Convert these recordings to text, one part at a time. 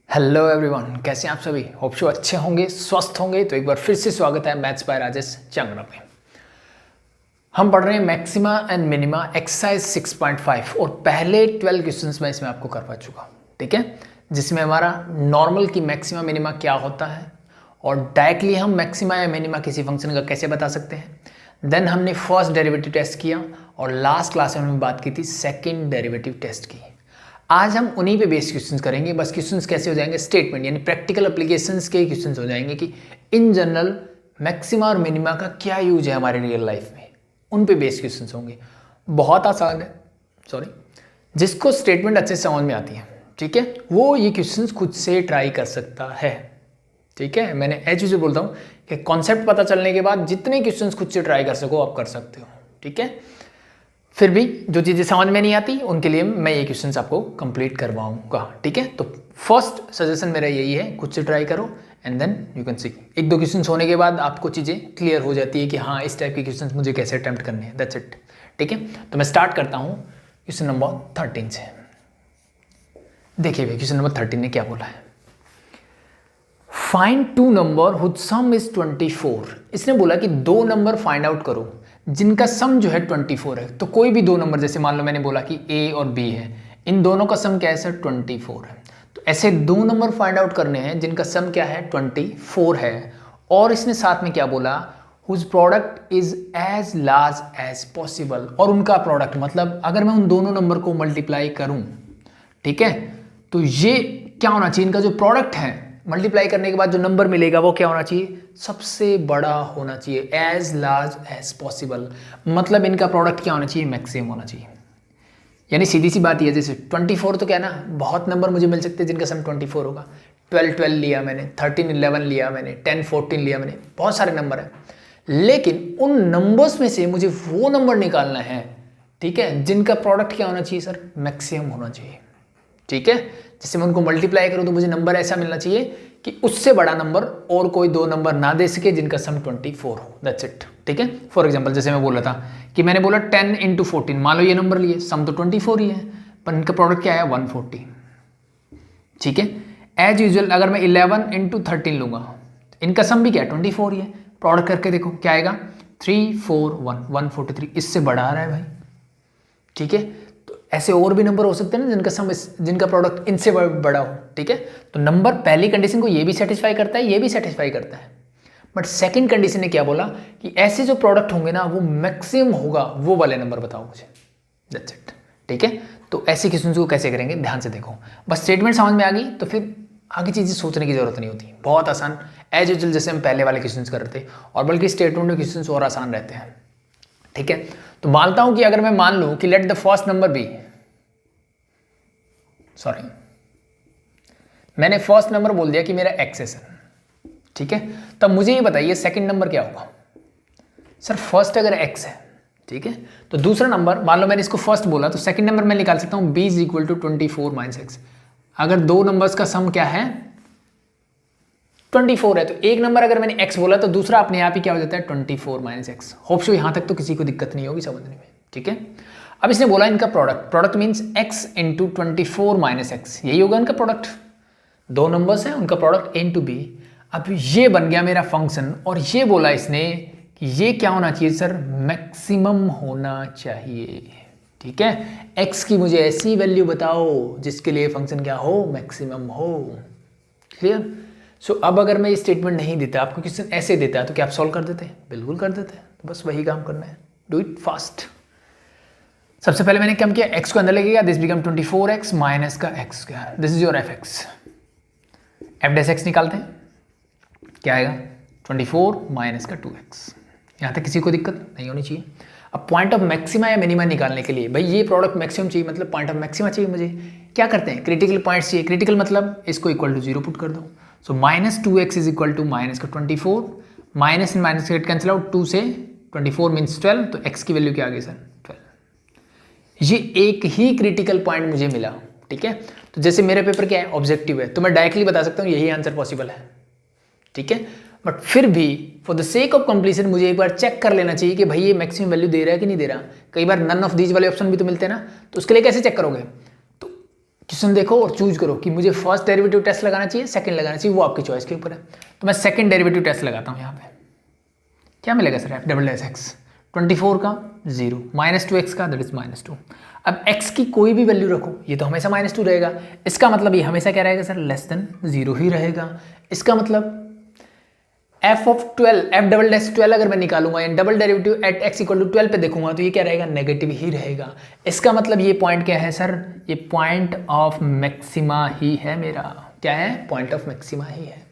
Hello everyone, कैसे हैं आप सभी। होप सो अच्छे होंगे, स्वस्थ होंगे। तो एक बार फिर से स्वागत है मैथ्स बाय राजेश चांगड़ा में। हम पढ़ रहे हैं मैक्सिमा एंड मिनिमा एक्सरसाइज 6.5 और पहले 12 क्वेश्चंस मैं इसमें आपको करवा चुका हूँ, ठीक है। जिसमें हमारा नॉर्मल की मैक्सिमा मिनिमा क्या होता है और डायरेक्टली हम मैक्सिमा या मिनिमा किसी फंक्शन का कैसे बता सकते हैं। देन हमने फर्स्ट डेरिवेटिव टेस्ट किया और लास्ट क्लास में हमने बात की थी सेकेंड डेरिवेटिव टेस्ट की। आज हम उन्हीं पे बेस्ड क्वेश्चंस करेंगे। बस क्वेश्चंस कैसे हो जाएंगे, स्टेटमेंट यानी प्रैक्टिकल एप्लीकेशंस के क्वेश्चंस हो जाएंगे कि इन जनरल मैक्सिमा और मिनिमा का क्या यूज है हमारे रियल लाइफ में, उन पे बेस्ड क्वेश्चंस होंगे। बहुत आसान है, जिसको स्टेटमेंट अच्छे से समझ में आती है, ठीक है, वो ये क्वेश्चंस खुद से ट्राई कर सकता है, ठीक है। मैंने एज यूजुअल बोलता हूँ कि कॉन्सेप्ट पता चलने के बाद जितने क्वेश्चंस खुद से ट्राई कर सको आप कर सकते हो, ठीक है। फिर भी जो चीज़ें समझ में नहीं आती उनके लिए मैं ये क्वेश्चंस आपको कंप्लीट करवाऊंगा, ठीक है। तो फर्स्ट सजेशन मेरा यही है, खुद से ट्राई करो and then you can see. एक दो क्वेश्चंस होने के बाद आपको चीज़ें क्लियर हो जाती है कि हाँ इस टाइप के क्वेश्चंस मुझे कैसे अटेम्प्ट करने हैं, दैट्स इट, ठीक है। तो मैं स्टार्ट करता हूँ क्वेश्चन नंबर 13 से। देखिए भाई क्वेश्चन नंबर 13 ने क्या बोला है, find two number whose sum is 24। इसने बोला कि दो नंबर फाइंड आउट करो जिनका सम जो है 24 है। तो कोई भी दो नंबर, जैसे मान लो मैंने बोला कि a और b है, इन दोनों का सम क्या है सर 24 है। तो ऐसे दो नंबर फाइंड आउट करने हैं जिनका सम क्या है 24 है। और इसने साथ में क्या बोला, whose product is as large as possible. और उनका प्रोडक्ट मतलब अगर मैं उन दोनों नंबर को मल्टीप्लाई करूं, ठीक है, तो ये क्या होना चाहिए, इनका जो प्रोडक्ट है मल्टीप्लाई करने के बाद जो नंबर मिलेगा वो क्या होना चाहिए, सबसे बड़ा होना चाहिए, एज लार्ज एज पॉसिबल। मतलब इनका प्रोडक्ट क्या होना चाहिए, मैक्सिमम होना चाहिए। यानी सीधी सी बात ये, जैसे 24 तो क्या ना, बहुत नंबर मुझे मिल सकते हैं जिनका सम 24 होगा। 12 लिया मैंने, 13 11 लिया मैंने, 10 14 लिया मैंने, बहुत सारे नंबर हैं। लेकिन उन नंबर्स में से मुझे वो नंबर निकालना है, ठीक है, जिनका प्रोडक्ट क्या होना चाहिए सर, मैक्सिमम होना चाहिए, ठीक है। जैसे मैं उनको मल्टीप्लाई करूं तो मुझे नंबर ऐसा मिलना चाहिए कि उससे बड़ा नंबर और कोई दो नंबर ना दे सके जिनका सम 24 हो, दैट्स इट, ठीक है। फॉर एग्जांपल जैसे मैं बोला था कि मैंने बोला 10 × 14, मान लो ये नंबर लिए, सम तो 24 ही है पर इनका प्रोडक्ट क्या है 140, ठीक है। एज यूजुअल अगर मैं 11 × 13 लूंगा, इनका सम भी क्या है 24 ही है। प्रोडक्ट करके देखो क्या आएगा 3 4 1 143, इससे बड़ा आ रहा है भाई, ठीक है। ऐसे और भी नंबर हो सकते हैं ना जिनका सम जिनका प्रोडक्ट इनसे बड़ा हो, ठीक है। तो नंबर पहली कंडीशन को ये भी सेटिस्फाई करता है, ये भी सेटिस्फाई करता है। बट सेकंड कंडीशन ने क्या बोला कि ऐसे जो प्रोडक्ट होंगे ना वो मैक्सिमम होगा, वो वाले नंबर बताओ मुझे, दैट्स इट, ठीक है। तो ऐसे क्वेश्चंस को कैसे करेंगे ध्यान से देखो। बस स्टेटमेंट समझ में आ गई तो फिर आगे चीज़ें सोचने की जरूरत नहीं होती, बहुत आसान एज यूजुअल जैसे हम पहले वाले क्वेश्चन कर रहे थे। और बल्कि स्टेटमेंट में क्वेश्चन और आसान रहते हैं, ठीक है। तो मानता हूं कि अगर मैं मान लूं कि let the first number be, मैंने फर्स्ट नंबर बोल दिया कि मेरा एक्स है सर, ठीक है। तब मुझे ये बताइए सेकंड नंबर क्या होगा सर। फर्स्ट अगर एक्स है, ठीक है, तो दूसरा नंबर मान लो मैंने इसको फर्स्ट बोला, तो सेकंड नंबर मैं निकाल सकता हूं b = 24 - x। अगर दो नंबर्स का सम क्या है 24 है, तो एक नंबर अगर मैंने x बोला तो दूसरा अपने आप ही क्या हो जाता है 24 - x। होप सो यहां तक तो किसी को दिक्कत नहीं होगी समझने में, ठीक है। अब इसने बोला इनका प्रोडक्ट मींस x × 24 - x, यही होगा इनका प्रोडक्ट। दो नंबर्स हैं उनका प्रोडक्ट a × b। अब ये बन गया मेरा फंक्शन और ये बोला इसने कि ये क्या होना चाहिए सर, मैक्सिमम होना चाहिए, ठीक है। x की मुझे ऐसी वैल्यू बताओ जिसके लिए फंक्शन क्या हो, मैक्सिमम हो, क्लियर। सो अब अगर मैं ये स्टेटमेंट नहीं देता, आपको क्वेश्चन ऐसे देता है तो क्या आप सॉल्व कर देते हैं, बिल्कुल कर देते हैं। तो बस वही काम करना है, डू इट फास्ट। सबसे पहले मैंने क्या किया, x को अंदर लेके गया, दिस बिकम 24x माइनस का x², this is your fx। f' निकालते हैं, क्या आएगा 24 माइनस का 2x। यहाँ तक किसी को दिक्कत नहीं होनी चाहिए। अब पॉइंट ऑफ मैक्सिमा या मिनिमा निकालने के लिए भाई ये प्रोडक्ट मैक्सिमम चाहिए, मतलब पॉइंट ऑफ मैक्सिमा चाहिए मुझे। क्या करते हैं, क्रिटिकल पॉइंट्स चाहिए। क्रिटिकल मतलब इसको इक्वल टू 0 पुट कर दो। So -2x is equal to minus का 24, माइनस इन माइनस गेट कैंसिल आउट, 2 से 24 मीन्स 12, तो x की वैल्यू क्या आ गई सर 12। ये एक ही क्रिटिकल पॉइंट मुझे मिला, ठीक है। तो जैसे मेरे पेपर क्या है ऑब्जेक्टिव है, तो मैं डायरेक्टली बता सकता हूँ यही आंसर पॉसिबल है, ठीक है। बट फिर भी for the sake of completion मुझे एक बार चेक कर लेना चाहिए कि भाई ये मैक्सिमम वैल्यू दे रहा है कि नहीं दे रहा। कई बार नन ऑफ दीज वाले ऑप्शन भी तो मिलते हैं ना, तो उसके लिए कैसे चेक करोगे, तो क्वेश्चन देखो और चूज करो कि मुझे फर्स्ट डेरिवेटिव टेस्ट लगाना चाहिए, सेकंड लगाना चाहिए, वो आपकी चॉइस के ऊपर है। तो मैं सेकंड डेरिवेटिव टेस्ट लगाता हूँ यहाँ पे। क्या मिलेगा sir? F double dash x, 24 का 0, -2x का दैट इज -2। अब x की कोई भी वैल्यू रखो, ये तो हमेशा -2 रहेगा, इसका मतलब ये हमेशा क्या रहेगा सर? लेस देन 0 ही रहेगा। इसका मतलब f of 12, f double dash 12 अगर मैं निकालूंगा and double derivative at x equal to 12 पे देखूंगा तो ये क्या रहेगा? नेगेटिव ही रहेगा। इसका मतलब ये पॉइंट क्या है सर? ये पॉइंट ऑफ मैक्सिमा ही है मेरा। क्या है? पॉइंट ऑफ मैक्सिमा ही है।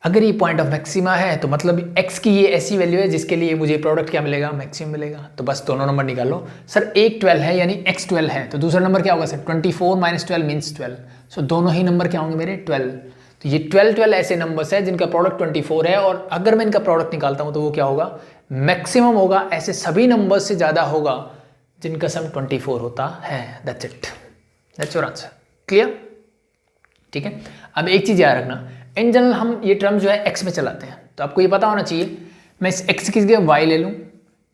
अगर ये पॉइंट ऑफ मैक्सिमा है तो मतलब x की ये ऐसी वैल्यू है जिसके लिए मुझे प्रोडक्ट क्या मिलेगा? मैक्सिमम मिलेगा। तो बस दोनों नंबर निकाल लो। सर एक 12 है यानी x 12 है, तो दूसरा नंबर क्या होगा सर? 24 - 12 मीन्स 12। सो दोनों ही नंबर क्या होंगे मेरे? 12। तो ये 12 ऐसे नंबर्स है जिनका प्रोडक्ट 24 है, और अगर मैं इनका प्रोडक्ट निकालता हूँ तो वो क्या होगा? मैक्सिमम होगा। ऐसे सभी नंबर से ज़्यादा होगा जिनका सम 24 होता है। That's it, that's your answer. Clear? ठीक है। अब एक चीज़ याद रखना, इन जनरल हम ये टर्म जो है एक्स में चलाते हैं, तो आपको ये पता होना चाहिए मैं इस एक्स की जगह वाई ले लूँ,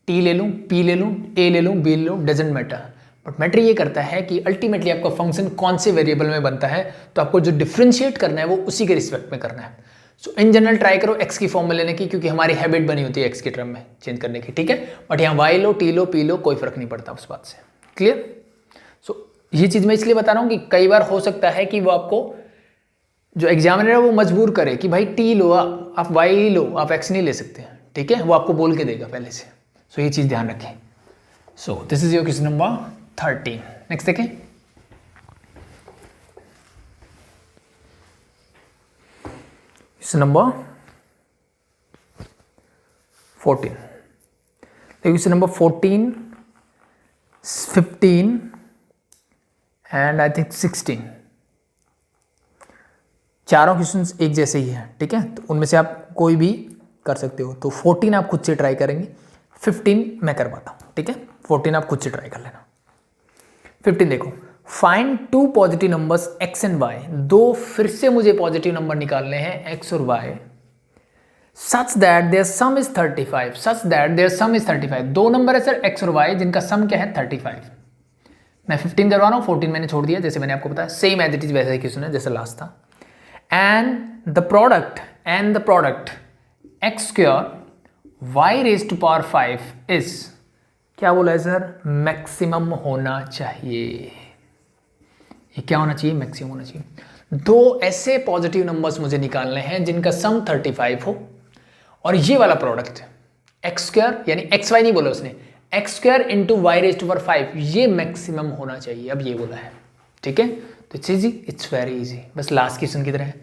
टी ले लूँ, पी ले लूँ, ए ले लूँ, बी ले लूँ, डजेंट मैटर। बट मैटर ये करता है कि अल्टीमेटली आपका फंक्शन कौन से वेरिएबल में बनता है, तो आपको जो डिफ्रेंशिएट करना है वो उसी के रिस्पेक्ट में करना है। सो इन जनरल ट्राई करो एक्स की फॉर्म में लेने की, क्योंकि हमारी हैबिट बनी होती है एक्स के टर्म में चेंज करने की। ठीक है, बट यहाँ वाई लो, टी लो, पी लो, कोई फर्क नहीं पड़ता उस बात से। क्लियर? सो ये चीज़ मैं इसलिए बता रहा हूँ कि कई बार हो सकता है कि वो आपको जो एग्जामिनर है वो मजबूर करे कि भाई टी लो, आप वाई लो, आप एक्स नहीं ले सकते। ठीक है, वो आपको बोल के देगा पहले से। सो ये चीज़ ध्यान रखें। So this is your question number 13। Next देखें। Question number 14। Question number 14, 15 and I think 16, चारों क्वेश्चंस एक जैसे ही हैं। ठीक है, तो उनमें से आप कोई भी कर सकते हो। तो 14 आप खुद से ट्राई करेंगे, 15 मैं करवाता हूँ। ठीक है, 14 आप खुद से ट्राई कर लेना। 15 देखो, find two positive numbers x and y। दो फिर से मुझे पॉजिटिव नंबर निकालने हैं x और y, such that their sum is 35। Such that their sum is 35। दो नंबर है सर x और y जिनका सम क्या है? 35। मैं 15 करवा रहा हूँ, 14 मैंने छोड़ दिया, जैसे मैंने आपको बताया सेम एज इट इज वैसा ही क्वेश्चन है जैसे लास्ट था। and the product x square y raised to power 5 is, क्या बोला है सर? मैक्सिमम होना चाहिए। ये क्या होना चाहिए? मैक्सिमम होना चाहिए। दो ऐसे पॉजिटिव नंबर्स मुझे निकालने हैं जिनका सम 35 हो, और ये वाला प्रोडक्ट एक्स स्क्वायर यानी एक्स वाई नहीं बोला उसने, x square into y raised to power 5, ये मैक्सिमम होना चाहिए। अब ये बोला है। ठीक है, तो it's easy, it's very easy, बस लास्ट क्वेश्चन की तरह है।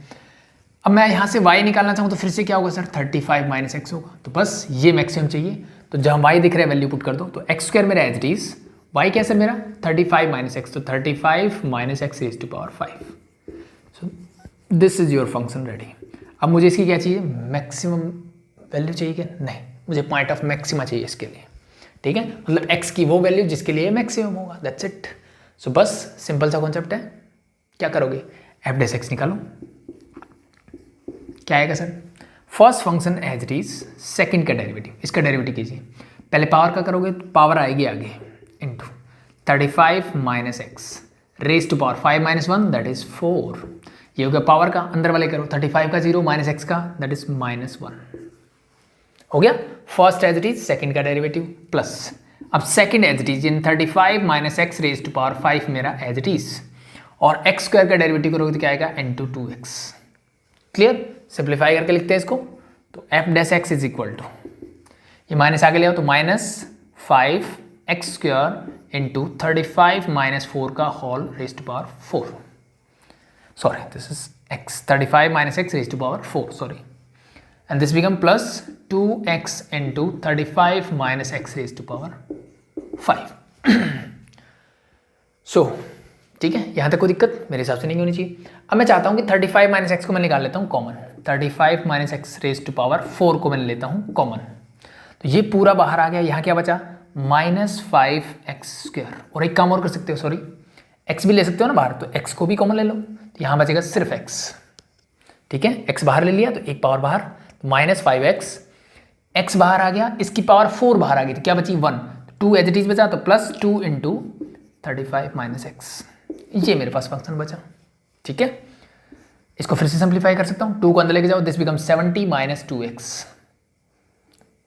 अब मैं यहाँ से y निकालना चाहूँ तो फिर से क्या होगा सर? 35 - x होगा। तो बस ये मैक्सिमम चाहिए, तो जहाँ y दिख रहा है वैल्यू पुट कर दो। तो एक्स स्क्वायर मेरा एज इट इज, y क्या सर मेरा? 35 - x, तो 35 - x raise to power 5। So this is your function ready. अब मुझे इसकी क्या चाहिए? मैक्सिमम वैल्यू चाहिए क्या? नहीं, मुझे पॉइंट ऑफ मैक्सिमा चाहिए इसके लिए। ठीक है, मतलब x की वो वैल्यू जिसके लिए मैक्सिमम होगा। That's it. सो बस सिंपल सा कॉन्सेप्ट है। क्या करोगे? एफ डैश एक्स निकालो। क्या आएगा sir? First function as it is, second का डेरिवेटिव, इसका डेरिवेटिव कीजिए। पहले पावर का करोगे तो पावर आएगी आगे, into 35 - x raise to power 5 - 1 that is 4। ये हो गया पावर का, अंदर वाले करो 35 का 0 - x का दैट इज -1। हो गया first as it is, second का डेरिवेटिव प्लस अब second as it is in 35 - x raise to power 5 मेरा एज इट इज, और x स्क्वायर का डेरिवेटिव करोगे तो क्या आएगा? Into 2x। क्लियर? सिंप्लीफाई करके लिखते हैं इसको, तो f dash x is equal to, ये माइनस आगे ले आओ तो -5x स्क्वायर इंटू 35 - 4 का whole raise to power 4। Sorry, this is x, 35 - x raise to power 4, sorry, and this become plus 2x into 35 - x raise to power 5। So ठीक है, यहाँ तक कोई दिक्कत मेरे हिसाब से नहीं होनी चाहिए। अब मैं चाहता हूँ कि 35 - x को मैं निकाल लेता हूँ common, 35 - x raise to power 4 को मैंने लेता हूँ कॉमन, तो ये पूरा बाहर आ गया। यहाँ क्या बचा? -5x स्क्वायर, और एक काम और कर सकते हो, सॉरी x भी ले सकते हो ना बाहर, तो x को भी कॉमन ले लो, तो यहाँ बचेगा सिर्फ x। ठीक है, x बाहर ले लिया तो एक पावर बाहर, -5x, x बाहर आ गया, इसकी पावर 4 बाहर आ गई, तो क्या बची? 1, 2 एज इट इज बचा, तो +2 इंटू 35 - x। ये मेरे पास फंक्शन बचा, ठीक है। इसको फिर से सिंप्लीफाई कर सकता हूँ, 2 को अंदर लेके जाओ, this become 70 minus 2x,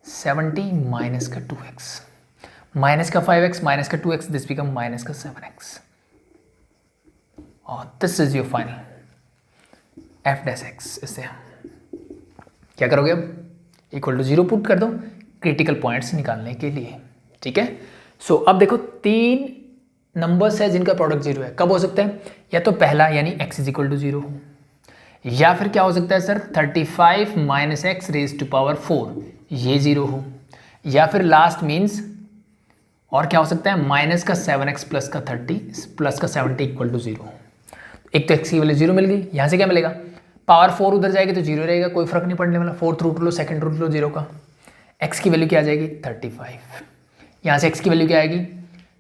70 minus का 2x, माइनस का 5x माइनस का 2x, दिस बिकम माइनस का 7x, और this is your final F dash x. इससे क्या करोगे, अब इक्वल टू 0 पुट कर दो क्रिटिकल पॉइंट्स निकालने के लिए, ठीक है। सो अब देखो 3 नंबर्स है जिनका प्रोडक्ट 0 है, कब हो सकता है, या तो पहला यानी x इज इक्वल टू 0 हो, या फिर क्या हो सकता है sir 35 minus x raise to power 4 ये 0 हो, या फिर लास्ट मीन्स और क्या हो सकता है माइनस का 7x प्लस का 30 प्लस का 70 इक्वल टू 0 हो। एक तो x की वैल्यू 0 मिल गई, यहाँ से क्या मिलेगा, पावर 4 उधर जाएगी तो 0 रहेगा, कोई फर्क नहीं पड़ने वाला, 4th रूट लो, 2nd रूट लो 0 का, x की वैल्यू क्या आ जाएगी 35, यहाँ से x की वैल्यू क्या आएगी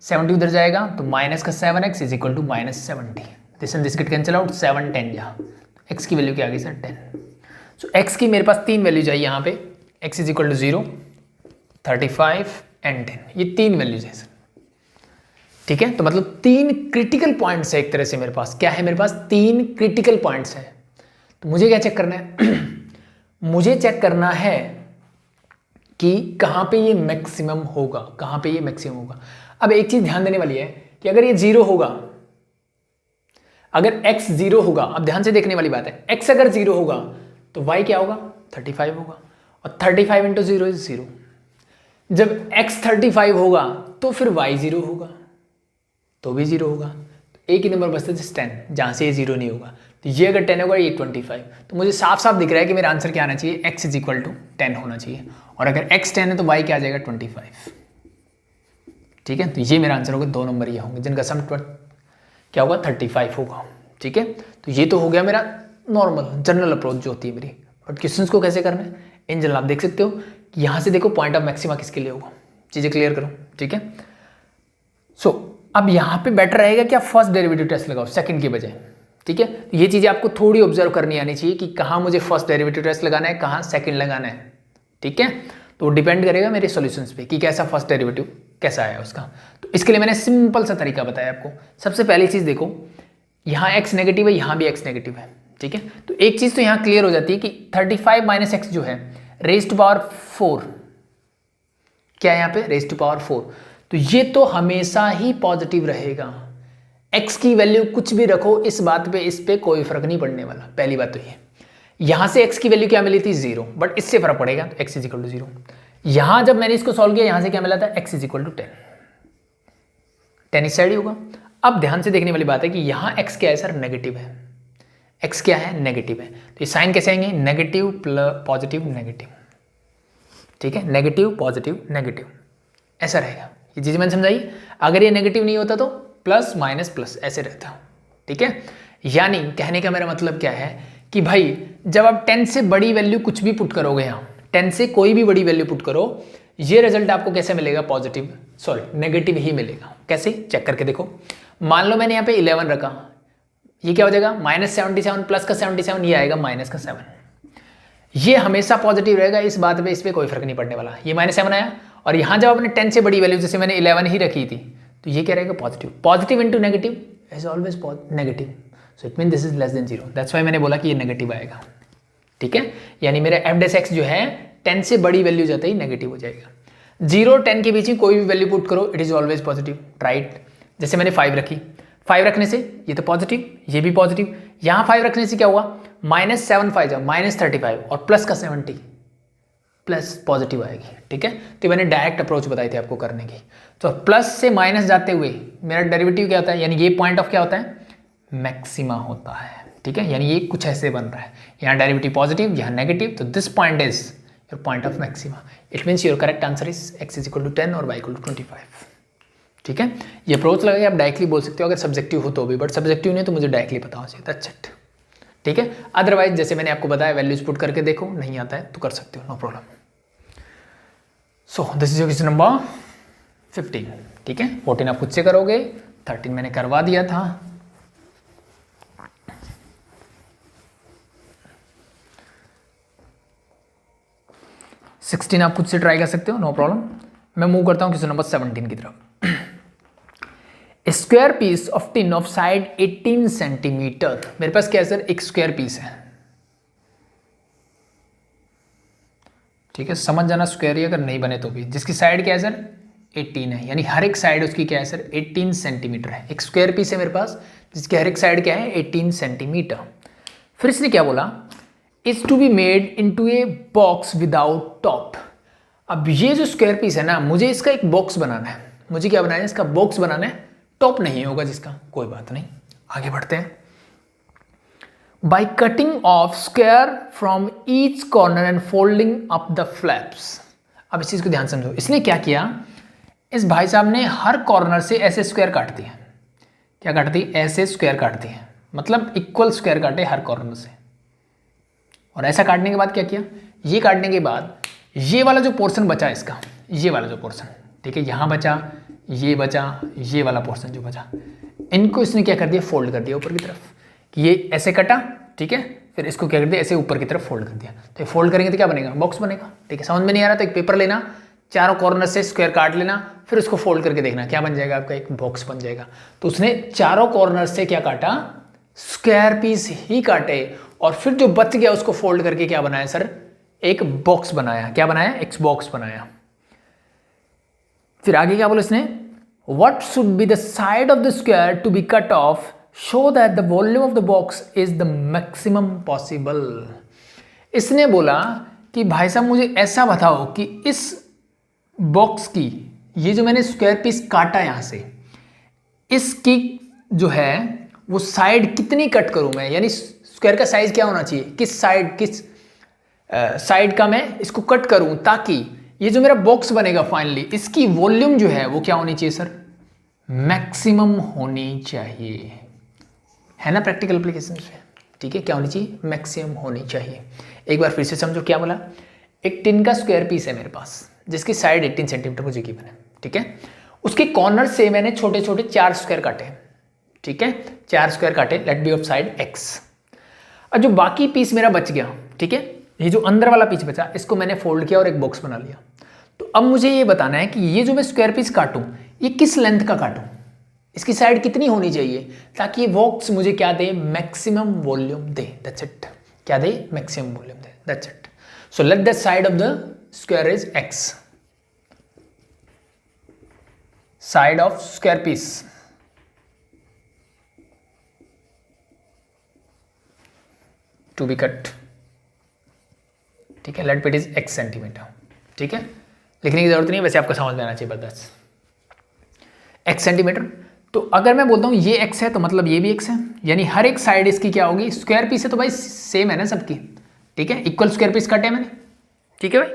70 उधर जाएगा तो माइनस का 7x is equal to minus 70, this and this get cancel out, 7 10 यहाँ, x की वैल्यू क्या आ गई सर 10। सो x की मेरे पास 3 वैल्यूज आई यहाँ पे, x is equal to 0, 35 and 10, ये 3 वैल्यूज है सर, ठीक है। तो मतलब 3 क्रिटिकल पॉइंट्स है एक तरह से मेरे पास, क्या है मेरे पास 3 क्रिटिकल पॉइंट्स है। तो मुझे क्या चेक करना है मुझे चेक करना है कि कहाँ पे ये मैक्सिमम होगा, कहाँ पे ये मैक्सिमम होगा। अब एक चीज ध्यान देने वाली है कि अगर ये 0 होगा, अगर x 0 होगा, अब ध्यान से देखने वाली बात है, x अगर 0 होगा तो y क्या होगा 35 होगा, और 35 इंटू 0 इज 0। जब x 35 होगा तो फिर y 0 होगा, तो भी 0 होगा, तो एक ही नंबर बचता है 10 जहाँ से ये 0 नहीं होगा, तो ये अगर 10 होगा ये 25, तो मुझे साफ साफ दिख रहा है कि मेरा आंसर क्या आना चाहिए, x इज इक्वल टू 10 होना चाहिए, और अगर x 10 है तो y क्या आ जाएगा 25, ठीक है। तो ये मेरा आंसर होगा, 2 नंबर ये होंगे जिनका सम क्या होगा 35 होगा, ठीक है। तो ये तो हो गया मेरा नॉर्मल जनरल अप्रोच जो होती है मेरी, बट क्वेश्चंस को कैसे करना है इन जनरल आप देख सकते हो कि यहाँ से देखो पॉइंट ऑफ मैक्सिमा किसके लिए होगा, चीज़ें क्लियर करो, ठीक है। सो अब यहाँ पे बेटर रहेगा कि आप फर्स्ट डेरिवेटिव टेस्ट लगाओ सेकंड की बजाय, ठीक है। ये चीज़ें आपको थोड़ी ऑब्जर्व करनी आनी चाहिए कि कहाँ मुझे फर्स्ट डेरिवेटिव टेस्ट लगाना है, कहाँ सेकंड लगाना है, ठीक है। तो डिपेंड करेगा मेरे सॉल्यूशंस पे कि कैसा फर्स्ट डेरिवेटिव कैसा आया उसका। तो इसके लिए मैंने सिंपल सा तरीका बताया आपको। सबसे पहली चीज़ देखो, यहाँ x नेगेटिव है, यहाँ भी x नेगेटिव है, ठीक है। तो एक चीज़ तो यहाँ क्लियर हो जाती है कि 35 माइनस एक्स जो है रेज टू पावर 4, क्या है यहाँ पे रेज टू पावर 4, तो ये तो हमेशा ही पॉजिटिव रहेगा। x की वैल्यू कुछ भी रखो इस बात पे, इस पे कोई फर्क नहीं पड़ने वाला। पहली बात तो ये, यहाँ से x की वैल्यू क्या मिली थी 0, बट इससे फर्क पड़ेगा तो x इज इक्वल टू 0। यहाँ जब मैंने इसको सॉल्व किया यहाँ से क्या मिला था x इज इक्वल टू 10, 10 इस साइड ही होगा। अब ध्यान से देखने वाली बात है कि यहाँ x क्या है सर नेगेटिव है, x क्या है नेगेटिव है, तो ये साइन कैसे आएंगे नेगेटिव प्लस पॉजिटिव नेगेटिव, ठीक है, नेगेटिव पॉजिटिव नेगेटिव ऐसा रहेगा। ये चीज़ मैंने समझाई। अगर ये नेगेटिव नहीं होता तो प्लस माइनस प्लस ऐसे रहता, ठीक है। यानी कहने का मेरा मतलब क्या है कि भाई जब आप 10 से बड़ी वैल्यू कुछ भी पुट करोगे, यहाँ 10 से कोई भी बड़ी वैल्यू पुट करो, ये रिजल्ट आपको कैसे मिलेगा पॉजिटिव, सॉरी नेगेटिव ही मिलेगा। कैसे चेक करके देखो, मान लो मैंने यहाँ पे 11 रखा, ये क्या हो जाएगा -77 प्लस का 77, ये आएगा माइनस का 7, ये हमेशा पॉजिटिव रहेगा। इस बात पे इस पर कोई फर्क नहीं पड़ने वाला। ये -7 आया, और यहाँ जब आपने 10 से बड़ी वैल्यू जैसे मैंने 11 ही रखी थी, तो ये क्या रहेगा positive, positive into negative is always negative, so it mean this is less than 0, that's why मैंने बोला कि ये नेगेटिव आएगा, ठीक है। यानी मेरा एफ डैश एक्स जो है 10 से बड़ी वैल्यू जाते ही नेगेटिव हो जाएगा। 0 10 के बीच में कोई भी वैल्यू पुट करो it is always positive, right. जैसे मैंने 5 रखी, 5 रखने से ये तो पॉजिटिव, ये भी पॉजिटिव, यहाँ 5 रखने से क्या हुआ -7 5 जाओ -35 और प्लस का 70 प्लस पॉजिटिव आएगी, ठीक है। तो मैंने डायरेक्ट अप्रोच बताई थी आपको करने की। तो प्लस से माइनस जाते हुए मेरा डेरिवेटिव क्या होता है, यानी ये पॉइंट ऑफ क्या होता है मैक्सिमा होता है, ठीक है। यानी ये कुछ ऐसे बन रहा है, यहाँ डेरिवेटिव पॉजिटिव यहाँ नेगेटिव, तो this point is your point of maxima. It means your correct answer is x is equal to 10 और y इक्वल टू 25, ठीक है। ये अप्रोच लगा आप डायरेक्टली बोल सकते हो अगर सब्जेक्टिव हो तो भी, बट सब्जेक्टिव नहीं तो मुझे डायरेक्टली पता हो चाहिए, दैट्स इट, ठीक है। अदरवाइज जैसे मैंने आपको बताया वैल्यूज पुट करके देखो, नहीं आता है तो कर सकते हो, no problem. So this is your question number 15, ठीक है। 14 आप खुद से करोगे, 13 मैंने करवा दिया था। सिक्सटीन आप खुद से ट्राई कर सकते हो, नो प्रॉब्लम। मैं मूव करता हूँ क्वेश्चन नंबर 17 की तरफ। Square piece of tin of side 18 centimetre. मेरे पास क्या है सर, एक स्क्वायर पीस है, ठीक है, समझ जाना स्क्वायर ही अगर नहीं बने तो भी, जिसकी साइड क्या है सर 18 है, यानी हर एक साइड उसकी क्या है सर 18 सेंटीमीटर है। एक स्क्वायर पीस है मेरे पास जिसकी हर एक साइड क्या है 18 सेंटीमीटर। फिर इसने क्या बोला, is to be made into a box without top. अब ये जो स्क्वायर पीस है ना, मुझे इसका एक बॉक्स बनाना है, मुझे क्या बनाना है, इसका बॉक्स बनाना है, टॉप नहीं होगा जिसका, कोई बात नहीं, आगे बढ़ते हैं। By cutting of square from each corner and folding up the flaps. अब इस चीज को ध्यान समझो, इसने क्या किया, इस भाई साहब ने हर कॉर्नर से ऐसे स्क्वायर काट दिए। क्या काट दी, ऐसे स्क्वायर काट दिए, मतलब इक्वल स्क्वायर काटे हर कॉर्नर से। और ऐसा काटने के बाद क्या किया, ये काटने के बाद ये वाला जो पोर्शन बचा इसका, ये वाला जो पोर्शन, ठीक है, यहाँ बचा, ये बचा, ये वाला पोर्शन जो बचा, इनको इसने क्या कर दिया, फोल्ड कर दिया ऊपर की तरफ। ये ऐसे कटा, ठीक है, फिर इसको क्या कर दिया, ऐसे ऊपर की तरफ फोल्ड कर दिया। तो ये फोल्ड करेंगे तो क्या बनेगा, बॉक्स बनेगा। ठीक है, समझ में नहीं आ रहा तो एक पेपर लेना, चारों कॉर्नर से स्क्वायर काट लेना, फिर उसको फोल्ड करके देखना क्या बन जाएगा, आपका एक बॉक्स बन जाएगा। तो उसने चारों कॉर्नर से क्या काटा, स्क्वायर पीस ही काटे, और फिर जो बच गया उसको फोल्ड करके क्या बनाया सर, एक बॉक्स बनाया। क्या बनाया, एक बॉक्स बनाया। फिर आगे क्या बोला इसने, what should be the side of the square to be cut off so that the volume of the box is the maximum possible. इसने बोला कि भाई साहब मुझे ऐसा बताओ कि इस बॉक्स की, ये जो मैंने स्क्वायर पीस काटा यहां से, इसकी जो है वो साइड कितनी कट करूं मैं, यानी स्क्वायर का साइज क्या होना चाहिए, किस साइड, किस साइड का मैं इसको कट करूं, ताकि ये जो मेरा बॉक्स बनेगा फाइनली, इसकी वॉल्यूम जो है वो क्या होनी चाहिए सर, मैक्सिमम होनी चाहिए, है ना प्रैक्टिकल एप्लीकेशन पे। ठीक है, क्या होनी चाहिए, मैक्सिमम होनी चाहिए। एक बार फिर से समझो क्या बोला, एक टिन का स्क्वायर पीस है मेरे पास जिसकी साइड 18 सेंटीमीटर मुझे गिवन है। ठीक है, उसके कॉर्नर से मैंने छोटे छोटे 4 स्क्वायर काटे। ठीक है, 4 स्क्वायर काटे, let be of side x। अब जो बाकी पीस मेरा बच गया, ठीक है, ये जो अंदर वाला पीस बचा, इसको मैंने फोल्ड किया और एक बॉक्स बना लिया। तो अब मुझे ये बताना है कि ये जो मैं स्क्वायर पीस काटूं, ये किस लेंथ का काटूं, इसकी साइड कितनी होनी चाहिए, ताकि ये बॉक्स मुझे क्या दे, मैक्सिमम वॉल्यूम दे। दैट्स इट, क्या दे, मैक्सिमम वॉल्यूम दे। That's it. So let the side of the square is x, side of square piece to be cut. ठीक है, let it is x centimetre. ठीक है, लिखने की जरूरत नहीं है, वैसे आपको समझ में आना चाहिए बस, x सेंटीमीटर। तो अगर मैं बोलता हूं ये x है तो मतलब ये भी x है, यानी हर एक साइड इसकी क्या होगी, स्क्वायर पीस है तो भाई सेम है ना सबकी। ठीक है, इक्वल स्क्वायर पीस काटे मैंने। ठीक है भाई,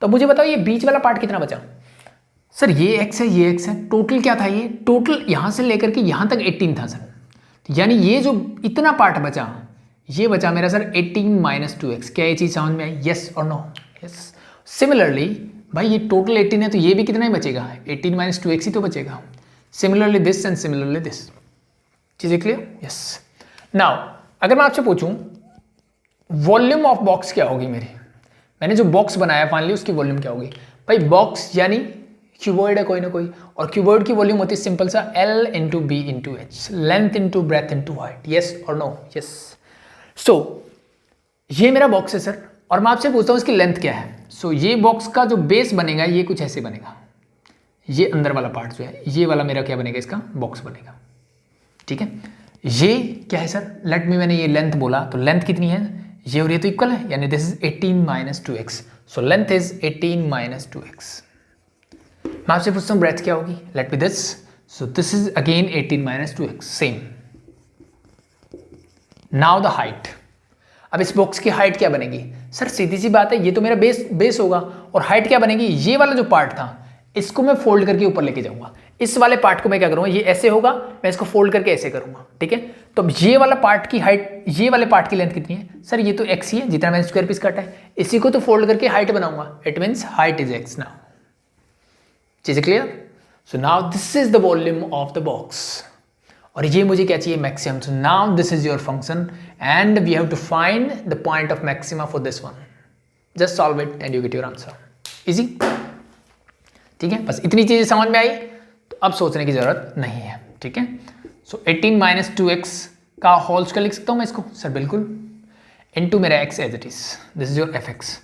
तो मुझे बताओ ये बीच वाला पार्ट कितना बचा। सर ये x है, ये x है, टोटल क्या था, ये टोटल यहां से लेकर के यहां तक 18 था सर, यानी ये जो इतना पार्ट बचा, ये बचा मेरा सर 18 माइनस 2x। क्या ये चीज समझ में आई, यस और नो, यस। सिमिलरली भाई ये टोटल 18 है तो ये भी कितना ही बचेगा, 18 माइनस 2x ही तो बचेगा। Similarly this and similarly this, चीजें क्लियर, यस। नाउ अगर मैं आपसे पूछूं वॉल्यूम ऑफ बॉक्स क्या होगी मेरी, मैंने जो बॉक्स बनाया फाइनली उसकी वॉल्यूम क्या होगी। भाई बॉक्स यानी क्यूबॉइड है कोई ना कोई, और क्यूबॉइड की वॉल्यूम होती है सिंपल सा L into B into H, length into breadth into height. Yes और नो, यस। सो ये मेरा बॉक्स है सर, और मैं आपसे पूछता हूं इसकी लेंथ क्या है। सो ये बॉक्स का जो बेस बनेगा ये कुछ ऐसे बनेगा, ये अंदर वाला पार्ट जो है, ये वाला मेरा क्या बनेगा, इसका बॉक्स बनेगा। ठीक है, ये क्या है सर, लेट मी, मैंने ये लेंथ बोला तो लेंथ कितनी है, ये और ये तो इक्वल है, यानी this is 18 minus 2x। So length is 18 minus 2x। मैं आपसे पूछता हूँ ब्रेथ क्या होगी, let me this, so this is again 18 minus 2x, same. Now the height. अब इस बॉक्स की हाइट क्या बनेगी सर, सीधी सी बात है, ये तो मेरा बेस होगा, और हाइट क्या बनेगी, ये वाला जो पार्ट था इसको मैं फोल्ड करके ऊपर लेके जाऊंगा। इस वाले पार्ट को मैं क्या करूंगा, ये ऐसे होगा, मैं इसको फोल्ड करके ऐसे करूंगा। ठीक है, तो अब ये वाला पार्ट की हाइट, ये वाले पार्ट की लेंथ कितनी है सर, ये तो x ही है जितना मैंने स्क्वायर पीस काटा है, इसी को तो फोल्ड करके हाइट बनाऊंगा। It means height is x। Now चीजें clear. So now this is the volume of the box, और ये मुझे क्या चाहिए, maximum. So now this is your function and we have to find the point of maxima for this one. Just solve it and you get your answer, easy. ठीक है, बस इतनी चीजें समझ में आई तो अब सोचने की जरूरत नहीं है। ठीक है। सो 18 माइनस 2x का होल स्क्वायर लिख सकता हूँ मैं इसको सर, बिल्कुल, इनटू मेरा x as it is, this is your fx।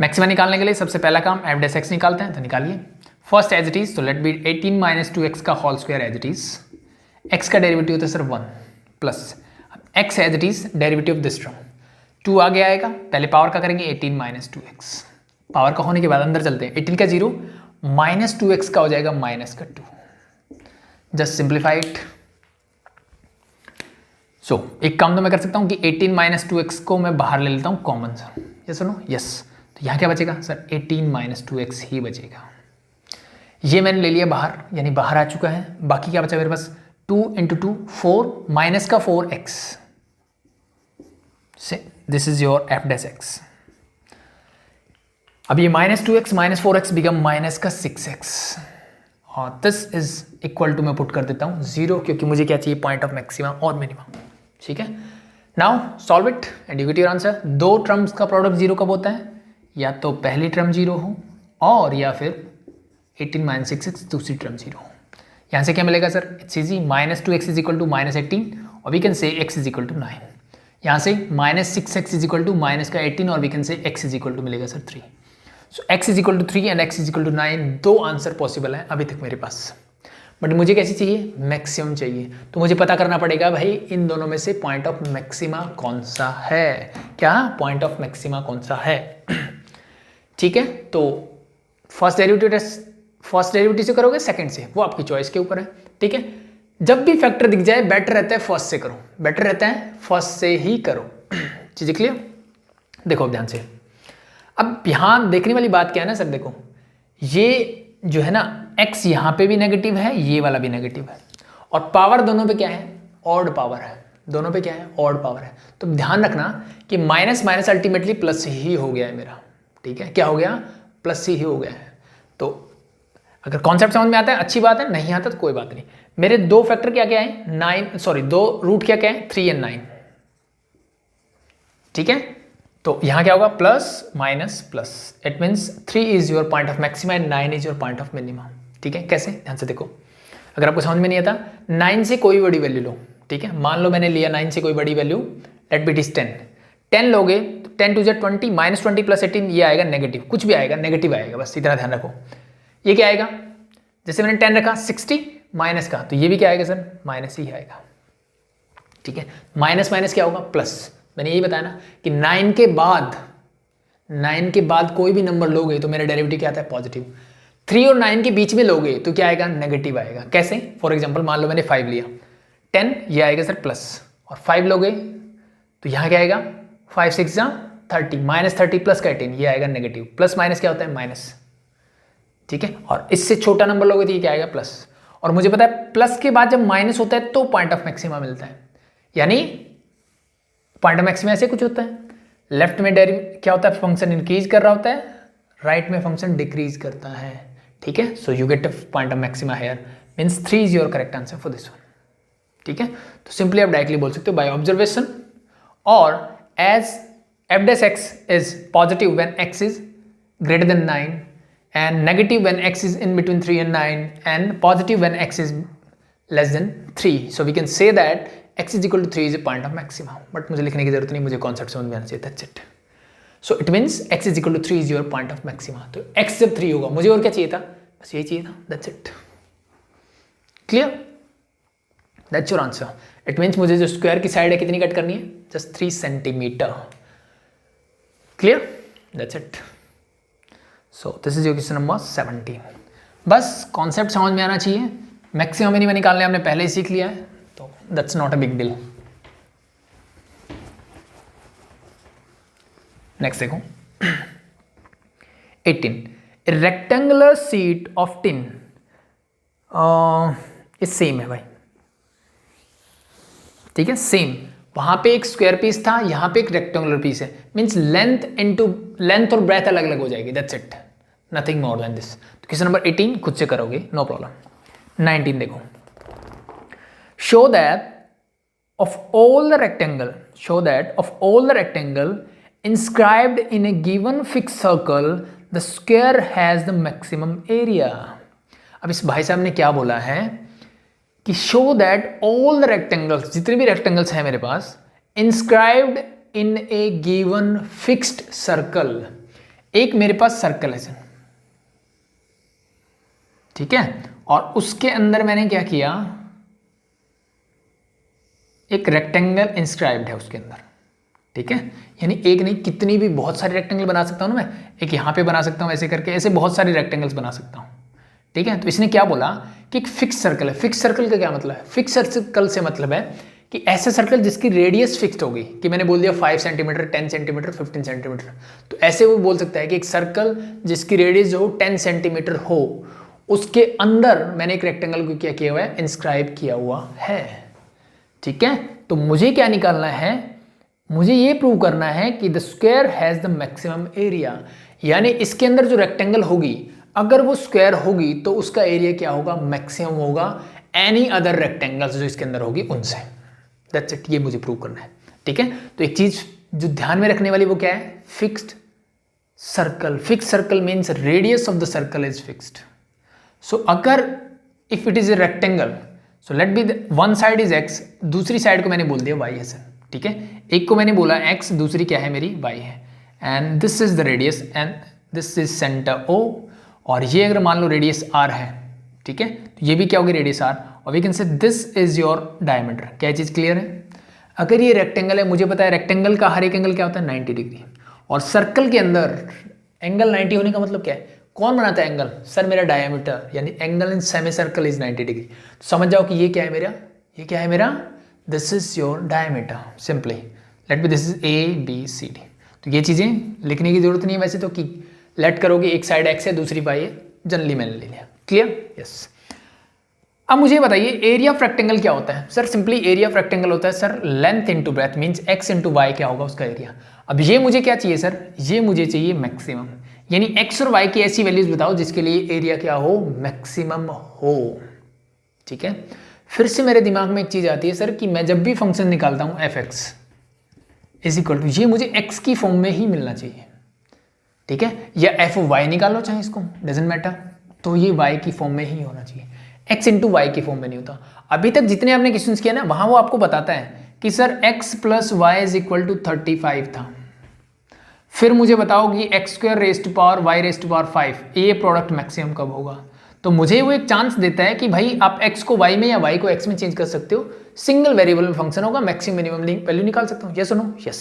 Maxima निकालने के लिए सबसे पहला काम f डैश x निकालते हैं, तो निकालिए फर्स्ट एज इट इज, तो लेट बी 18 माइनस 2x का whole square as it is, x का डेरिवेटिव होता है sir 1 plus x as it is derivative of this term 2 आगे आएगा, पहले पावर का करेंगे 18 माइनस 2x, पावर का होने के बाद अंदर चलते हैं, 18 का 0 माइनस 2x का हो जाएगा माइनस का 2, जस्ट सिंप्लीफाई इट। सो एक काम तो मैं कर सकता हूँ कि 18 माइनस 2x को मैं बाहर ले लेता हूँ कॉमन सर, ये सुनो, यस, तो यहाँ क्या बचेगा सर 18 माइनस 2x ही बचेगा, ये मैंने ले लिया बाहर, यानी बाहर आ चुका है। बाकी क्या बचा मेरे पास 2 इंटू 2 4 माइनस का 4x, से this is your f dash x। अब ये minus 2x minus 4x become minus का 6x, और दिस इज इक्वल टू मैं पुट कर देता हूँ 0, क्योंकि मुझे क्या चाहिए पॉइंट ऑफ मैक्सिमा और मिनिमम, ठीक है। Now solve it and you get your answer. दो टर्म्स का प्रोडक्ट 0 कब होता है, या तो पहली टर्म 0 हो और या फिर 18 माइनस 6x दूसरी टर्म 0 हो। यहाँ से क्या मिलेगा sir, it's easy, minus 2x is equal to minus 18 और we can say x is equal to 9। यहाँ से minus 6x is equal to minus का 18 और we can say x is equal to मिलेगा sir 3। So x is equal to 3 and x is equal to 9, दो answer possible है अभी तक मेरे पास, बट मुझे कैसी चाहिए, मैक्सिमम चाहिए। तो मुझे पता करना पड़ेगा भाई इन दोनों में से पॉइंट ऑफ मैक्सिमा कौन सा है, क्या पॉइंट ऑफ मैक्सिमा कौन सा है, ठीक है। तो फर्स्ट डेरिवेटिव से करोगे सेकंड से, वो आपकी चॉइस के ऊपर है, ठीक है। जब भी फैक्टर दिख जाए बेटर रहता है फर्स्ट से करो, बेटर रहता है फर्स्ट से ही करो, चीजें क्लियर। देखो अब ध्यान से, अब यहां देखने वाली बात क्या है ना सर, देखो ये जो है ना x यहाँ पे भी नेगेटिव है, ये वाला भी नेगेटिव है, और पावर दोनों पे क्या है, ऑड पावर है, दोनों पे क्या है, ऑड पावर है। तो ध्यान रखना कि माइनस माइनस अल्टीमेटली प्लस ही हो गया है मेरा, ठीक है, क्या हो गया, प्लस ही हो गया है। तो अगर कॉन्सेप्ट समझ में आता है अच्छी बात है, नहीं आता तो कोई बात नहीं। मेरे दो फैक्टर क्या क्या है, दो रूट क्या क्या है, 3 एंड 9, ठीक है। तो यहां क्या होगा, plus minus plus, it means 3 is your point of maxima and 9 is your point of minimum, ठीक है। कैसे, ध्यान से देखो, अगर आपको समझ में नहीं आता 9 से कोई बड़ी वैल्यू लो, ठीक है, मान लो मैंने लिया 9 से कोई बड़ी value, let be it is 10 लोगे तो 10 टू ज 20 माइनस 20 प्लस 18, ये आएगा नेगेटिव, कुछ भी आएगा नेगेटिव आएगा, बस इतना ध्यान रखो। ये क्या आएगा, जैसे मैंने 10 रखा 60 माइनस का, तो ये भी क्या आएगा सर, माइनस ही आएगा, ठीक है। माइनस माइनस क्या होगा, प्लस। मैंने यही बताया ना कि 9 के बाद कोई भी नंबर लोगे तो मेरा डेरिवेटिव क्या आता है, पॉजिटिव। 3 और 9 के बीच में लोगे तो क्या आएगा, नेगेटिव आएगा। कैसे, फॉर एग्जांपल मान लो मैंने 5 लिया, 10 ये आएगा सर प्लस, और 5 लोगे तो यहाँ क्या आएगा, 5 6 30 माइनस 30 प्लस का 18, ये आएगा नेगेटिव। प्लस माइनस क्या होता है, माइनस, ठीक है। और इससे छोटा नंबर लोगे तो ये क्या आएगा, प्लस। और मुझे पता है प्लस के बाद जब माइनस होता है तो पॉइंट ऑफ मैक्सिमा मिलता है, यानी पॉइंट ऑफ मैक्सिमा ऐसे कुछ होता है, लेफ्ट में क्या होता है, फंक्शन इंक्रीज कर रहा होता है, राइट में फंक्शन डिक्रीज करता है, ठीक है। So you get a point of maxima here, means 3 is your correct answer for this one, ठीक है। तो सिंपली आप डायरेक्टली बोल सकते हो बाय ऑब्जर्वेशन, और as f dash x is positive when x is greater than 9 and negative when x is in between 3 and 9 and positive when x is less than 3. So we can say that x is equal to 3 is a point of maxima. But मुझे लिखने की जरूरत नहीं, मुझे concept समझ में आना चाहिए, that's it. So it means x is equal to 3 is your point of maxima. तो x जब 3 होगा, मुझे और क्या चाहिए था, बस यही चाहिए था, that's it. Clear? That's your answer. It means मुझे जो स्क्वायर की साइड है कितनी कट करनी है, just 3 centimetre. Clear? That's it. So this is your question number 17। बस कॉन्सेप्ट समझ में आना चाहिए, मैक्सिमम मिनिमम निकालने हमने पहले ही सीख लिया है, तो that's not a big deal. Next देखो 18 rectangular sheet of tin is same है भाई, ठीक है, सेम। वहां पे एक स्क्वायर पीस था, यहां पे एक रेक्टेंगुलर पीस है, मींस लेंथ और ब्रेथ अलग अलग हो जाएगी, that's it, nothing more than this. तो क्वेश्चन नंबर 18 खुद से करोगे, नो प्रॉब्लम। 19 देखो, show that of all the rectangle inscribed in A given fix circle the square has the maximum area. अब इस भाई साहब ने क्या बोला है कि show that all the rectangles, जितने भी रेक्टेंगल्स हैं मेरे पास, inscribed in A given fixed circle. एक मेरे पास सर्कल है सर, ठीक है, और उसके अंदर मैंने क्या किया, एक रेक्टेंगल इंस्क्राइब्ड है उसके अंदर, ठीक है। यानी एक नहीं, कितनी भी बहुत सारे रेक्टेंगल बना सकता हूं ना मैं, एक यहां पे बना सकता हूं ऐसे करके, ऐसे बहुत सारे रेक्टेंगल्स बना सकता हूं, ठीक है। तो इसने क्या बोला कि एक फिक्स सर्कल है। फिक्स सर्कल का क्या मतलब है? फिक्स सर्कल से मतलब है कि ऐसे सर्कल जिसकी रेडियस फिक्स्ड होगी, कि मैंने बोल दिया 5 सेंटीमीटर, 10 सेंटीमीटर, 15 सेंटीमीटर, तो ऐसे वो बोल सकता है कि एक सर्कल जिसकी रेडियस जो 10 सेंटीमीटर हो, उसके अंदर मैंने एक रेक्टेंगल को क्या किया हुआ है, इंस्क्राइब किया हुआ है, ठीक है। तो मुझे क्या निकालना है, मुझे ये प्रूव करना है कि the square has the maximum area, यानी इसके अंदर जो रेक्टेंगल होगी अगर वो स्क्वायर होगी तो उसका एरिया क्या होगा, मैक्सिमम होगा एनी अदर रेक्टेंगल्स जो इसके अंदर होगी उनसे। दैट्स इट, ये मुझे प्रूव करना है, ठीक है। तो एक चीज जो ध्यान में रखने वाली वो क्या है, fixed circle. Fixed circle means radius of the circle is fixed. So अगर if it is a rectangle, so let be one side is x, दूसरी साइड को मैंने बोल दिया वाई है सर, ठीक है। एक को मैंने बोला एक्स, दूसरी क्या है मेरी वाई है, and this is the radius and this is centre O, और ये अगर मान लो रेडियस आर है, ठीक है, तो ये भी क्या होगी रेडियस आर, और we can say this is your diameter. क्या चीज क्लियर है? अगर ये रेक्टेंगल है, मुझे पता है रेक्टेंगल का हर एक एंगल क्या होता है 90 डिग्री, और सर्कल के अंदर एंगल 90 होने का मतलब क्या है, कौन बनाता है एंगल, सर मेरा डायमीटर, यानी angle in semi circle is 90 degree. तो समझ जाओ कि ये क्या है मेरा, ये क्या है मेरा, this is your diameter. Simply let be this is A B C D. तो ये चीजें लिखने की जरूरत नहीं है वैसे तो, कि लेट करोगे एक साइड एक्स है दूसरी वाई है, जनरली मैंने ले लिया। क्लियर? यस। अब मुझे बताइए एरिया ऑफ रेक्टेंगल क्या होता है? Sir simply area of rectangle होता है sir length into breadth, means x into y क्या होगा उसका एरिया। अब ये मुझे क्या चाहिए सर, ये मुझे चाहिए मैक्सिमम, यानी एक्स और वाई की ऐसी वैल्यूज बताओ जिसके लिए एरिया क्या हो, मैक्सिमम हो, ठीक है। फिर से मेरे दिमाग में एक चीज आती है सर कि मैं जब भी फंक्शन निकालता हूं f x is equal to, ये मुझे एक्स की फॉर्म में ही मिलना चाहिए, ठीक है, या एफ वाई निकालो चाहे इसको, डजेंट मैटर, तो ये वाई की फॉर्म में ही होना चाहिए, एक्स इंटू वाई की फॉर्म में नहीं होता। अभी तक जितने आपने क्वेश्चंस किया ना वहां वो आपको बताता है कि sir x plus y is equal to 35 था, फिर मुझे बताओ कि x square raised power y raised power 5, ये प्रोडक्ट मैक्सिमम कब होगा। तो मुझे वो एक चांस देता है कि भाई आप एक्स को वाई में या वाई को एक्स में चेंज कर सकते हो, सिंगल वेरिएबल में फंक्शन होगा, मैक्सिमम मिनिमम वैल्यू निकाल सकता हूँ, यस और नो, यस।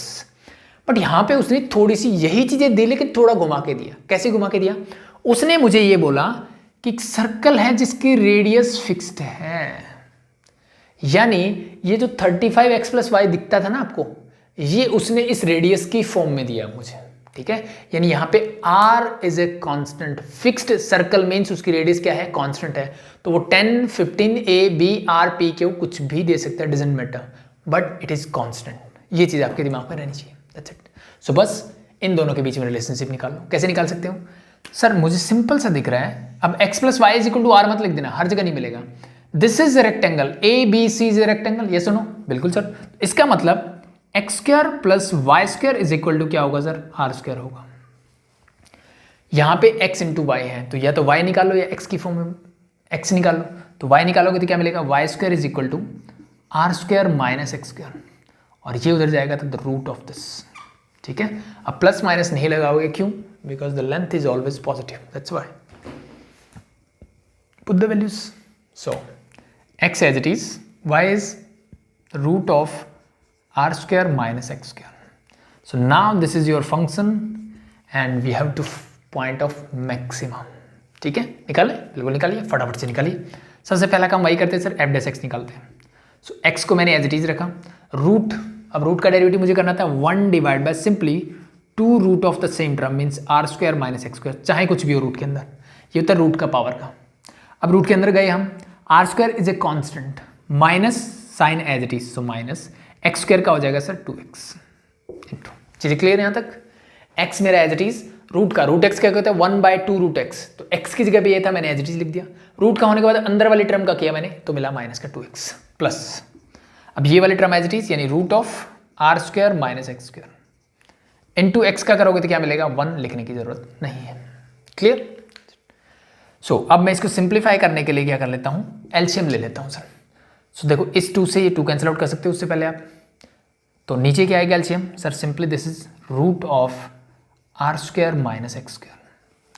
बट यहाँ पे उसने थोड़ी सी यही चीजें दी लेकिन थोड़ा घुमा के दिया। कैसे घुमा के दिया? उसने मुझे ये बोला कि सर्कल है जिसकी रेडियस फिक्स्ड है, यानी ये जो 35x प्लस वाई दिखता था ना आपको, ये उसने इस रेडियस की फॉर्म में दिया मुझे, ठीक है। यानी यहाँ पे r is a constant, fixed circle means उसकी रेडियस क्या है, कांस्टेंट है, तो वो 10, 15, a, b, r, p Q कुछ भी दे सकता है, doesn't matter, but it is constant. ये चीज आपके दिमाग में रहनी चाहिए, दैट्स इट। सो बस इन दोनों के बीच में रिलेशनशिप निकाल लो। कैसे निकाल सकते हो? सर मुझे सिंपल सा दिख रहा है, अब x plus y is equal to R मत लिख देना, हर जगह नहीं मिलेगा। This is rectangle A B C is rectangle, yes और नो, बिल्कुल सर। इसका मतलब x square plus y square is equal to क्या होगा सर, आर स्क्वायर होगा। यहाँ पे x इंटू वाई है, तो या तो y निकालो या x की फॉर्म में x निकालो, तो y निकालोगे तो क्या मिलेगा, y square is equal to are square minus x square, और ये उधर जाएगा तो द रूट ऑफ दिस, ठीक है। अब प्लस माइनस नहीं लगाओगे, क्यों? Because the length is always positive, that's why. Put the values, so x as it is, y is root of r square minus x square. So now this is your function and we have to point of maximum. ठीक है, निकाले, बिल्कुल निकालिए, फटाफट से निकालिए। सबसे पहला काम वही करते हैं सर, f डैश x निकालते हैं। सो x को मैंने एज इट इज रखा, रूट, अब रूट का डेरिवेटिव मुझे करना था 1 divide by simply 2 root of the same term means r square minus x square, चाहे कुछ भी हो रूट के अंदर, ये होता है रूट का पावर का। अब रूट के अंदर गए हम, r square is a constant minus sign as it is, so minus x square का हो जाएगा सर 2x। चीजें क्लियर है यहाँ तक? x मेरा एज इट इज, रूट का, रूट x क्या होता है 1/2 रूट x, तो x की जगह पे ये था, मैंने एज इट इज लिख दिया। रूट का होने के बाद अंदर वाली टर्म का किया मैंने, तो मिला माइनस का 2x प्लस, अब ये वाली टर्म एज इट इज, यानी root of are square minus x square into x का करोगे तो क्या मिलेगा, 1 लिखने की जरूरत नहीं है। क्लियर? सो अब मैं इसको सिंप्लीफाई करने के लिए क्या कर लेता हूँ, एलसीएम ले लेता हूँ सर। सो देखो इस 2 से ये 2 कैंसिल आउट कर सकते हो उससे पहले आप। तो नीचे क्या आएगा LCM sir, simply this is root of are square minus x square,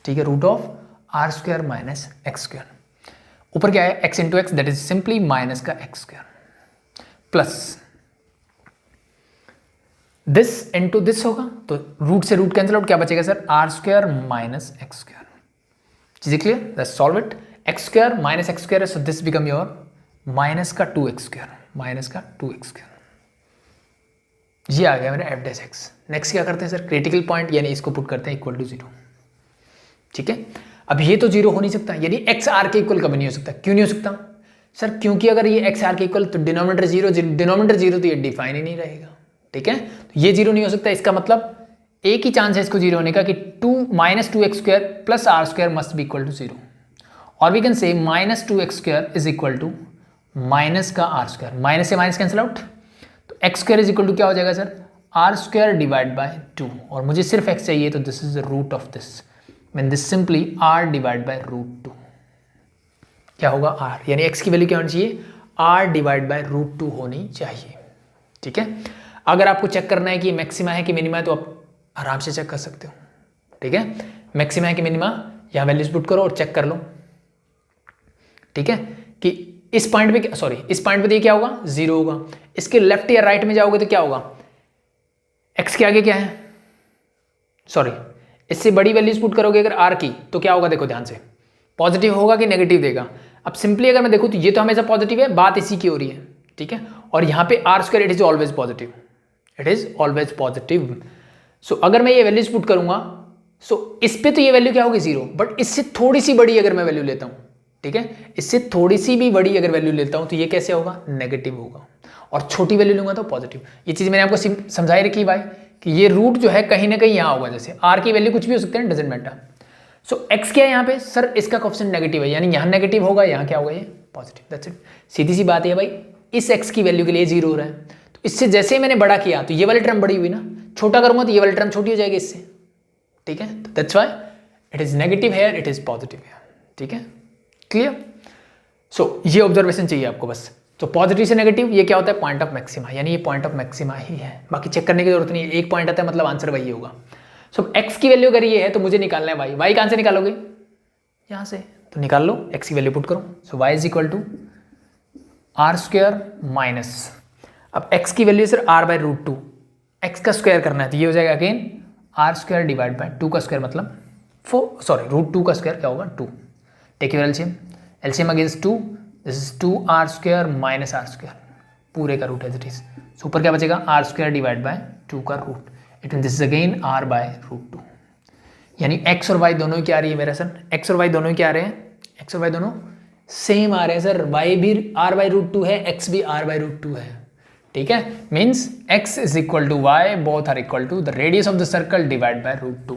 ठीक है, root of are square minus x square. ऊपर क्या है x into x, that is simply minus का x square plus this into this होगा, तो root से root cancel out, क्या बचेगा sir, are square minus x square. चीजें clear, let's solve it. X square minus x square है, so this become your minus का 2x square, minus का 2x square. ये आ गया मेरा एफ डैश एक्स। नेक्स्ट क्या करते हैं सर, क्रिटिकल पॉइंट यानी इसको पुट करते हैं इक्वल टू 0, ठीक है। अब ये तो 0 हो नहीं सकता, यानी एक्स आर के इक्वल कभी नहीं हो सकता। क्यों नहीं हो सकता सर, क्योंकि अगर ये एक्स आर के इक्वल तो डिनोमिनेटर 0, डिनोमिनेटर 0 तो ये डिफाइन ही नहीं रहेगा, ठीक है। तो ये 0 नहीं हो सकता, इसका मतलब एक ही चांस है इसको 0 होने का कि 2 minus 2x square plus are square must be equal to 0, और we can say minus 2x square is equal to minus का आर स्क्वायर, माइनस से माइनस कैंसिल आउट, तो x square is equal to क्या हो जाएगा sir, are square divide by 2, और मुझे सिर्फ x चाहिए तो this is the root of this, mean this simply r divide by root 2। क्या होगा r, यानी x की वैल्यू क्या होनी चाहिए, r डिवाइड बाय रूट 2 होनी चाहिए, ठीक है। अगर आपको चेक करना है कि मैक्सिमा है कि मिनिमा है तो आप आराम से चेक कर सकते हो, ठीक है। मैक्सिमा है कि मिनिमा, यहाँ वैल्यूज पुट करो और चेक कर लो, ठीक है, कि इस पॉइंट पे, सॉरी इस पॉइंट पे क्या होगा, 0 होगा। इसके लेफ्ट या राइट में जाओगे तो क्या होगा, x के आगे क्या है, सॉरी इससे बड़ी वैल्यूज पुट करोगे अगर r की तो क्या होगा, देखो ध्यान से, पॉजिटिव होगा कि नेगेटिव देगा। अब सिंपली अगर मैं देखूँ तो ये तो हमेशा पॉजिटिव है, बात इसी की हो रही है, ठीक है। और यहाँ पे r square it is always positive, it is always positive. So अगर मैं ये वैल्यूज पुट करूंगा, सो इस पे तो ये वैल्यू क्या होगी 0, बट इससे थोड़ी सी बड़ी अगर मैं वैल्यू लेता हूँ, ठीक है, इससे थोड़ी सी भी बड़ी अगर वैल्यू लेता हूँ तो ये कैसे होगा, नेगेटिव होगा, और छोटी वैल्यू लूंगा तो पॉजिटिव। ये चीज मैंने आपको समझाई रखी भाई कि ये रूट जो है कहीं ना कहीं यहाँ होगा, जैसे आर की वैल्यू कुछ भी हो सकते हैं, डजेंट मैटर। सो एक्स क्या है यहाँ पे सर, इसका कोएफिशिएंट नेगेटिव है, यानी यहाँ नेगेटिव होगा, यहाँ क्या होगा, ये पॉजिटिव, दैट्स इट। सीधी सी बात है भाई, इस एक्स की वैल्यू के लिए 0 हो रहा है, तो इससे जैसे ही मैंने बड़ा किया तो ये वाली टर्म बड़ी हुई ना, छोटा करूंगा तो ये वाली टर्म छोटी हो जाएगी इससे, ठीक है। तो that's why it is negative here, it is positive here, ठीक है, क्लियर। सो ये ऑब्जर्वेशन चाहिए आपको बस। तो पॉजिटिव से नेगेटिव ये क्या होता है, पॉइंट ऑफ मैक्सिमा, यानी ये पॉइंट ऑफ मैक्सिमा ही है, बाकी चेक करने की जरूरत नहीं है, एक पॉइंट आता है मतलब आंसर वही होगा। सो एक्स की वैल्यू अगर ये है तो मुझे निकालना है वाई कहां से निकालोगे, यहां से, तो निकाल लो, एक्स की वैल्यू पुट करो। So y is equal to are square minus, अब एक्स की value sir r by root 2, x का स्क्वायर करना है तो ये हो जाएगा again r square divide by 2 का स्क्वायर मतलब 4, सॉरी रूट 2 का स्क्वायर क्या होगा 2, take your LCM, LCM against 2, this is 2 R square minus R square, पूरे का root as it is, so ऊपर क्या बचेगा आर स्क्वायर डिवाइड बाय 2 का root, it mean this is again R by root 2, यानी x और Y दोनों ही क्या आ रही है मेरा सर, एक्स और वाई दोनों ही क्या आ रहे हैं, एक्स और वाई दोनों सेम आ रहे हैं सर, वाई भी आर बाय रूट 2 है, एक्स भी आर बाय रूट 2 है, ठीक है, means x is equal to y, both are equal to the radius of the circle divide by root 2।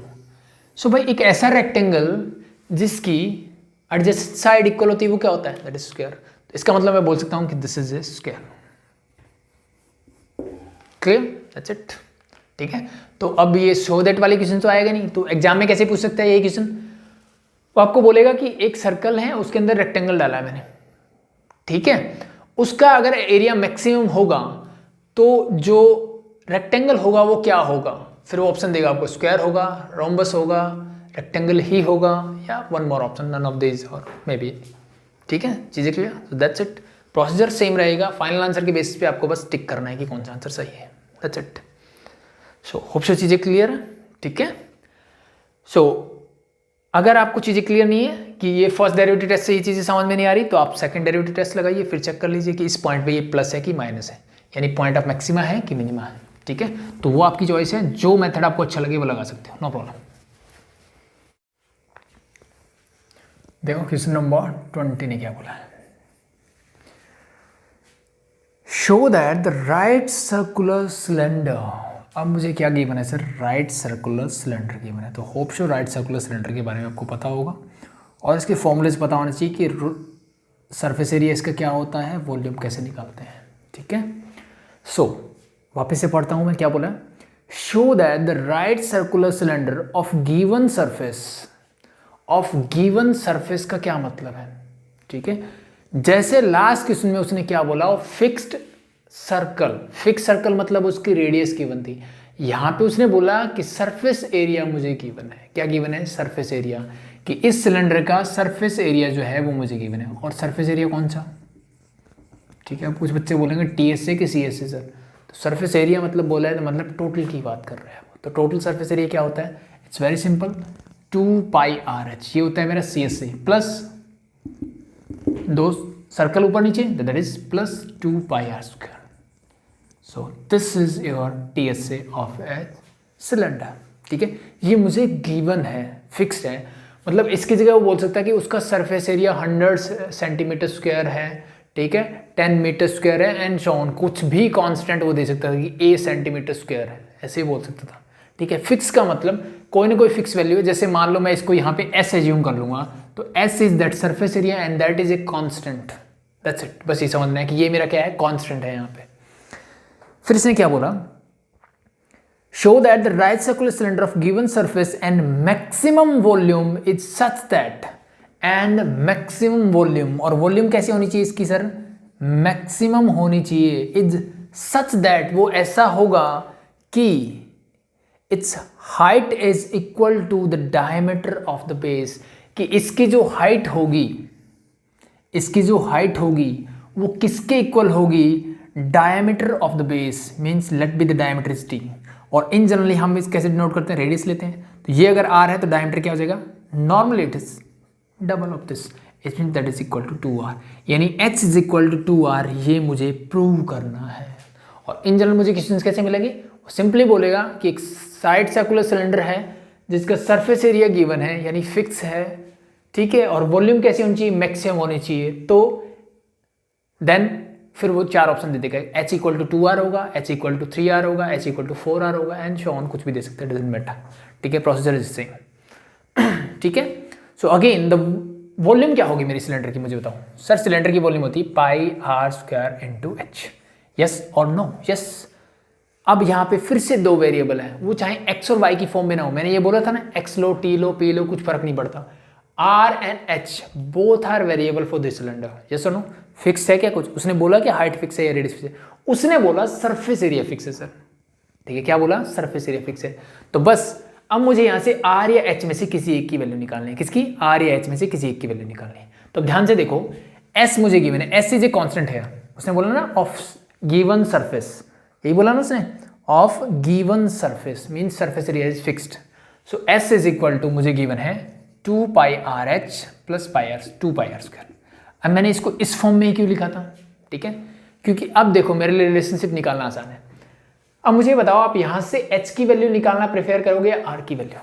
So भाई एक ऐसा रेक्टेंगल जिसकी एडजेसेंट साइड इक्वल होती है वो क्या होता है, दैट इज स्क्वायर। तो इसका मतलब मैं बोल सकता हूं कि this is A square, clear, that's it, ठीक है। तो अब ये सो दैट वाले क्वेश्चन तो आएगा नहीं, तो एग्जाम में कैसे पूछ सकता है ये क्वेश्चन, वो आपको बोलेगा कि एक सर्कल है उसके अंदर रेक्टेंगल डाला है मैंने, ठीक है, उसका अगर एरिया मैक्सिमम होगा तो जो रेक्टेंगल होगा वो क्या होगा, फिर वो ऑप्शन देगा आपको, स्क्वायर होगा, रोम्बस होगा, रेक्टेंगल ही होगा, या one more option, none of this or maybe, ठीक है, चीजें clear. So that's it, procedure same रहेगा, फाइनल आंसर के बेसिस पे आपको बस टिक करना है कि कौन सा आंसर सही है, that's it. So hope so चीजें क्लियर है, ठीक है। सो अगर आपको चीजें क्लियर नहीं है कि ये फर्स्ट डेरिवेटिव टेस्ट से ये चीजें समझ में नहीं आ रही तो आप सेकंड डेरिवेटिव टेस्ट लगाइए, फिर चेक कर लीजिए कि इस पॉइंट पे ये प्लस है कि माइनस है, यानी पॉइंट ऑफ मैक्सिमा है कि मिनिमा है, ठीक है। तो वो आपकी चॉइस है, जो मेथड आपको अच्छा लगे वो लगा सकते हो, नो प्रॉब्लम। देखो क्वेश्चन नंबर 20 ने क्या बोला है, show that the right circular cylinder, अब मुझे क्या गिवन है sir, right circular cylinder given है, तो hope show right circular cylinder के बारे में आपको पता होगा और इसके फॉर्मूलेज पता होना चाहिए कि सरफेस एरिया इसका क्या होता है, वॉल्यूम कैसे निकालते हैं, ठीक है। सो वापस से पढ़ता हूं मैं, क्या बोला, show that the right circular cylinder of given surface, of given surface का क्या मतलब है, ठीक है, जैसे लास्ट क्वेश्चन में उसने क्या बोला, फिक्स्ड सर्कल, फिक्स सर्कल मतलब उसकी रेडियस गिवन थी। यहाँ पे उसने बोला कि सरफेस एरिया मुझे गिवन है। क्या गिवन है? सरफेस एरिया, कि इस सिलेंडर का सरफेस एरिया जो है वो मुझे गिवन है। और सरफेस एरिया कौन सा? ठीक है, अब कुछ बच्चे बोलेंगे टीएसए कि सीएसए सर, तो सरफेस एरिया मतलब बोला है तो मतलब टोटल की बात कर रहे हैं। तो टोटल सरफेस एरिया क्या होता है? इट्स वेरी सिंपल, 2πRH, ये होता है मेरा सीएसए, प्लस दो सर्कल ऊपर नीचे, that is plus 2πr²। So this is your TSA of a cylinder. ठीक है, ये मुझे गिवन है, फिक्स्ड है। मतलब इसकी जगह वो बोल सकता है कि उसका सरफेस एरिया 100 सेंटीमीटर स्क्वायर है, ठीक है, 10 मीटर स्क्वायर है एंड सो ऑन, कुछ भी कांस्टेंट वो दे सकता था कि a सेंटीमीटर स्क्वायर है, ऐसे ही बोल सकता था। ठीक है, फिक्स का मतलब कोई ना कोई फिक्स वैल्यू है। जैसे मान लो मैं इसको यहाँ पे s एज्यूम कर लूंगा, तो s is that surface area and that is a constant, that's it. बस ये समझना है कि ये मेरा क्या है, कांस्टेंट है यहाँ पे। फिर इसने क्या बोला, show that the right circular cylinder of given surface and maximum volume is such that, and maximum volume, और वॉल्यूम कैसी होनी चाहिए इसकी सर? मैक्सिमम होनी चाहिए, इज सच दैट, वो ऐसा होगा कि it's height is equal to the diameter of the base, कि इसकी जो हाइट होगी, इसकी जो हाइट होगी वो किसके इक्वल होगी? Diameter of the base, means let be the diameter is t. और इन जनरली हम इस कैसे डिनोट करते हैं? रेडियस लेते हैं। तो ये अगर r है तो डायमीटर क्या हो जाएगा? Normally it is double of this, it mean that is equal to 2r, यानी h is equal to 2r। ये मुझे प्रूव करना है। और इन जनरल मुझे क्वेश्चंस कैसे मिलेंगे? सिंपली बोलेगा कि एक साइड सर्कुलर सिलेंडर है जिसका सरफेस एरिया गिवन है, यानी फिक्स है, ठीक है, और वॉल्यूम कैसी होनी चाहिए? मैक्सिमम होनी चाहिए। तो देन फिर वो चार ऑप्शन दे देगा, h इक्वल टू 2r होगा, h इक्वल टू 3r होगा, h इक्वल टू 4r होगा एंड सो ऑन, कुछ भी दे सकते हैं, डजंट मैटर। ठीक है, प्रोसीजर इज सेम। ठीक है, सो अगेन द वॉल्यूम क्या होगी मेरी सिलेंडर की, मुझे बताओ सर। सिलेंडर की वॉल्यूम होती है πr² इंटू h, यस और नो? यस। अब यहाँ पे फिर से दो वेरिएबल है, वो चाहे x और y की फॉर्म में ना हो। मैंने ये बोला था ना, x लो, t लो, p लो, कुछ फर्क नहीं पड़ता। r and h both are variable for this cylinder, yes और नो? फिक्स है क्या कुछ? उसने बोला कि हाइट फिक्स है या रेडियस फिक्स है, उसने बोला सरफेस एरिया फिक्स है सर। ठीक है, क्या बोला? सरफेस एरिया फिक्स है। तो बस अब मुझे यहाँ से r या h में से किसी एक की वैल्यू निकालनी है। किसकी? r या h में से किसी एक की वैल्यू निकालनी है। तो ध्यान से देखो, s मुझे गिवन है, s इज ए कांस्टेंट है। उसने बोला ना ऑफ गिवन सरफेस, यही बोला ना उसने, of given surface mean surface area is fixed. So s is equal to मुझे गिवन है 2πRH प्लस 2πr²। अब मैंने इसको इस फॉर्म में ही क्यों लिखा था? ठीक है, क्योंकि अब देखो मेरे लिए रिलेशनशिप निकालना आसान है। अब मुझे बताओ, आप यहां से h की वैल्यू निकालना प्रेफर करोगे या r की वैल्यू?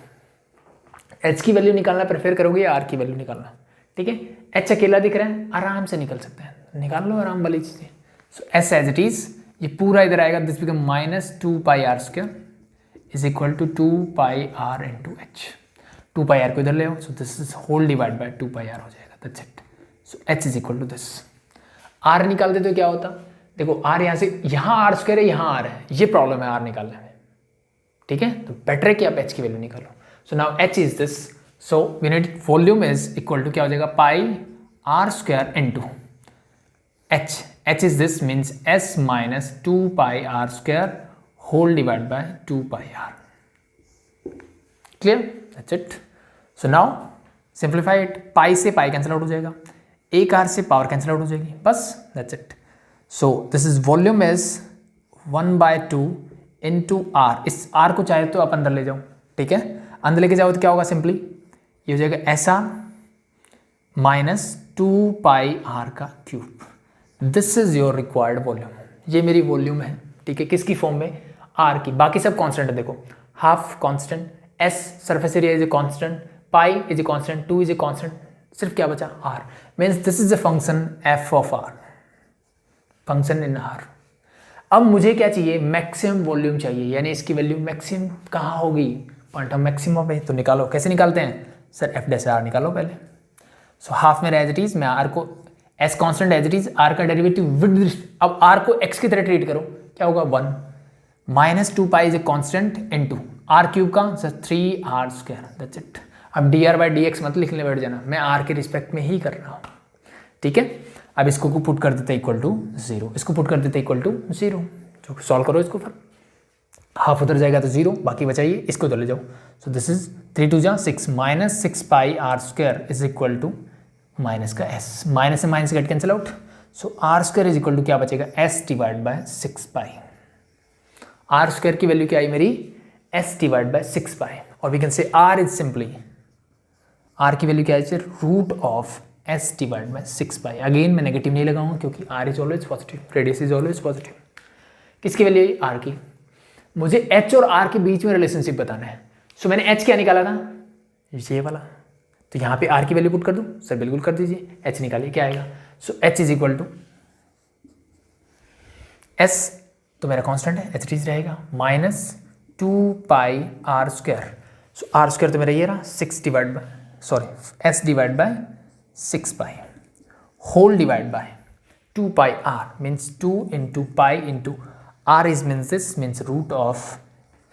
h की वैल्यू निकालना प्रेफर करोगे या r की वैल्यू निकालना? ठीक है, h अकेला दिख रहा है, आराम से निकल सकते हैं, निकाल लो आराम वाली चीजें। So s as it is, ये पूरा इधर आएगा, this become -2πr² is equal to 2πr into h। 2πr को इधर ले आओ, so this is whole divide by 2πr हो जाएगा, that's it. So h is equal to this. r निकाल दे तो क्या होता? देखो r यहाँ से, यहाँ r² है, यहाँ r है, ये प्रॉब्लम है r निकालने में। ठीक है, तो बेटर है कि आप h की वैल्यू निकालो। So now h is this, so we need volume is equal to क्या हो जाएगा? πr² into h। h is this means s minus 2πr² whole divide by 2πr। Clear? That's it. So now simplify it, pi से pi cancel out हो जाएगा, एक r से power cancel out हो जाएगी, बस that's it. So this is volume is 1/2 into r। इस r को चाहे तो आप अंदर ले जाओ, ठीक है, अंदर लेके जाओ तो क्या होगा? सिंपली ये हो जाएगा SR minus 2πr³। This is your required volume, ये मेरी वॉल्यूम है। ठीक है, किसकी फॉर्म में? r की। बाकी सब कांस्टेंट है, देखो half constant, s surface area is a constant, pi is a constant, 2 is a constant, सिर्फ क्या बचा? r। Means this is a function f of r, function in r। अब मुझे क्या चाहिए? मैक्सिमम वॉल्यूम चाहिए, यानी इसकी वैल्यू मैक्सिमम कहाँ होगी? पॉइंट ऑफ मैक्सिमम पे। तो निकालो, कैसे निकालते हैं सर? f डैश r निकालो पहले। सो हाफ मेरा एज इट इज, मैं r को s constant as it is, r का डेरिवेटिव विद, अब r को x की तरह ट्रीट करो, क्या होगा? 1 minus 2π is a constant into r³ का सर 3r², दैट्स इट। अब dr/dx मत लिखने बैठ जाना, मैं r के रिस्पेक्ट में ही कर रहा हूँ। ठीक है, अब इसको पुट कर देते इक्वल टू 0, इसको पुट कर देते इक्वल टू 0, तो सॉल्व करो इसको, फिर हाफ उधर जाएगा तो 0, बाकी बचाइए, इसको तो ले जाओ। सो दिस इज 3 2 जा 6 minus 6 pi are square is equal to minus का s, माइनस से minus get cancel out, so r square is equal to क्या बचेगा s divide by 6 pi. Are square की वैल्यू क्या आई मेरी s डिवाइड बाय 6 पाई, और we can say r is simply, r की वैल्यू क्या है root of s divide by 6 pi. Again मैं नेगेटिव नहीं लगाऊंगा क्योंकि r is always positive, radius is always positive. किसकी वैल्यू है r की, मुझे h और r के बीच में रिलेशनशिप बताना है। सो मैंने h क्या निकाला था ये वाला, तो यहाँ पे r की वैल्यू पुट कर दूं सर, बिल्कुल कर दीजिए, h निकालिए क्या आएगा। So h is equal to s तो मेरा कांस्टेंट है h रहेगा minus 2 pi are square, so r square तो मेरा ये रहा 6 divide by s divide by 6 pi whole divide by 2 pi r means 2 into pi into r is means this means root of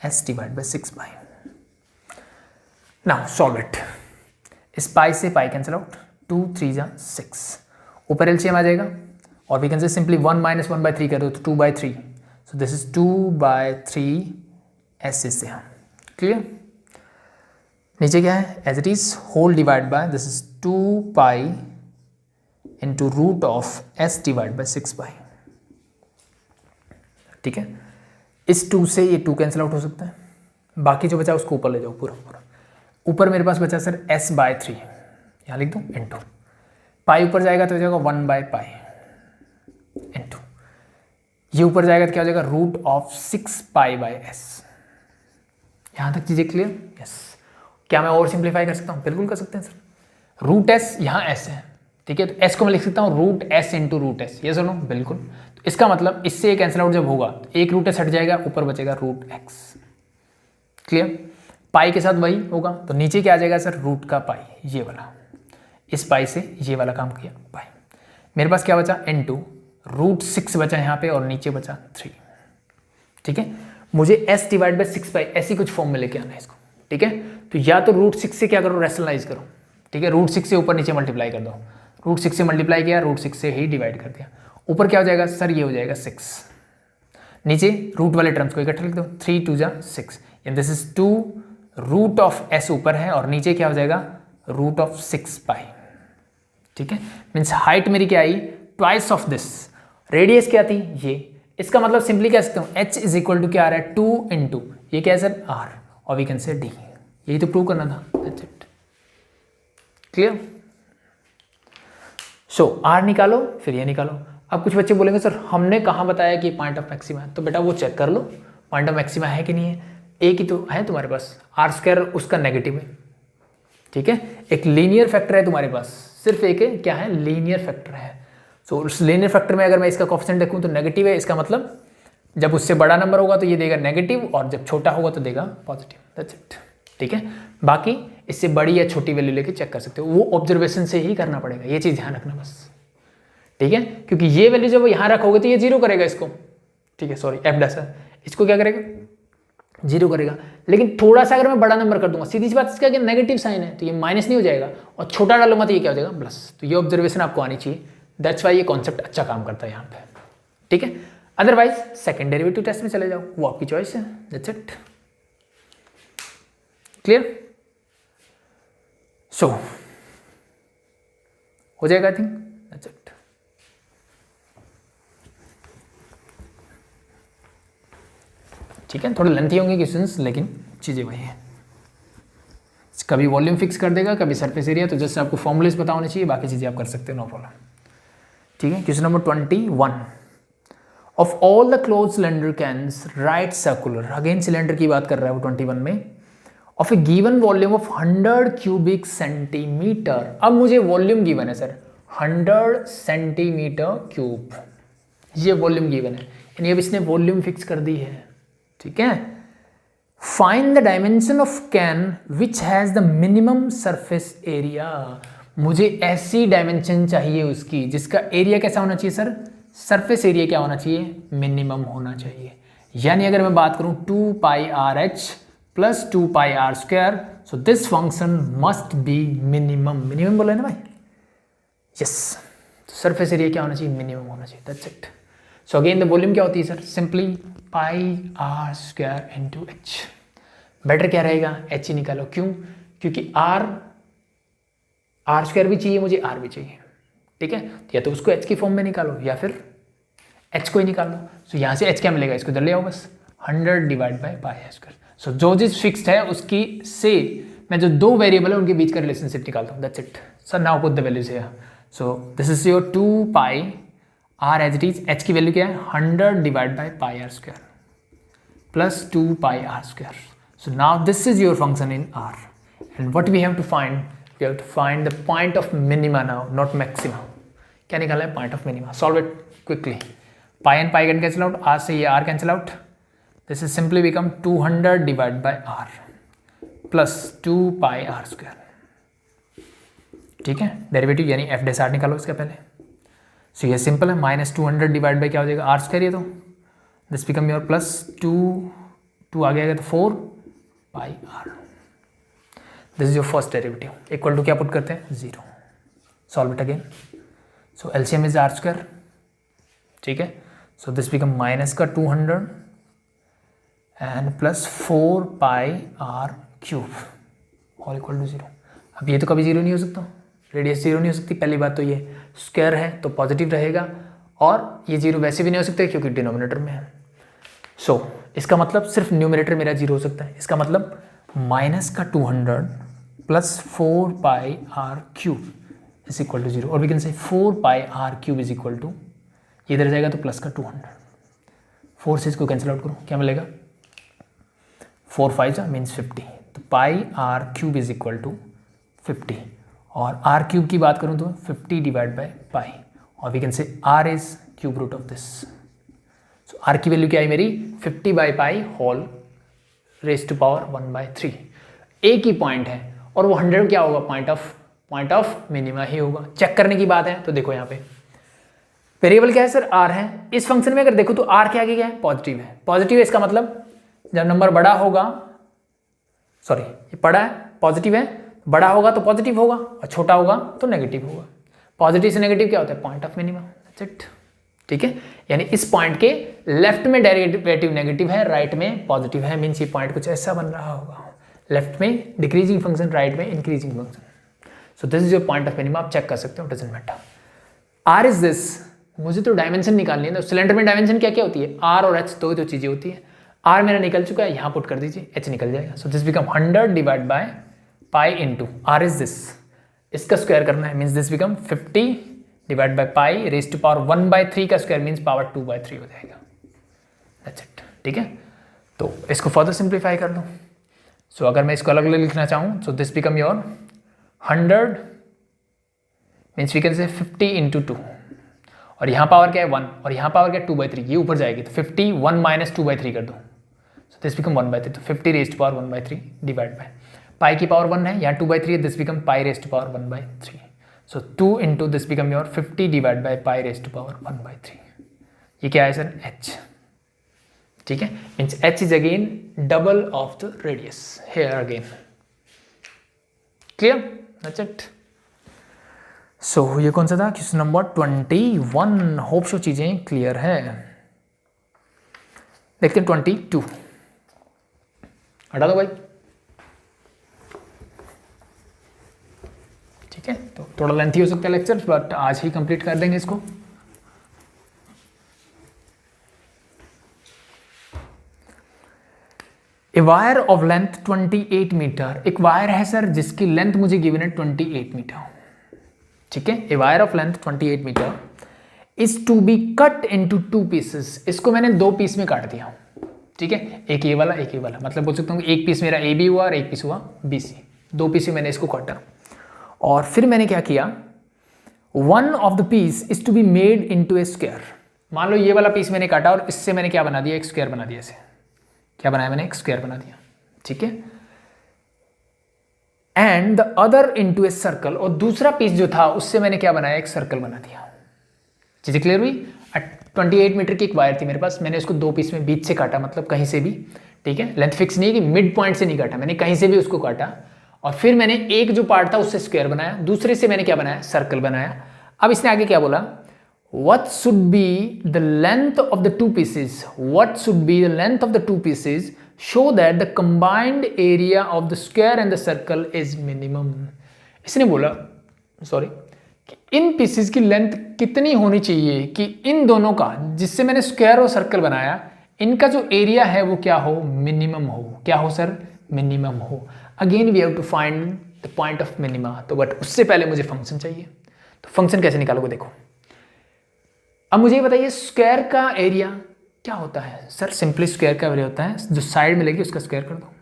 s divided by 6 pi. Now solve it. इस पाई से pi cancel out, 2 3 जा 6, ऊपर LCM आ जाएगा, और we can say simply 1 minus 1 by 3 कर दो तो 2 by 3, so this is 2 by 3 s is there, clear. नीचे क्या है as it is whole divide by this is 2 pi into root of s divide by 6 pi, ठीक है। इस 2 से ये 2 कैंसिल आउट हो सकता है, बाकी जो बचा उसको ऊपर ले जाओ पूरा पूरा। ऊपर मेरे पास बचा सर s बाय 3, यहाँ लिख दूँ इंटू पाई, ऊपर जाएगा तो हो जाएगा 1 बाय पाई इंटू ये ऊपर जाएगा तो क्या हो जाएगा root of 6 pi by s। यहाँ तक चीज़ें क्लियर? यस। क्या मैं और सिंप्लीफाई कर सकता हूँ? बिल्कुल कर सकते हैं सर। रूट s यहाँ s है, ठीक है, तो s को मैं लिख सकता हूँ root s into root s, ये सुनो बिल्कुल। तो इसका मतलब इससे एक कैंसिल आउट जब होगा तो एक रूट s हट जाएगा, ऊपर बचेगा रूट x, क्लियर। पाई के साथ वही होगा तो नीचे क्या आ जाएगा सर रूट का पाई, ये वाला, इस पाई से ये वाला काम किया पाई। मेरे पास क्या बचा इंटू रूट 6 बचा यहाँ पे और नीचे बचा 3, ठीक है। मुझे s डिवाइड बाई 6 पाई ऐसी कुछ फॉर्म में लेके आना है इसको, ठीक है। तो या तो रूट 6 से क्या करो रैशनलाइज करो, ठीक है, रूट 6 से ऊपर नीचे मल्टीप्लाई कर दो, रूट 6 से मल्टीप्लाई किया, रूट 6 से ही डिवाइड कर दिया, ऊपर क्या हो जाएगा सर ये हो जाएगा 6, नीचे रूट वाले टर्म्स को इकट्ठा लिख दो, 3 2 जा 6 and this is 2 root of s ऊपर है और नीचे क्या हो जाएगा रूट ऑफ 6 पाई, ठीक है। मीन्स हाइट मेरी क्या आई ट्वाइस ऑफ दिस, रेडियस क्या थी ये, इसका मतलब सिंपली कह सकता हूँ h इज इक्वल टू क्या आ रहा है 2 इंटू ये क्या है सर r और वी कैन से d, यही तो प्रूव करना था, that's it, clear. So r निकालो फिर ये निकालो। अब कुछ बच्चे बोलेंगे सर हमने कहाँ बताया कि पॉइंट ऑफ मैक्सिमा है, तो बेटा वो चेक कर लो पॉइंट ऑफ मैक्सिमा है कि नहीं है, एक ही तो है तुम्हारे पास, आर स्क्वायर उसका नेगेटिव है, ठीक है, एक लीनियर फैक्टर है तुम्हारे पास, सिर्फ एक है क्या है लीनियर फैक्टर है। सो उस लीनियर फैक्टर में अगर मैं इसका कोएफिशिएंट देखूँ तो नेगेटिव है, इसका मतलब जब उससे बड़ा नंबर होगा तो ये देगा नेगेटिव और जब छोटा होगा तो देगा पॉजिटिव, दैट्स इट, ठीक है। बाकी इससे बड़ी या छोटी वैल्यू लेके चेक कर सकते हो, वो ऑब्जर्वेशन से ही करना पड़ेगा, ये चीज़ ध्यान रखना बस, ठीक है, क्योंकि ये वैल्यू जब यहाँ रखोगे तो ये 0 करेगा इसको, ठीक है, सॉरी एफ डैश इसको क्या करेगा 0 करेगा। लेकिन थोड़ा सा अगर मैं बड़ा नंबर कर दूंगा, सीधी सी बात इसका कि नेगेटिव साइन है तो ये माइनस नहीं हो जाएगा, और छोटा डालूंगा तो ये क्या हो जाएगा प्लस। तो ये ऑब्जर्वेशन आपको आनी चाहिए, दैट्स वाई ये कॉन्सेप्ट अच्छा काम करता है यहाँ पे, ठीक है। अदरवाइज सेकंड डेरिवेटिव टेस्ट में चले जाओ, वो आपकी चॉइस है, दैट्स इट, क्लियर। सो हो जाएगा आई थिंक, दैट्स इट। ठीक है, थोड़े लेंथी होंगे क्वेश्चंस लेकिन चीज़ें वही है, कभी वॉल्यूम फिक्स कर देगा कभी सरफेस एरिया, तो जैसे आपको फॉर्मूलेस पता होने चाहिए, बाकी चीज़ें आप कर सकते हो, नो प्रॉब्लम, ठीक है। Question number 21 of all the close cylinder cans right circular, again cylinder की बात कर रहा है वो 21 में, of A given volume of 100 cubic centimetre. अब मुझे वॉल्यूम गिवन है सर 100 सेंटीमीटर क्यूब, ये वॉल्यूम गिवन है, यानी अब इसने वॉल्यूम फिक्स कर दी है, ठीक है। Find the dimension of can which has the minimum surface area, मुझे ऐसी डायमेंशन चाहिए उसकी जिसका एरिया कैसा होना चाहिए सर, सरफेस एरिया क्या होना चाहिए मिनिमम होना चाहिए। यानी अगर मैं बात करूं 2 pi r h plus 2 pi are square, so this function must be minimum, minimum बोला है ना भाई, यस। सरफेस एरिया क्या होना चाहिए, मिनिमम होना चाहिए, that's it. So again the volume क्या होती है sir, simply pi are square into h. Better क्या रहेगा, एच ही निकालो, क्यों, क्योंकि आर स्क्वायर भी चाहिए मुझे, आर भी चाहिए, ठीक है। या तो उसको एच की फॉर्म में निकालो या फिर एच को ही निकाल लो। सो यहाँ से एच क्या मिलेगा, इसको इधर ले आओ बस, 100 divide by pi are square. So जो चीज फिक्स्ड है उसकी से मैं जो दो वेरिएबल है उनके बीच का रिलेशनशिप निकालता हूँ, that's it sir. Now put the values here. So this is your 2 pi r as it is, h की वैल्यू क्या है 100 divide by pi are square plus 2 pi are square. So now this is your function in r and what we have to find, we have to find the point of minima now, not maxima. क्या निकाला है, point of minima. Solve it quickly. Pi and pi can cancel out, r से ये r cancel out, this is simply become 200 divide by r plus 2 pi are square, ठीक है। Derivative यानी F dash are निकालो इसका पहले। सो ये simple है, माइनस 200 डिवाइड बाई क्या हो जाएगा, आर स्क्वायर, ये तो दिस बिकम योर प्लस 2 आगे आएगा तो 4 pi r. This is your first derivative, equal to क्या पुट करते हैं, 0। Solve it again. So LCM is r square, ठीक है। सो दिस बिकम माइनस का 200 and plus 4 pi r cube और इक्वल टू 0। अब ये तो कभी 0 नहीं हो सकता, रेडियस 0 नहीं हो सकती, पहली बात तो ये स्क्वायर है तो पॉजिटिव रहेगा, और ये 0 वैसे भी नहीं हो सकता क्योंकि डिनोमिनेटर में है। सो इसका मतलब सिर्फ न्यूमरेटर मेरा 0 हो सकता है, इसका मतलब माइनस का 200 plus 4 pi r cube is equal to 0, और we can say 4 pi r cube is equal to, ये इधर जाएगा तो प्लस का 200, 4 से इसको कैंसिल आउट करो, क्या मिलेगा 4 5 मीन्स 50, तो pi r cube is equal to 50, और आर क्यूब की बात करूँ तो 50 डिवाइड बाई पाई, और we can say r is cube root of this. So r की वैल्यू क्या है मेरी 50 by pi whole raise to power 1/3। एक ही पॉइंट है और वो 100 क्या होगा, पॉइंट ऑफ मिनिमा ही होगा। चेक करने की बात है तो देखो यहाँ पे वेरिएबल क्या है सर, आर है। इस फंक्शन में अगर देखो तो आर के आगे क्या है, पॉजिटिव है। पॉजिटिव है इसका मतलब जब नंबर बड़ा होगा, सॉरी ये बड़ा है, पॉजिटिव है, बड़ा होगा तो पॉजिटिव होगा और छोटा होगा तो नेगेटिव होगा। पॉजिटिव से नेगेटिव क्या होता है, point of minima, that's it, ठीक है। यानी इस पॉइंट के लेफ्ट में डेरिवेटिव नेगेटिव है, राइट में पॉजिटिव है, मीन्स ये पॉइंट कुछ ऐसा बन रहा होगा, लेफ्ट में डिक्रीजिंग फंक्शन, राइट में increasing function. So this is your point of minima, आप चेक कर सकते हो, doesn't matter. R is this, मुझे तो डायमेंशन निकालनी है, तो सिलेंडर में डायमेंशन क्या क्या होती है, आर और एच, दो चीजें होती है। आर मेरा निकल चुका है, यहाँ पुट कर दीजिए, एच निकल जाएगा। So this become 100 divide by pi into r is this, इसका स्क्वायर करना है, means this become 50 divide by pi raise to power 1/3 का स्क्वायर मीन्स पावर 2/3 हो जाएगा, दैट्स इट, ठीक है। तो इसको फर्दर सिंप्लीफाई कर लो। सो अगर मैं इसको अलग अलग लिखना चाहूँ, so this become your 100 means we can say 50 into 2, और यहाँ पावर क्या है 1 और यहाँ पावर क्या है 2/3, ये ऊपर जाएगी तो 50 1 माइनस 2/3 कर दो, सो दिस बिकम 1/3, तो 50 raise to power 1/3 divide by pi की पावर 1 है, यहाँ 2/3 है, this become pi raise to power 1/3। So 2 into this become your 50 divide by pi raise to power 1/3। ये क्या है सर, एच, ठीक है। Means h is again double of the radius here again, clear, that's it. सो ये कौन सा था, क्वेश्चन नंबर 21। होप सो चीजें क्लियर है। देखते हैं 22, हटा दो भाई, ठीक है। तो थोड़ा लेंथी हो सकता है लेक्चर, बट आज ही कंप्लीट कर देंगे इसको। A wire of length 28 meter, एक वायर है सर जिसकी लेंथ मुझे गिवन है 28 मीटर, ठीक है। A wire of length 28 meter is to be cut into 2 pieces, इसको मैंने 2 पीस में काट दिया, ठीक है। एक ये वाला, एक ये वाला, मतलब बोल सकता हूँ एक पीस मेरा ए बी हुआ और एक पीस हुआ बी सी, 2 पीस में मैंने इसको काटा। और फिर मैंने क्या किया, one of the piece is to be made into a square. मान लो ये वाला पीस मैंने काटा और इससे मैंने क्या बना दिया, एक स्क्वायर बना दिया। इसे क्या बनाया मैंने, एक स्क्वायर बना दिया, ठीक है। And the other into a circle, और दूसरा पीस जो था उससे मैंने क्या बनाया, एक सर्कल बना दिया। चीजें क्लियर हुई। 28 मीटर की एक वायर थी मेरे पास, मैंने इसको 2 पीस में बीच से काटा, मतलब कहीं से भी, ठीक है। लेंथ फिक्स नहीं है कि मिड पॉइंट से नहीं काटा, मैंने कहीं से भी उसको काटा। और फिर मैंने एक जो पार्ट था उससे स्क्वायर बनाया, दूसरे से मैंने क्या बनाया, सर्कल बनाया। अब इसने आगे क्या बोला, what should be the length of the two pieces, what should be the length of the two pieces show that the combined area of the square and the circle is minimum। इसने बोला sorry कि इन pieces की length कितनी होनी चाहिए कि इन दोनों का, जिससे मैंने स्क्वायर और सर्कल बनाया, इनका जो एरिया है वो क्या हो, मिनिमम हो। क्या हो सर, मिनिमम हो। Again we have to find the point of minima, तो बट उससे पहले मुझे फंक्शन चाहिए। तो फंक्शन कैसे निकालोगे, देखो अब मुझे बताइए स्क्वायर का एरिया क्या होता है। सर सिंपली स्क्वायर का एरिया होता है जो साइड मिलेगी उसका स्क्वायर कर दो,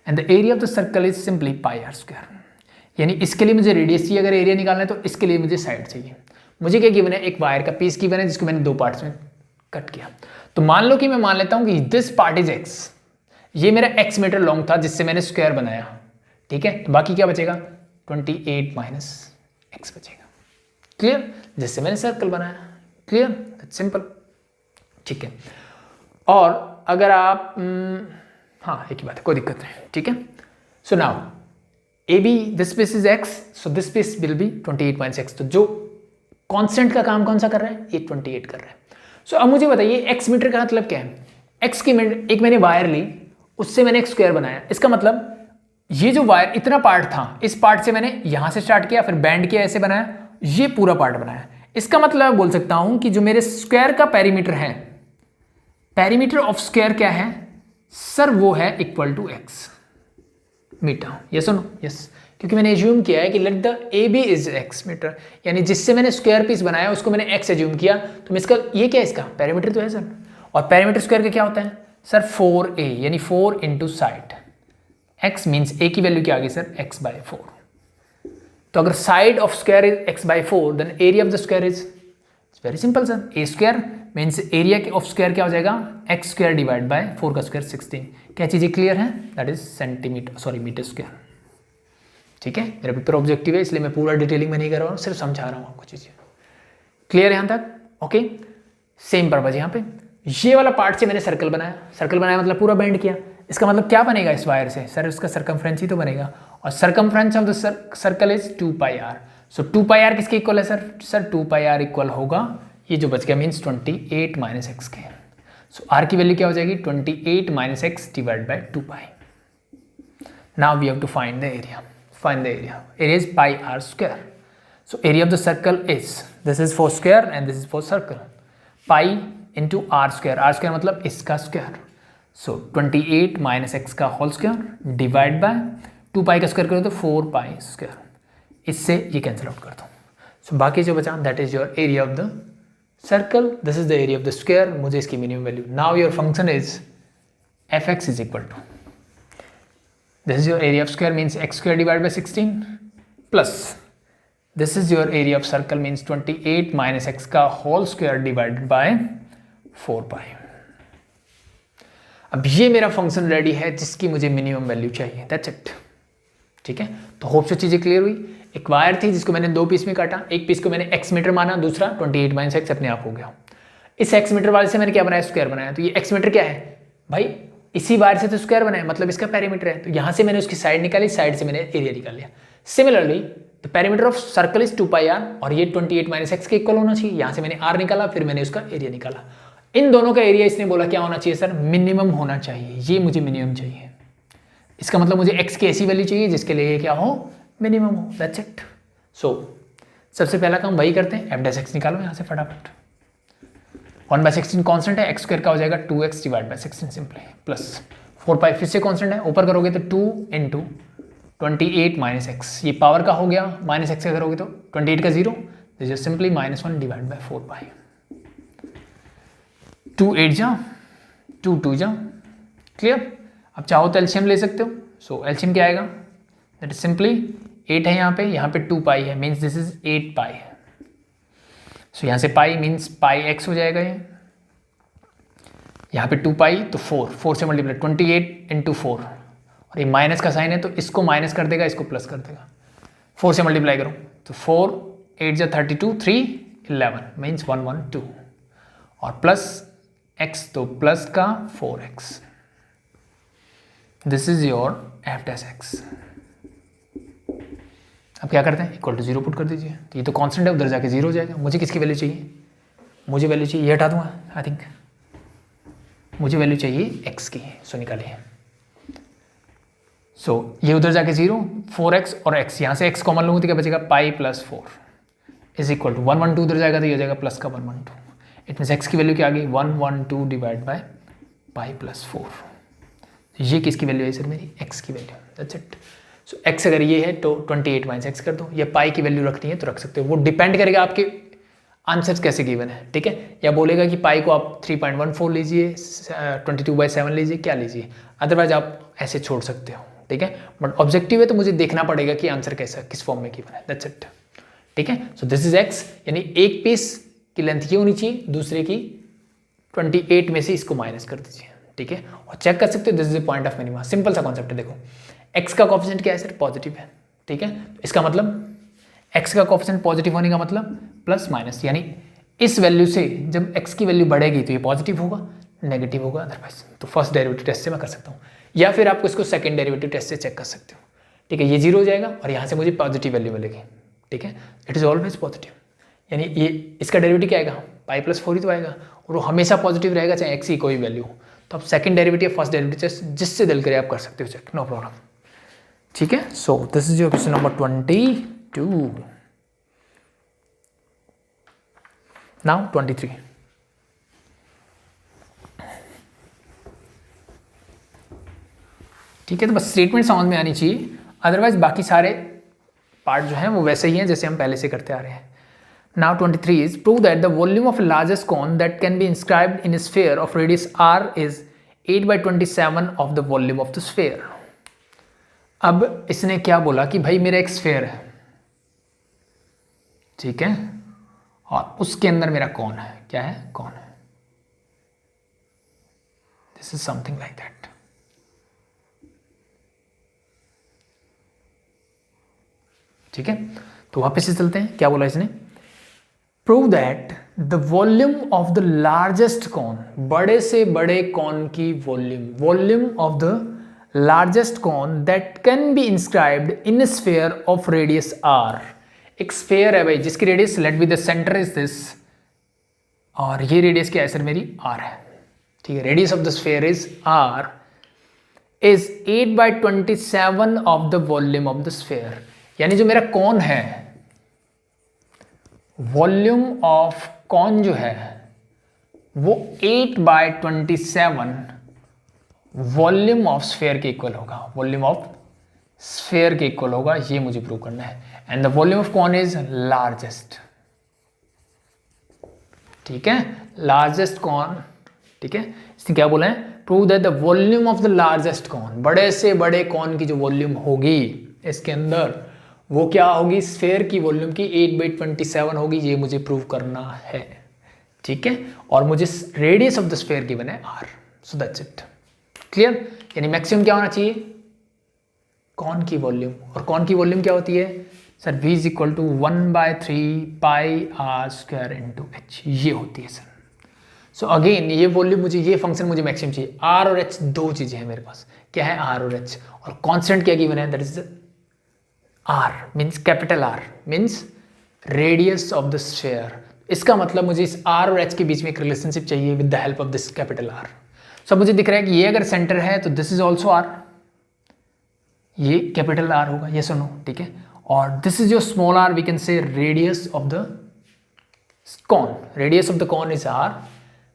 and the area of the circle is simply pi are square. यानी इसके लिए मुझे रेडियस चाहिए अगर एरिया निकालना है, तो इसके लिए मुझे साइड चाहिए। मुझे क्या गिवन है, एक वायर का पीस गिवन है जिसको मैंने दो पार्ट्स में कट किया। तो मान लो कि मैं मान लेता हूं कि दिस पार्ट इज एक्स, ये मेरा एक्स मीटर लॉन्ग था जिससे मैंने स्क्वायर बनाया, ठीक है। तो बाकी क्या बचेगा, 28 माइनस एक्स बचेगा। क्लियर, जिससे मैंने सर्कल बनाया। क्लियर, दैट्स सिंपल, ठीक है। और अगर आप हाँ एक ही बात है, कोई दिक्कत नहीं, ठीक है। So now AB this piece is x, so this piece will be 28 minus x। तो जो कांस्टेंट का काम कौन सा कर रहा है, ये 28 कर रहा है। सो अब मुझे बताइए x मीटर का मतलब क्या है। x की एक मैंने वायर ली, उससे मैंने एक स्क्वायर बनाया। इसका मतलब ये जो वायर इतना पार्ट था, इस पार्ट से मैंने यहां से स्टार्ट किया, फिर बैंड किया, ऐसे बनाया, ये पूरा पार्ट बनाया। इसका मतलब बोल सकता हूं कि जो मेरे स्क्वायर का पेरीमीटर है, पेरीमीटर ऑफ स्क्वायर क्या है सर, वो है equal to x metre. Yes और नो, यस, क्योंकि मैंने एज्यूम किया है कि let the AB is x metre, यानी जिससे मैंने स्क्वायर पीस बनाया उसको मैंने x एज्यूम किया, तो मैं इसका ये क्या है, इसका पेरीमीटर तो है सर। और पेरीमीटर स्क्वायर का क्या होता है सर, 4a, यानी 4 into side. x means a की वैल्यू क्या आ गई सर, x बाई 4। तो अगर side of square is x by 4, then area of the square is very simple sir, a square means area of square क्या हो जाएगा, x स्क्वायर डिवाइड बाय 4 का स्क्वायर 16। क्या चीज़ें क्लियर है, that is centimetre, sorry metre square, ठीक है। मेरा पेपर ऑब्जेक्टिव है इसलिए मैं पूरा डिटेलिंग में नहीं कर रहा हूँ, सिर्फ समझा रहा हूँ आपको चीज़ें। क्लियर है यहाँ तक, ओके। सेम पर्पज यहाँ पे, ये वाला पार्ट से मैंने सर्कल बनाया, सर्कल बनाया मतलब पूरा बेंड किया। इसका मतलब क्या बनेगा इस वायर से सर, इसका सर्कमफ्रेंस ही तो बनेगा, और circumference of the circle is 2 pi r. So 2 pi r किसके इक्वल है सर 2 पाई आर इक्वल होगा, ये जो बच गया मीन्स 28 माइनस एक्स के। सो आर की वैल्यू क्या हो जाएगी, 28 minus x divide by 2 pi. Now we have to find the area, find the area, area is pi are square. So area of the circle is, this is for square and this is for circle, pi into r square मतलब इसका square. So 28 minus x का whole square divide by 2 pi का square करो तो 4 pi square, इससे ये cancel out कर दो। सो बाकी जो बचा that is your area of the circle, this is the area of the square, मुझे इसकी minimum value. Now your function is fx is equal to, this is your area of square means x square divide by 16 plus this is your area of circle means 28 minus x का whole square divided by 4 pi. अब ये मेरा function ready है जिसकी मुझे minimum value चाहिए, that's it, ठीक है। तो होप से चीजें क्लियर हुई। एक वायर थी जिसको मैंने दो पीस में काटा, एक पीस को मैंने x मीटर माना, दूसरा 28 माइनस एक्स अपने आप हो गया। इस x मीटर वाले से मैंने क्या बनाया, स्क्वायर बनाया। तो ये x मीटर क्या है भाई, इसी वायर से तो स्क्वायर बनाया, मतलब इसका पेरीमीटर है। तो यहां से मैंने उसकी साइड निकाली, साइड से मैंने एरिया निकाल लिया। Similarly the perimeter of circle is 2 pi r, और ये 28 माइनस एक्स के इक्वल होना चाहिए। यहां से मैंने r निकाला, फिर मैंने उसका एरिया निकाला। इन दोनों का एरिया इसने बोला क्या होना चाहिए सर, मिनिमम होना चाहिए। ये मुझे मिनिमम चाहिए, इसका मतलब मुझे x की ऐसी वैल्यू चाहिए जिसके लिए क्या हो, मिनिमम हो, दैट्स इट। सो सबसे पहला काम वही करते हैं, एफ डैश एक्स निकालो यहाँ से फटाफट। 1/16 कॉन्स्टेंट है, एक्स स्क्वायर का हो जाएगा 2x divide by 16 simply, plus 4 पाई फिर से कॉन्स्टेंट है, ऊपर करोगे तो 2 इंटू 28 माइनस एक्स, ये पावर का हो गया, माइनस एक्स का करोगे तो 28 का 0, this is simply -1 divide by 4 पाई। 2 8 जा, 2 2 जा, क्लियर। अब चाहो तो एलसीएम ले सकते हो। सो एलसीएम क्या आएगा, दैट इज सिंपली 8 है यहाँ पे 2 पाई है, मीन्स दिस इज 8 पाई। सो यहाँ से पाई मीन्स पाई एक्स हो जाएगा ये, यहाँ पे 2 पाई तो 4 से मल्टीप्लाई 28 इंटू 4, और ये माइनस का साइन है तो इसको माइनस कर देगा, इसको प्लस कर देगा। 4 से मल्टीप्लाई करो तो 4 8 जा 32, 3 11 मीन्स 112, और प्लस एक्स तो प्लस का 4x, this is your F dash x. अब क्या करते हैं, इक्वल टू 0 पुट कर दीजिए, तो ये तो कांस्टेंट है, उधर जाके 0 हो जाएगा। मुझे किसकी वैल्यू चाहिए, मुझे वैल्यू चाहिए, ये हटा दूंगा आई थिंक, मुझे वैल्यू चाहिए x की, सो निकालिए। सो ये उधर जाके 0, 4x और x, यहाँ से x कॉमन लूँगा तो क्या बचेगा, pi plus 4 is equal to 112 उधर जाएगा तो ये हो जाएगा प्लस का 112। इट मीन्स x की वैल्यू क्या आ गई, 112 डिवाइड बाय पाई प्लस 4। ये किसकी वैल्यू है सर, मेरी x की value, that's it. So x अगर ये है तो 28 माइनस x कर दो, या पाई की वैल्यू रखनी है तो रख सकते हो, वो डिपेंड करेगा आपके आंसर्स कैसे गिवन है, ठीक है। या बोलेगा कि पाई को आप 3.14 लीजिए, 22/7 लीजिए, क्या लीजिए, अदरवाइज आप ऐसे छोड़ सकते हो, ठीक है। बट ऑब्जेक्टिव है तो मुझे देखना पड़ेगा कि आंसर कैसा, किस फॉर्म में गिवन है, दैट्स इट, ठीक है। सो दिस इज x, यानी एक पीस की लेंथ ये होनी चाहिए, दूसरे की 28 में से इसको माइनस कर दीजिए, ठीक है। और चेक कर सकते हो, this is the point of minima, simple सा कॉन्सेप्ट है। देखो x का कोएफिशिएंट क्या है सर, पॉजिटिव है, ठीक है। इसका मतलब x का कोएफिशिएंट पॉजिटिव होने का मतलब प्लस माइनस, यानी इस वैल्यू से जब x की वैल्यू बढ़ेगी तो ये पॉजिटिव होगा, नेगेटिव होगा अदरवाइज। तो फर्स्ट डेरिवेटिव टेस्ट से मैं कर सकता हूँ, या फिर आपको इसको सेकंड डेरिवेटिव टेस्ट से चेक कर सकते हो, ठीक है। ये 0 हो जाएगा और यहाँ से मुझे पॉजिटिव वैल्यू मिलेगी, ठीक है। इट इज ऑलवेज पॉजिटिव, यानी ये इसका डेरिवेटिव क्या आएगा, पाई प्लस 4 ही तो आएगा, और वो हमेशा पॉजिटिव रहेगा चाहे x की कोई वैल्यू। तो आप second derivative first derivative test जिससे दिल करे आप कर सकते हो चेक, नो प्रॉब्लम, ठीक है। So this is your question number 22। Now 23। ठीक है, तो बस स्टेटमेंट समझ में आनी चाहिए, अदरवाइज बाकी सारे पार्ट जो हैं वो वैसे ही हैं जैसे हम पहले से करते आ रहे हैं। Now 23 is prove that the volume of largest cone that can be inscribed in sphere of radius r is 8/27 of the volume of the sphere. अब इसने क्या बोला कि भाई मेरा एक स्फीयर है, ठीक है, और उसके अंदर मेरा कौन है, क्या है, कौन है, this is something like that, ठीक है। तो वापस से चलते हैं, क्या बोला इसने, prove that the volume of the largest cone, बड़े से बड़े कॉन की volume, volume of the largest cone that can be inscribed in sphere of radius r। एक स्फीयर है भाई जिसकी radius, let be the centre is this, और ये रेडियस क्या है सर, मेरी r है, ठीक है। Radius of the sphere is r is 8/27 of the volume of the sphere, यानी जो मेरा कॉन है, वॉल्यूम ऑफ कॉन जो है वो 8/27 वॉल्यूम ऑफ स्फीयर के इक्वल होगा, वॉल्यूम ऑफ स्फीयर के इक्वल होगा, ये मुझे प्रूव करना है। And the volume of cone is largest, ठीक है, लार्जेस्ट कॉन, ठीक है। इसने क्या बोला है, prove that the volume of the largest cone, बड़े से बड़े कॉन की जो वॉल्यूम होगी इसके अंदर वो क्या होगी, स्फीयर की वॉल्यूम की 8/27 होगी, ये मुझे प्रूव करना है, ठीक है। और मुझे radius of the sphere given है r, so that's it, clear. यानी मैक्सिमम क्या होना चाहिए, कॉन की वॉल्यूम, और कॉन की वॉल्यूम क्या होती है sir, v is equal to 1/3 pi r² into h, ये होती है सर। सो अगेन ये वॉल्यूम मुझे, ये फंक्शन मुझे मैक्सिमम चाहिए, r और h दो चीजें हैं मेरे पास, क्या है r और h, और कॉन्स्टेंट क्या गिवन है, that is r means capital R means radius of the sphere. इसका मतलब मुझे इस r और h के बीच में एक रिलेशनशिप चाहिए with the help of this capital R। सो मुझे दिख रहा है कि ये अगर सेंटर है तो दिस इज ऑल्सो r, ये कैपिटल R होगा, ये सुनो, ठीक है। और this is your small r, we can say radius of the cone, radius of the cone is r,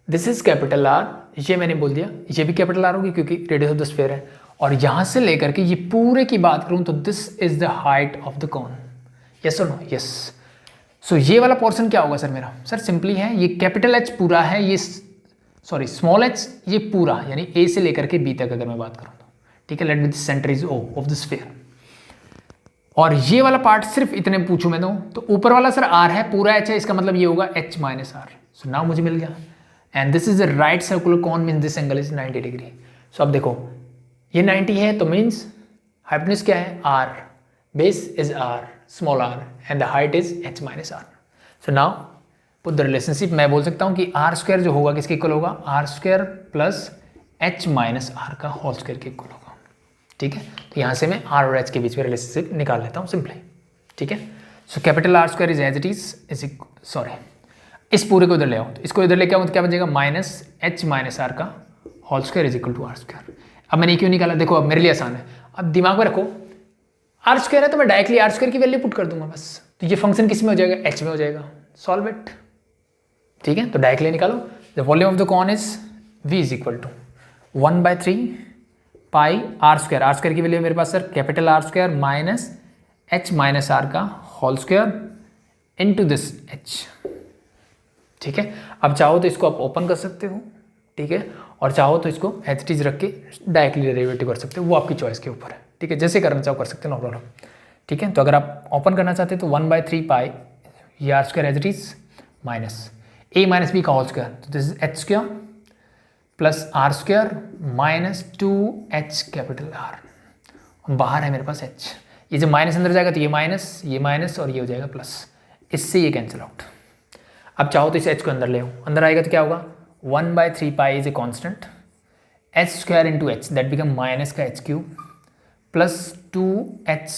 this is capital R, ये मैंने बोल दिया, ये भी कैपिटल R होगी क्योंकि रेडियस ऑफ द स्फीयर है। और यहां से लेकर के ये पूरे की बात करूं तो this is the height of the cone, yes और नो, यस। सो ये वाला पोर्शन क्या होगा सर मेरा, सर सिंपली है, ये कैपिटल H पूरा है, ये सॉरी स्मॉल h ये पूरा, यानी A से लेकर के B तक अगर मैं बात करूं तो, ठीक है। Let be the centre is O of the sphere, और ये वाला पार्ट सिर्फ इतने पूछूं मैं तो ऊपर वाला सर R है, पूरा H है, इसका मतलब ये होगा H minus R। So now मुझे मिल गया, and this is the right circular cone means this angle is 90 degree. सो अब देखो ये 90 है तो मीन्स हाइपोटेन्यूज क्या है, r, base is r, small r, and the height is h minus r। So now put the relationship, मैं बोल सकता हूँ कि r² जो होगा किसके इक्वल होगा, r² plus h minus r का होल स्क्वायर के इक्वल होगा, ठीक है। तो यहाँ से मैं r और h के बीच में रिलेशनशिप निकाल लेता हूँ सिंपली, ठीक है। So capital are square is as it is sorry, इस पूरे को इधर ले आओ, तो इसको इधर लेके आओ तो क्या बचेगा, माइनस एच माइनस आर का whole square is equal to are square. अब मैंने क्यों निकाला, देखो अब मेरे लिए आसान है, अब दिमाग में रखो आर स्क्वायर है तो मैं डायरेक्टली आर स्क्वायर की वैल्यू पुट कर दूंगा बस, तो ये फंक्शन किस में हो जाएगा, एच में हो जाएगा, सॉल्व इट। ठीक है, तो डायरेक्टली निकालो, the volume of the cone is v is equal to 1/3 pi are square की वैल्यू मेरे पास sir capital are square minus H minus are का whole square into this h. ठीक है, अब चाहो तो इसको आप ओपन कर सकते हो, ठीक है, और चाहो तो इसको एज इट इज रख के डायरेक्टली डेरिवेटिव कर सकते हो, वो आपकी चॉइस के ऊपर है। ठीक है, जैसे करना चाहो कर सकते हो, नो प्रॉब्लम। ठीक है, तो अगर आप ओपन करना चाहते हैं तो 1/3 पाई ये R square as it is minus A minus B का होल स्क्वायर, तो this is H square plus are square minus 2h capital R, बाहर है मेरे पास h, ये जब माइनस अंदर जाएगा तो ये माइनस और ये हो जाएगा प्लस, इससे ये कैंसिल आउट। अब चाहो तो इस h को अंदर ले आओ, अंदर आएगा तो क्या होगा, 1/3 pi is a constant, H square into H that become minus का एच क्यूब प्लस 2h,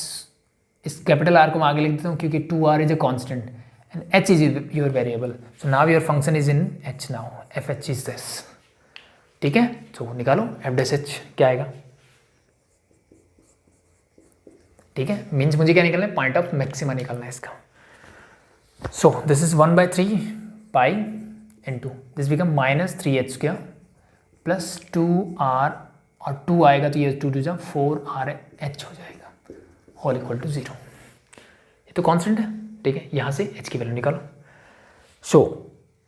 इस कैपिटल आर को मैं आगे लिख देता हूँ क्योंकि 2r is a constant and h is your variable, so now your function is in h now, F H is this. ठीक है, तो निकालो एफ डैश एच क्या आएगा। ठीक है, मीन्स मुझे क्या निकालना है, पॉइंट ऑफ मैक्सिमा निकालना है इसका। सो this is 1/3 pi into this become minus 3h square plus 2r और 2 आएगा तो ये 2 2 4rh हो जाएगा होल इक्वल टू 0। ये तो कांस्टेंट है। ठीक है, यहाँ से h की वैल्यू निकालो। सो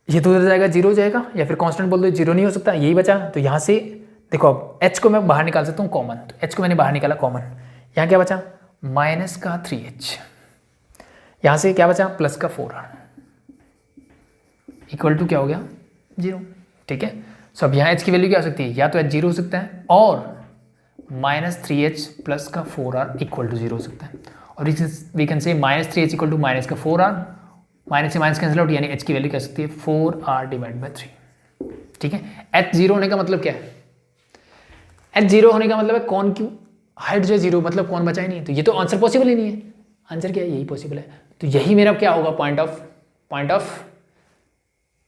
ये तो उधर जाएगा 0 हो जाएगा, या फिर कांस्टेंट बोल दो 0 नहीं हो सकता, यही बचा। तो यहाँ से देखो अब h को मैं बाहर निकाल सकता हूँ कॉमन, तो h को मैंने बाहर निकाला कॉमन, यहाँ क्या बचा माइनस का 3h, यहाँ से क्या बचा प्लस का 4r इक्वल टू क्या हो गया 0। ठीक है, सो अब यहाँ h की वैल्यू क्या हो सकती है, या तो h 0 हो सकता है और माइनस 3h प्लस का 4r इक्वल टू 0 हो सकता है, और we can say minus 3h equal to minus का 4r, माइनस से माइनस कैंसिल आउट, यानी h की वैल्यू कह सकती है 4r डिवाइड बाई 3। ठीक है, h 0 होने का मतलब क्या है, h 0 होने का मतलब है कौन की हाइट जो है 0, मतलब कौन बचा ही नहीं, तो ये तो आंसर पॉसिबल ही नहीं है। आंसर क्या है, यही पॉसिबल है, तो यही मेरा क्या होगा पॉइंट ऑफ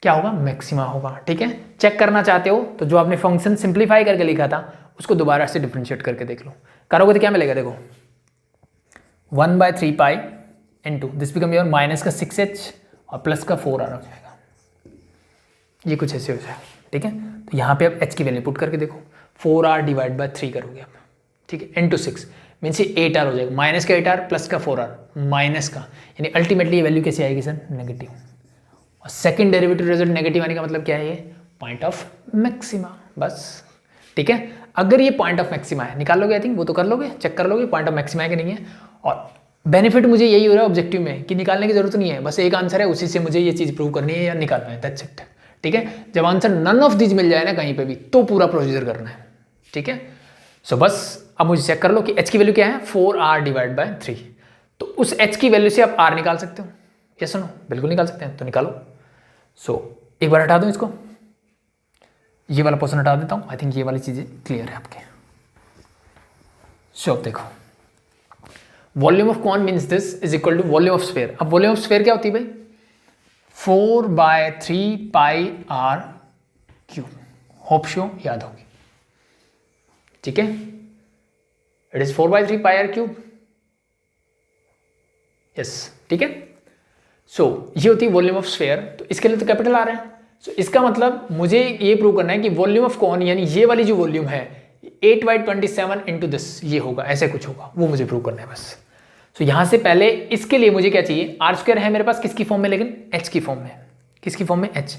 क्या होगा, मैक्सिमा होगा। ठीक है, चेक करना चाहते हो तो जो आपने फंक्शन सिंप्लीफाई करके लिखा था उसको दोबारा से डिफरेंशिएट करके देख लो, करोगे तो क्या मिलेगा, देखो 1/3 pi into this become your minus का 6h और प्लस का 4r हो जाएगा, ये कुछ ऐसे हो जाएगा। ठीक है, तो यहाँ पे अब h की वैल्यू पुट करके देखो, 4r डिवाइड बाय 3 करोगे आप। ठीक है, इंटू 6 मीन्स ये 8r हो जाएगा, माइनस का 8r प्लस का 4r माइनस का, यानी अल्टीमेटली ये वैल्यू कैसे आएगी सर, नेगेटिव। और सेकंड डेरिवेटिव रिजल्ट नेगेटिव आने का मतलब क्या है, ये पॉइंट ऑफ मैक्सिमा, बस। ठीक है, अगर ये पॉइंट ऑफ मैक्सिमा है, निकाल लोगे, आई थिंक वो तो कर लोगे, चेक कर लोगे पॉइंट ऑफ मैक्सिमा है कि नहीं है। और बेनिफिट मुझे यही हो रहा है ऑब्जेक्टिव में कि निकालने की जरूरत नहीं है, बस एक आंसर है, उसी से मुझे ये चीज़ प्रूव करनी है या निकालना है, दैट्स इट। ठीक है, जब आंसर नन ऑफ दीज मिल जाए ना कहीं पे भी, तो पूरा प्रोसीजर करना है। ठीक है, सो बस अब मुझे चेक कर लो कि h की वैल्यू क्या है, 4r डिवाइड बाय 3, तो उस h की वैल्यू से आप r निकाल सकते हो, यस सुनो, बिल्कुल निकाल सकते हैं, तो निकालो। सो एक बार हटा दो इसको, ये वाला पोर्शन हटा देता हूँ, आई थिंक ये वाली चीज़ें क्लियर है आपके। सो अब देखो, volume of cone means this is equal to volume of sphere. अब वॉल्यूम ऑफ स्फीयर क्या होती है भाई, 4/3 pi r cube, hope so याद होगी। ठीक है, it is 4/3 pi r cube, yes. ठीक है, सो ये होती है वॉल्यूम ऑफ स्फीयर, तो इसके लिए तो कैपिटल आर है। सो इसका मतलब मुझे ये प्रूव करना है कि वॉल्यूम ऑफ कॉन, यानी ये वाली जो वॉल्यूम है 8/27 इंटू दिस, ये होगा, ऐसे कुछ होगा, वो मुझे प्रूव करना है बस। सो यहाँ से पहले इसके लिए मुझे क्या चाहिए, आर स्क्वायर है मेरे पास किसकी फॉर्म में, लेकिन एच की फॉर्म में, किसकी फॉर्म में, एच,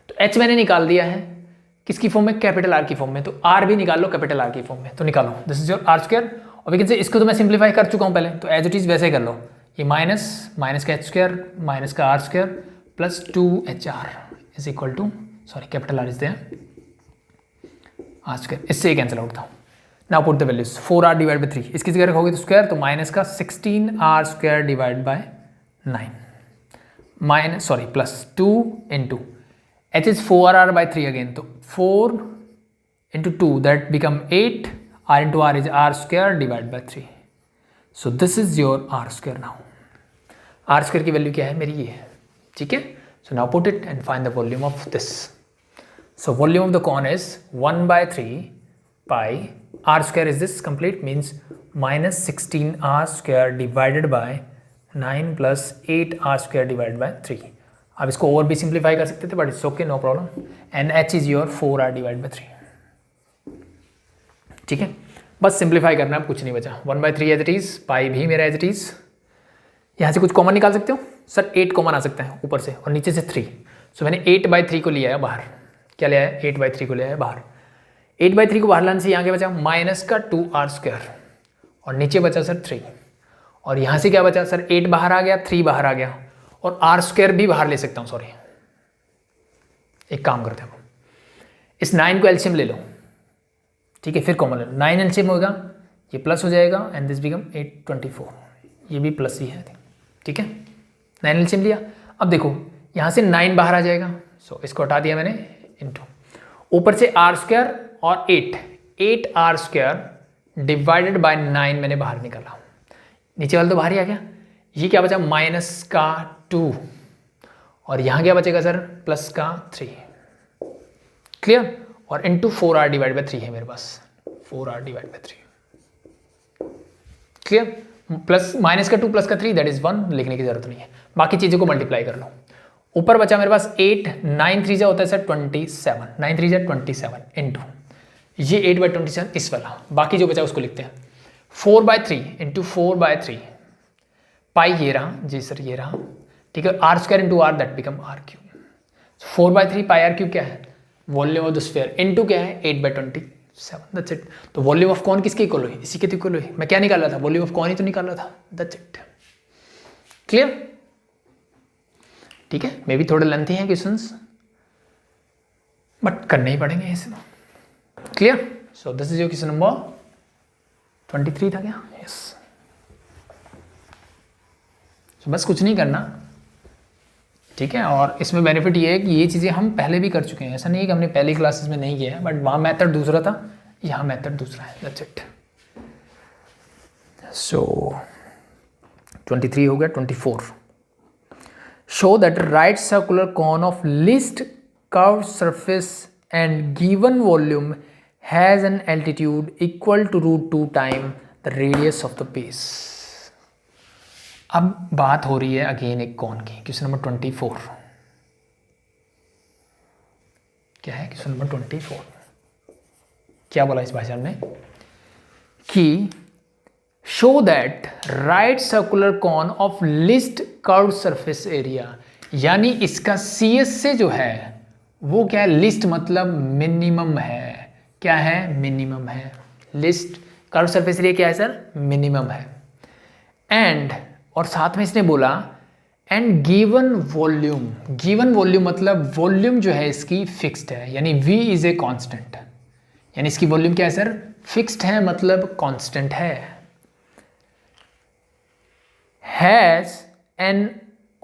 तो एच मैंने निकाल दिया है किसकी फॉर्म में, कैपिटल आर की फॉर्म में, तो आर भी निकाल लो कैपिटल आर की फॉर्म में, तो निकालो, this is your R square. और वी कैन से इसको तो मैं सिंप्लीफाई कर चुका हूँ पहले, तो एज इट इज वैसे कर लो, ये माइनस का एच स्क्वायर माइनस का R square plus 2HR is equal to, sorry capital R is there, R square, इससे ये कैंसिल आउट था। Now put the values, 4r divide by 3, इसकी जगह रखोगे तो स्क्वायर, तो माइनस का 16r square divide by 9 minus sorry plus 2 into h is 4r by 3 again, तो 4 into 2 that become 8, r into r is r square divide by 3, so this is your r square now. R square की value क्या है मेरी ये है, ठीक है। So now put it and find the volume of this. So volume of the cone is 1/3 pi are square is this complete means -16 r square divided by 9 + 8 r square divided by 3। आप इसको और भी simplify कर सकते थे but it's okay, no problem. And H is your 4r divide by 3, ठीक है। बस सिंप्लीफाई करना, अब कुछ नहीं बचा। 1/3 एज इट इज, पाई भी मेरा एज इट इज। यहाँ से कुछ कॉमन निकाल सकते हो सर, 8 कॉमन आ सकता है ऊपर से और नीचे से 3। सो मैंने 8/3 को लिया है बाहर। क्या लिया है? 8/3 को लिया है बाहर। 8/3 को बाहर लाने से यहाँ क्या बचा? -2r स्क्वायर और नीचे बचा सर 3। और यहाँ से क्या बचा सर? 8 बाहर आ गया, 3 बाहर आ गया और आर स्क्वायर भी बाहर ले सकता हूँ, सॉरी। एक काम करते हैं, इस 9 को एलसीएम ले लो, ठीक है, फिर कॉमन ले लो। 9 एलसीएम होगा, ये प्लस हो जाएगा एंड दिस बिकम 824, ये भी प्लस ही है, ठीक है। 9 एलसीएम लिया। अब देखो यहाँ से 9 बाहर आ जाएगा, सो इसको हटा दिया मैंने, इनटू ऊपर से आर स्क्वायर और 8 आर स्क्वायर डिवाइडेड बाय 9 मैंने बाहर निकाला। नीचे वाला तो बाहर ही आ गया। ये क्या बचा? -2 और यहाँ क्या बचेगा सर? +3। क्लियर? और इंटू 4r डिवाइड बाई 3 है मेरे पास, 4r divide by 3। Clear? -2 +3 that is 1, लिखने की जरूरत नहीं है। बाकी चीज़ों को मल्टीप्लाई कर लो। ऊपर बचा मेरे पास 8, 9 3 जा होता है सर 27, 9 3 जा 27 इंटू ये 8/27 इस वाला। बाकी जो बचा उसको लिखते हैं 4/3 इंटू 4/3 पाई, ये रहा जी सर, ये रहा, ठीक है। R square into R that become r3। 4/3 pi r3 क्या है? Volume of the sphere into क्या है? 8/27, दैट्स इट। तो वॉल्यूम ऑफ कॉन किसके इक्वल हुई? इसी के इक्वल हुई। मैं क्या निकाल रहा था? वॉल्यूम ऑफ कॉन ही तो निकाल रहा था, दैट्स इट। क्लियर? ठीक है, मे भी थोड़े लेंथी हैं क्वेश्चंस बट करने ही पड़ेंगे इसे। Clear? So this is your question number 23 था क्या? यस। तो बस कुछ नहीं करना, ठीक है। और इसमें बेनिफिट ये है कि ये चीज़ें हम पहले भी कर चुके हैं, ऐसा नहीं है कि हमने पहली क्लासेस में नहीं किया है, बट वहाँ मेथड दूसरा था, यहाँ मेथड दूसरा है, दैट्स इट। सो 23 हो गया। 24, show that right circular cone of least curve surface and given volume has an altitude equal to √2 time the radius of the base. अब बात हो रही है अगेन एक कॉन की। क्वेश्चन नंबर 24 क्या है? क्वेश्चन नंबर 24 क्या बोला इस भाषण में कि show that right circular cone of least curve surface area, यानी इसका CS से जो है वो क्या है? लिस्ट मतलब मिनिमम है। क्या है? मिनिमम है। लिस्ट कर्व सरफेस एरिया क्या है सर? मिनिमम है। एंड और साथ में इसने बोला and given volume. Given volume मतलब वॉल्यूम जो है इसकी फिक्स्ड है, यानी V इज ए कांस्टेंट, यानी इसकी वॉल्यूम क्या है सर? फिक्स्ड है, मतलब कांस्टेंट है। Has an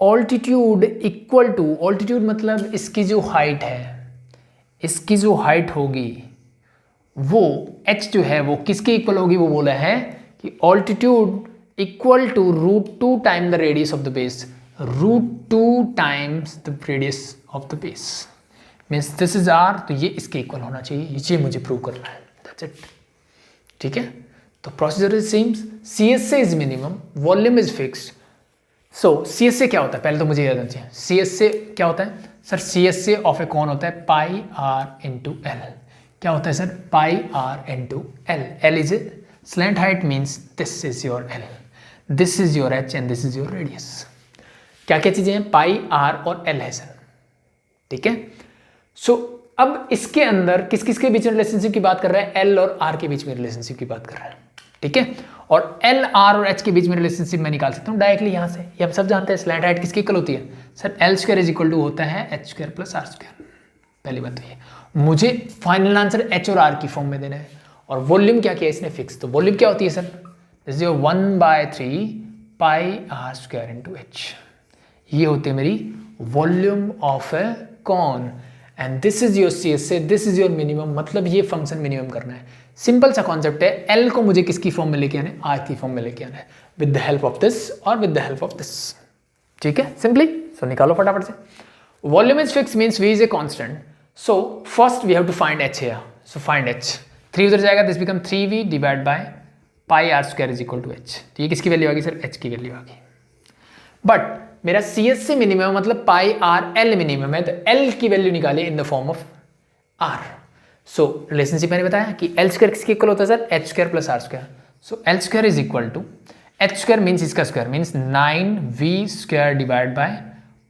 altitude equal to, altitude मतलब इसकी जो हाइट है, इसकी जो हाइट होगी वो h जो है वो किसके इक्वल होगी? वो बोला है कि altitude equal to √2 time the radius of the base, √2 times the radius of the base means this is r, तो ये इसके इक्वल होना चाहिए, ये मुझे प्रूव करना है, दैट्स इट। ठीक है, तो procedure is same, CS is minimum, volume is fixed. So CS से क्या होता है पहले तो मुझे याद आना चाहिए। CS से क्या होता है सर? CS से ऑफ ए कौन होता है? पाई r इंटू एल। क्या होता है sir? Pi r into L. L is a slant height means this is your L, this is your h and this is your radius. क्या क्या चीजें हैं? पाई r और एल है सर, ठीक है। सो अब इसके अंदर किस किस के बीच में रिलेशनशिप की बात कर रहा है? एल और आर के बीच में रिलेशनशिप की बात कर रहा है, ठीक है। और एल आर और एच के बीच में रिलेशनशिप मैं निकाल सकता हूँ डायरेक्टली यहाँ से। ये हम सब जानते हैं स्लैंट हाइट किसकी इक्वल होती है sir? L square is equal to होता है H square plus are square. पहली बात तो ये, मुझे फाइनल आंसर एच और आर की फॉर्म में देना है। और वॉल्यूम क्या किया इसने? फिक्स। तो वॉल्यूम क्या होती है sir? This is your 1/3 pi are square into H. ये होती है मेरी volume of a cone and this is your CS से, दिस इज योर मिनिमम, मतलब ये फंक्शन मिनिमम करना है। सिंपल सा कॉन्सेप्ट है। एल को मुझे किसकी फॉर्म में लेके आना है? आर की फॉर्म में लेके आना है, with the help of this और with the help of this. ठीक है, सिंपली। सो निकालो फटाफट से। Volume is fix means v is a constant, so first we have to find h here, so find h। 3 उधर जाएगा, this become 3v divide by pi are square is equal to h। तो ये किसकी value आ गई sir? h की value आ गई। बट मेरा सी एस से मिनिमम मतलब पाई आर एल मिनिमम है, तो एल की वैल्यू निकालिए in the form of r. So relationship मैंने बताया कि एल स्क्वायर किसके इक्वल होता है sir? H square plus are square. So l square is equal to h square means इसका square means 9v square divide by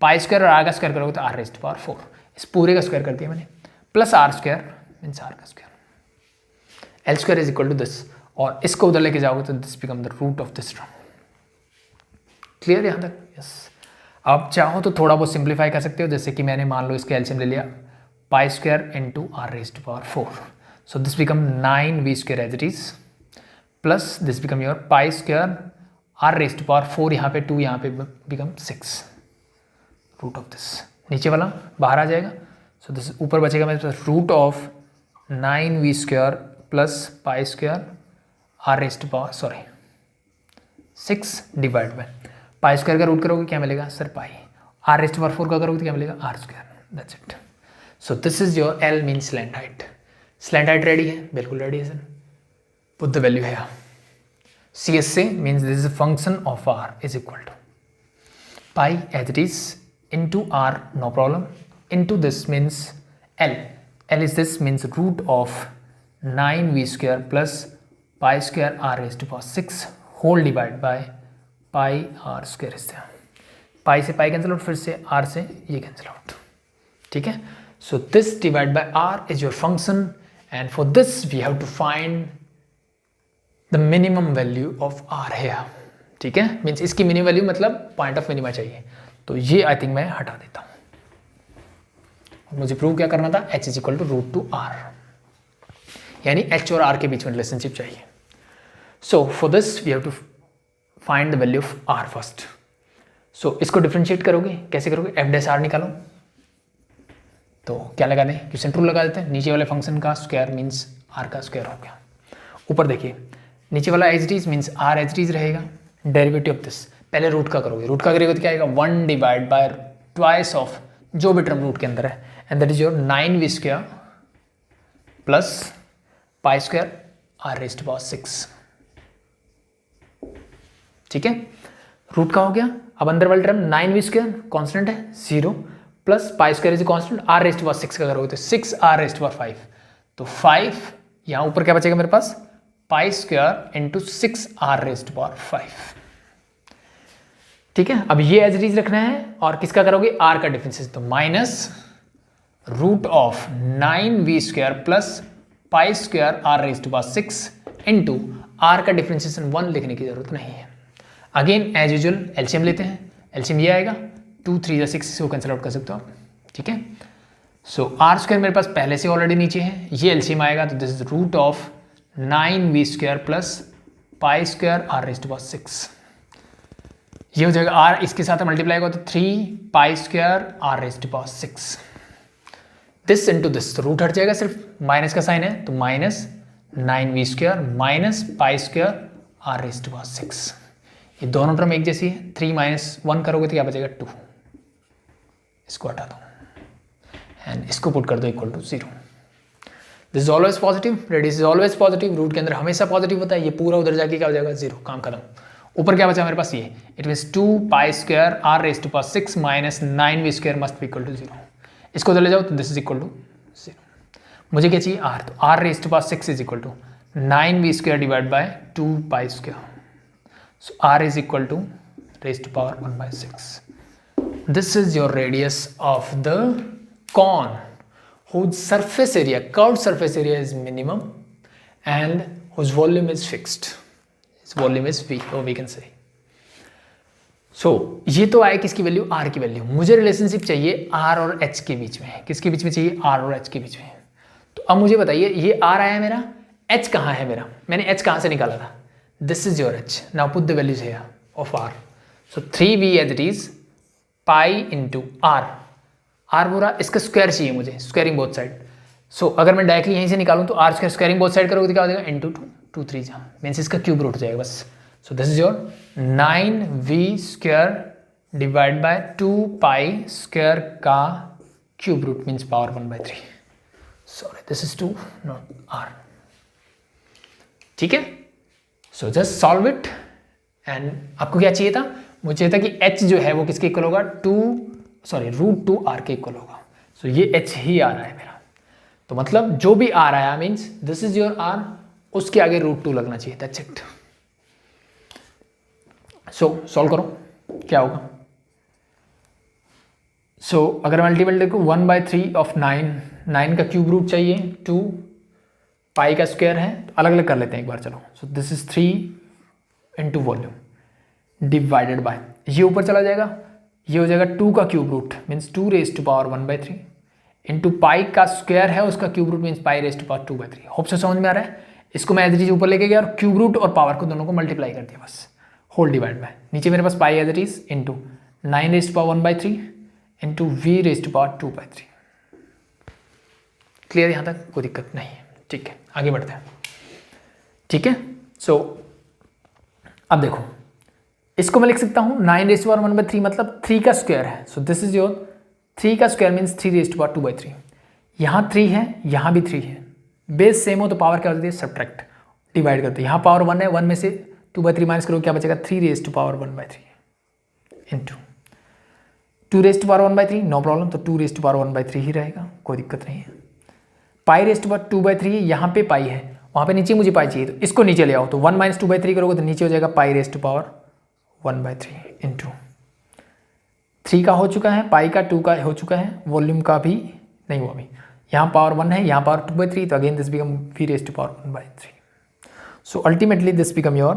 pi square, और r का square करोगे तो आर रेस्ट पावर 4, इस पूरे का स्क्वायर कर दिया मैंने, plus are square means r का square. L square is equal to this, और इसको उधर लेके जाओगे तो this become the root of this term. Clear यहाँ तक? यस। आप चाहो तो थोड़ा बहुत सिंप्लीफाई कर सकते हो, जैसे कि मैंने मान लो इसके एलसीएम ले लिया pi square into R raised power 4, so this become 9v square as it is, plus this become your pi square are raised power 4, यहाँ पे 2, यहाँ पे बिकम 6, रूट ऑफ दिस। नीचे वाला बाहर आ जाएगा, सो दिस ऊपर बचेगा मेरे पास root of 9v square plus pi square are raised power 6 divide by pi square का रूट करोगे क्या मिलेगा sir? Pi. R raised power 4 का करोगे तो क्या मिलेगा? R square. That's it. So this is your l mean slant height. Slant height ready है? बिल्कुल रेडी है सर। पुट द वैल्यू है सी एस से means this is a function of are is equal to pi as it is into r, no problem, into this means l. L is this means root of 9v square plus pi square are raised to power 6 whole divide by pi are square is there. Pi से pi cancel out, फिर से are से ये cancel out, ठीक है। So this divide by R is your function, and for this we have to find the minimum value of R है, ठीक है। मीन्स इसकी मिनिमम वैल्यू मतलब पॉइंट ऑफ मिनिमा चाहिए, तो ये आई थिंक मैं हटा देता हूँ। मुझे प्रूव क्या करना था? h is equal to root two r, यानी h और r के बीच में रिलेशनशिप चाहिए। So for this we have to find the value of r first. So इसको डिफरेंशिएट करोगे, कैसे करोगे? f डैश r निकालो, तो क्या लगा दें? क्वेश्चन ट्रू लगा देते हैं। नीचे वाले फंक्शन का स्क्वायर मीन्स r का स्क्वायर हो गया। ऊपर देखिए, नीचे वाला as it is means r as it is रहेगा। डेरिवेटिव ऑफ दिस पहले रूट का करोगे, रूट का करेगा तो क्या आएगा? 1 डिवाइड बाय ट्वाइस ऑफ जो भी टर्म रूट के अंदर है, and that is your 9v square plus pi square are raised power 6, ठीक है। रूट का हो गया। अब अंदर वाली टर्म 9v स्क्वायर कांस्टेंट है 0 plus pi square is constant, R raised power 6 का करोगे तो 6 आर रेस्ट पावर 5, तो 5 यहाँ ऊपर क्या बचेगा मेरे पास? Pi square into 6 r raised power 5, ठीक है। अब ये एज इट इज रखना है, और किसका करोगे? आर का डिफरेंशिएशन, तो minus root of 9v square plus pi square are raised power 6 into R का डिफरेंशिएशन 1 लिखने की जरूरत नहीं है। अगेन एज यूजुअल एलसीएम लेते हैं, एलसीएम ये आएगा 2 3 या 6 को कैंसिल आउट कर सकते हो आप, ठीक है। सो आर स्क्वायर मेरे पास पहले से ऑलरेडी नीचे है, ये एलसीएम आएगा तो this is root of 9v square plus pi square are raised power 6, ये हो जाएगा आर इसके साथ मल्टीप्लाई होगा तो 3 pi square are raised power 6, this into this, तो रूट हट जाएगा, सिर्फ माइनस का साइन है तो minus 9v square minus pi square are raised power 6। ये दोनों टर्म एक जैसी है, 3 माइनस 1 करोगे तो क्या बचेगा? 2, इसको हटा दो एंड इसको पुट कर दो equal to 0। This is always positive, radius is always positive, root के अंदर हमेशा पॉजिटिव होता है। ये पूरा उधर जाके क्या हो जाएगा? 0, काम खत्म। ऊपर क्या बचा मेरे पास? ये it means 2 pi square are raised to power 6 minus 9v square must be equal to 0। इसको उधर ले जाओ तो दिस इज इक्वल टू 0। मुझे क्या चाहिए? r, तो r raised to power 6 is equal to 9v square divide by 2 pi square, so r is equal to raised to power 1 by 6. This is your radius of the cone whose surface area, curved surface area is minimum and whose volume is fixed. Its volume is v, or we can say. So ये तो आए किसकी value? r की value. मुझे relationship चाहिए r और h के बीच में। किसके बीच में चाहिए? r और h के बीच में। तो अब मुझे बताइए, ये r आया मेरा, h कहाँ है मेरा? मैंने h कहाँ से निकाला था? This is your h. Now put the values here of r. So 3v as it is pi into r. r बोला, इसका स्क्वायर चाहिए मुझे, स्क्वायरिंग बोथ साइड। सो अगर मैं डायरेक्टली यहीं से निकालूं तो r स्क्वायरिंग बोथ साइड करोगे तो क्या हो जाएगा? इंटू 2 3 मीन्स इसका क्यूब रूट हो जाएगा बस। So this is your 9v square divide by 2π² का cube root means power 1/3। Sorry this is 2 not r। ठीक है, so just solve it. And आपको क्या चाहिए था? मुझे चाहिए था कि h जो है वो किसके इक्वल होगा? √2r के इक्वल होगा। सो ये h ही आ रहा है मेरा, तो मतलब जो भी आ रहा है means this is your r, उसके आगे √2 लगना चाहिए। That's it. सो सॉल्व करो, क्या होगा? सो अगर मल्टीपल देखो 1/3 ऑफ 9 का क्यूब रूट चाहिए, 2 पाई का स्क्वायर है, तो अलग अलग कर लेते हैं एक बार। चलो, so this is 3 into volume divided by, ये ऊपर चला जाएगा, ये हो जाएगा 2 का cube root means 2⁻1/3 into pi का स्क्वायर है, उसका क्यूब रूट मीन्स π⁻2/3। होप से समझ में आ रहा है। इसको मैं एज इट इज ऊपर लेके गया और क्यूब रूट और पावर को दोनों को मल्टीप्लाई कर दिया, बस होल डिवाइड बाय। नीचे मेरे पास pi as it is into 9⁻1/3 into v⁻2/3। Clear यहाँ तक? कोई दिक्कत नहीं है। ठीक है, आगे बढ़ते हैं। ठीक है, सो अब देखो, इसको मैं लिख सकता हूँ 9⁻1/3 मतलब 3 का स्क्वायर है। सो दिस इज योर 3 का स्क्वायर मीन्स 3⁻2/3। यहाँ 3 है, यहाँ भी 3 है, बेस सेम हो तो पावर क्या होती है? सब्ट्रैक्ट, डिवाइड करते हैं। यहाँ पावर 1 है, 1 में से 2/3 माइनस करो, क्या बचेगा? 3⁻1/3 इंटू 2⁻1/3, नो प्रॉब्लम, तो 2⁻1/3 ही रहेगा, कोई दिक्कत नहीं है। π⁻2/3 यहाँ पे पाई है, वहाँ पे नीचे मुझे पाई चाहिए, तो इसको नीचे ले आओ, तो 1 - 2/3 करोगे तो नीचे हो जाएगा π⁻1/3 इंटू 3 का हो चुका है, पाई का 2 का हो चुका है, वॉल्यूम का भी नहीं हुआ अभी। यहाँ पावर 1 है, यहाँ पावर 2/3, तो again this become v⁻1/3। So ultimately this become your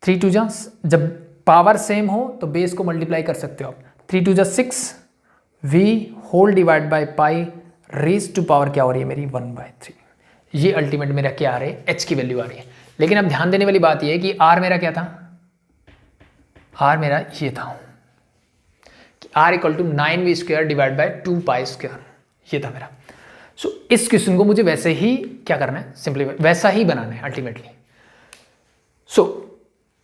3 2 जा, जब पावर सेम हो तो बेस को मल्टीप्लाई कर सकते हो आप। 3 2 जा 6, v whole divide by pi raise to power क्या हो रही है मेरी? 1/3। ये अल्टीमेट मेरा क्या आ रहा है? h की वैल्यू आ रही है। लेकिन अब ध्यान देने वाली बात ये है कि r मेरा क्या था? r मेरा ये था कि r = 9v² डिवाइड बाई 2π², ये था मेरा। सो इस क्वेश्चन को मुझे वैसे ही क्या करना है? सिंपली वैसा ही बनाना है अल्टीमेटली। सो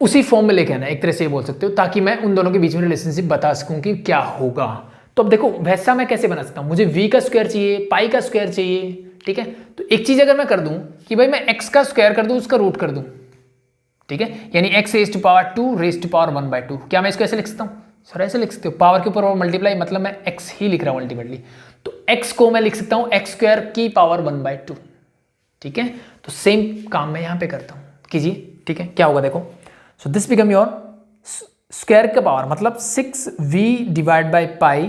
उसी फॉर्म में लेके आना है, एक तरह से ये बोल सकते हो, ताकि मैं उन दोनों के बीच में रिलेशनशिप बता सकूं कि क्या होगा। तो अब देखो वैसा मैं कैसे बना सकता हूं? मुझे v का स्क्वायर चाहिए, पाई का स्क्वायर चाहिए, ठीक है। तो एक चीज अगर मैं कर दूं कि भाई मैं x का स्क्वायर कर दूं, उसका रूट कर दूं, ठीक है, यानी x⁻2⁻1/2। क्या मैं इसको ऐसे लिख सकता हूं? सर ऐसे लिख सकते हो, पावर के ऊपर मल्टीप्लाई, मतलब मैं x ही लिख रहा हूं अल्टीमेटली। तो x को मैं लिख सकता हूं x² 1/2, ठीक है। तो सेम काम मैं यहां पे करता हूं, कीजिए, ठीक है। क्या होगा देखो, सो दिस बिकम योर स्क्वायर का पावर मतलब 6v डिवाइड बाई पाई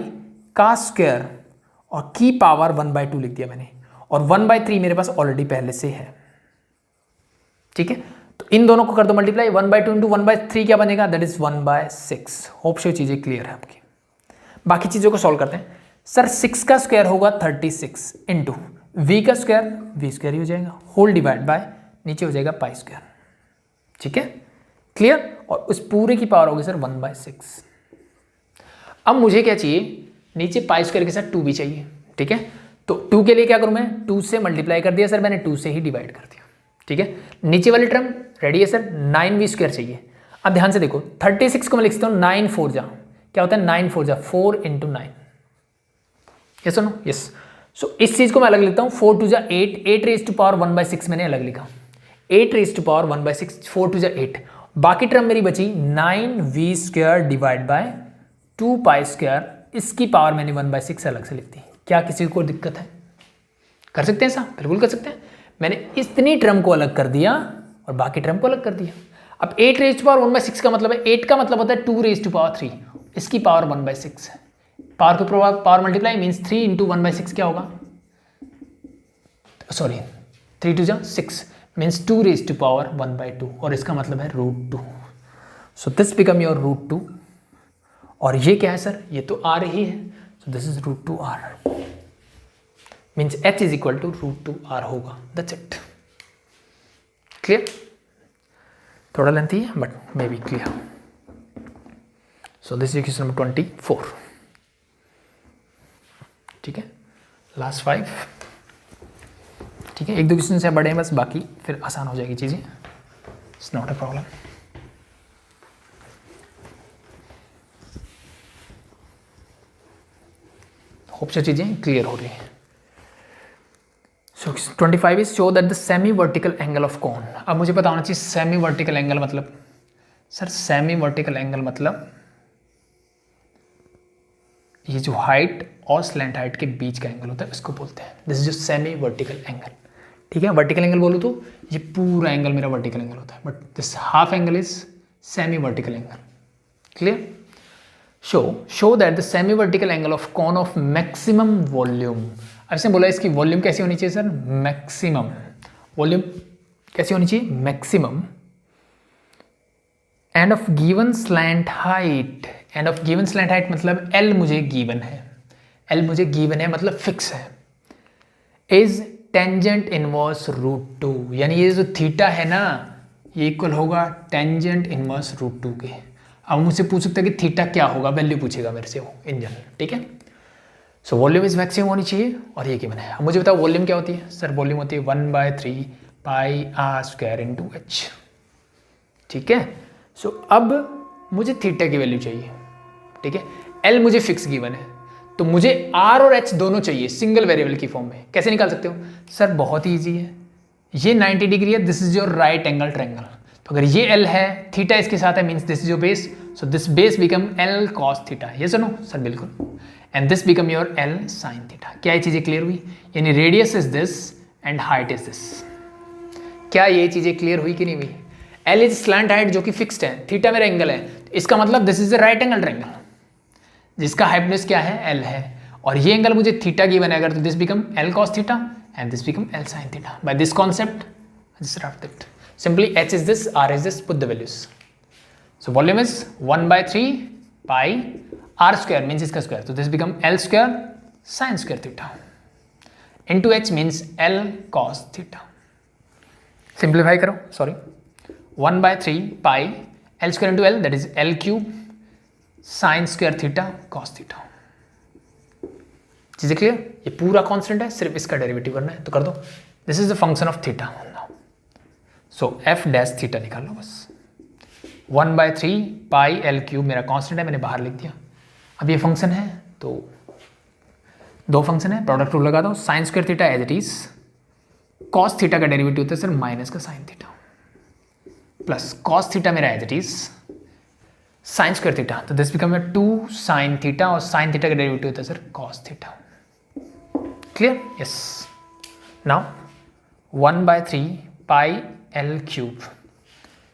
का स्क्वायर और की पावर 1/2 लिख दिया मैंने, और 1/3 मेरे पास ऑलरेडी पहले से है, ठीक है। तो इन दोनों को कर दो मल्टीप्लाई, 1/2 इंटू 1/3 क्या बनेगा? That is 1/6। होप सो चीजें क्लियर है आपकी। बाकी चीजों को सॉल्व करते हैं। सर 6 का स्क्वायर होगा 36 इंटू वी का स्क्वायर, v² ही हो जाएगा, होल डिवाइड बाय नीचे हो जाएगा π², ठीक है, क्लियर। और उस पूरे की पावर होगी सर 1/6। अब मुझे क्या चाहिए? नीचे π² के साथ 2 भी चाहिए, ठीक है। तो 2 के लिए क्या करूं मैं? 2 से मल्टीप्लाई कर दिया सर मैंने, 2 से ही डिवाइड कर दिया, ठीक है। नीचे वाली टर्म रेडी है सर, 9v² चाहिए। अब ध्यान से देखो, 36 को मैं लिख सकता हूँ 9 4 जा, क्या होता है 9 4 जा 4 इंटू 9, यस नो? यस। सो इस चीज को मैं अलग लिखता हूँ, 4 2 जा 8, 8⁻1/6 मैंने अलग लिखा, 8⁻1/6, 4 2 जा 8। बाकी टर्म मेरी बची 9v² डिवाइड बाय 2π², इसकी पावर मैंने 1/6 अलग से लिख दी। क्या किसी को दिक्कत है? कर सकते हैं ऐसा? बिल्कुल कर सकते हैं। मैंने इतनी टर्म को अलग कर दिया और बाकी टर्म को अलग कर दिया। अब 8⁻1/6 का मतलब है, 8 का मतलब होता है 2⁻3, इसकी पावर 1/6 है। पावर के प्रभाव पावर मल्टीप्लाई मीन्स 3 इंटू 1/6 क्या होगा? सॉरी 3 2 जा 6 मीन्स 2⁻1/2, और इसका मतलब है √2। सो दिस बिकम योर √2। और ये क्या है सर? ये तो r ही है, so this is √2r means h is equal to √2r होगा। That's it, clear. थोड़ा लेंथी है but maybe clear. So this is question number 24, ठीक है। लास्ट 5, ठीक है। 1-2 क्वेश्चन से बड़े हैं बस, बाकी फिर आसान हो जाएगी चीज़ें, it's not a problem. Hope से चीज़ें क्लियर हो रही हैं। सो 25 is show that the semi vertical angle of cone. अब मुझे पता होना चाहिए सेमी वर्टिकल एंगल मतलब, सर सेमी वर्टिकल एंगल मतलब ये जो हाइट और स्लैंट हाइट के बीच का एंगल होता है इसको बोलते हैं, दिस इज जो सेमी वर्टिकल एंगल। ठीक है, वर्टिकल एंगल बोलूँ तो ये पूरा एंगल मेरा वर्टिकल एंगल होता है, but this half angle is semi vertical angle. Clear? Show that the semi vertical angle of cone of maximum volume. अब इसने बोला इसकी वॉल्यूम कैसी होनी चाहिए सर? मैक्सिमम। वॉल्यूम कैसी होनी चाहिए? Maximum. And of given slant height. And of given slant height मतलब एल मुझे गिवन है, एल मुझे गिवन है मतलब फिक्स है, is tangent inverse root two. यानी ये जो थीटा है ना ये इक्वल होगा टेंजेंट इनवर्स रूट टू के। अब मुझसे पूछ सकता है कि थीटा क्या होगा, वैल्यू पूछेगा मेरे से वो इन जनरल। ठीक है, सो वॉल्यूम इज मैक्सिमम होनी चाहिए और ये गिवन है। अब मुझे बताओ वॉल्यूम क्या होती है? सर वॉल्यूम होती है 1/3 pi are square into H. ठीक है, सो अब मुझे थीटा की वैल्यू चाहिए। ठीक है, एल मुझे फिक्स गिवन है तो मुझे आर और एच दोनों चाहिए सिंगल वेरिएबल की फॉर्म में। कैसे निकाल सकते हो? सर बहुत ही ईजी है, ये 90 डिग्री है, this is your right angle triangle. तो अगर ये एल है, थीटा इसके साथ है, means this is your base, so this base become L cos theta. ये सुनो सर बिल्कुल, and this become your L sine theta. क्या ये चीज़ें क्लियर हुई? यानी radius is this and height is this. क्या ये चीज़ें क्लियर हुई कि नहीं हुई? एल इज स्लैंट हाइट जो कि फिक्स्ड है, थीटा मेरा एंगल है, इसका मतलब this is the right angle triangle जिसका हाइपोटेन्यूज क्या है? एल है, और ये एंगल मुझे थीटा गिवन है अगर, तो this become L cos theta and this become L sine theta. By this concept simply h is this, r is this, put the values. So volume is 1/3 pi r square means इसका square, so this become l square sin square theta into h means l cos theta. Simplify करो, sorry, 1/3 pi l square into l, that is l cube sin square theta cos theta. चीजें clear? ये पूरा constant है, सिर्फ इसका derivative करना है तो कर दो। This is the function of theta. So F dash theta निकाल लो बस। 1/3 पाई एल क्यूब मेरा कांस्टेंट है, मैंने बाहर लिख दिया। अब ये फंक्शन है तो दो फंक्शन है, प्रोडक्ट रूल लगा दो। Sine square theta as it is, cos theta का डेरिवेटिव होता है सर माइनस का sine theta, plus cos theta मेरा as it is sine square theta, तो दिस बिकम 2 साइन थीटा, और साइन थीटा का डेरिवेटिव होता है sir cos theta. Clear? Yes. Now 1/3 pi l cube,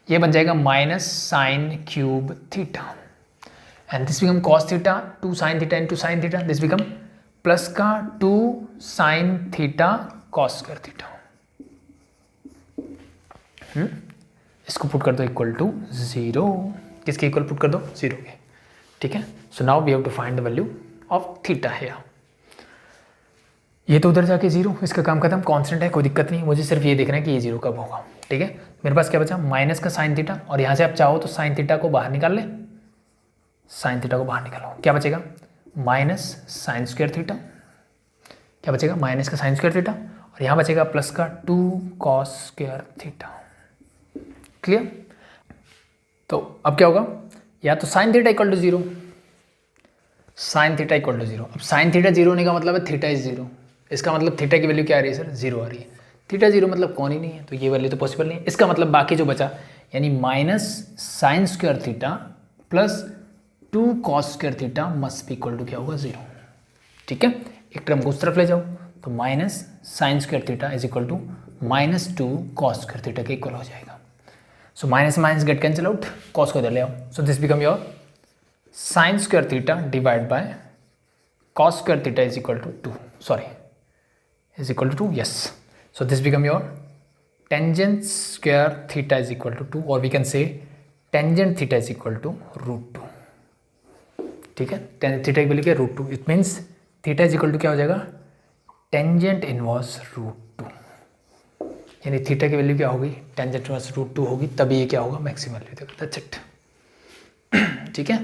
ये बन जाएगा minus sine cube theta, and this become cos theta, 2 sine theta into sine theta, this become plus का 2 sine theta cos square theta. इसको put कर दो equal to 0। किसके equal put कर दो? 0 के। ठीक है, so now we have to find the value of theta है। ये तो उधर जाके 0, इसका काम खत्म, कांस्टेंट है, कोई दिक्कत नहीं, मुझे सिर्फ ये देखना है कि ये 0 कब होगा। ठीक है, मेरे पास क्या बचा? माइनस का साइन थीटा, और यहाँ से आप चाहो तो साइन थीटा को बाहर निकाल ले, साइन थीटा को बाहर निकालो, क्या बचेगा? माइनस साइन स्क्वायर थीटा, क्या बचेगा? माइनस का साइन स्क्वायर थीटा, और यहाँ बचेगा प्लस का 2 कॉस स्क्वायर थीटा। क्लियर? तो अब क्या होगा? या तो sine theta equal to 0, sine theta equal to 0। अब साइन थीटा 0 होने का मतलब है थीटा इज 0, इसका मतलब थीटा की वैल्यू क्या आ रही है सर? 0 आ रही है। थीटा 0 मतलब कौन ही नहीं है, तो ये वैल्यू तो पॉसिबल नहीं है। इसका मतलब बाकी जो बचा, यानी minus sine square theta plus 2 cos square theta must be equal to क्या होगा? 0। ठीक है, एक टर्म को उस तरफ ले जाओ तो minus sine square theta is equal to minus 2 cos square theta के इक्वल हो जाएगा। So minus minus get cancel out, cos को इधर ले आओ, so this become your sine square theta divide by cos square theta is equal to 2, sorry is equal to 2, yes, so this become your tangent square theta is equal to 2, or we can say tangent theta is equal to root 2। ठीक है, tangent theta की value क्या? root 2, it means theta is equal to क्या हो जाएगा? tangent inverse root 2, यानी theta की value क्या होगी? tangent inverse root 2 होगी, तभी ये क्या होगा? मैक्सिमम वैल्यू देगा। That's it. ठीक है,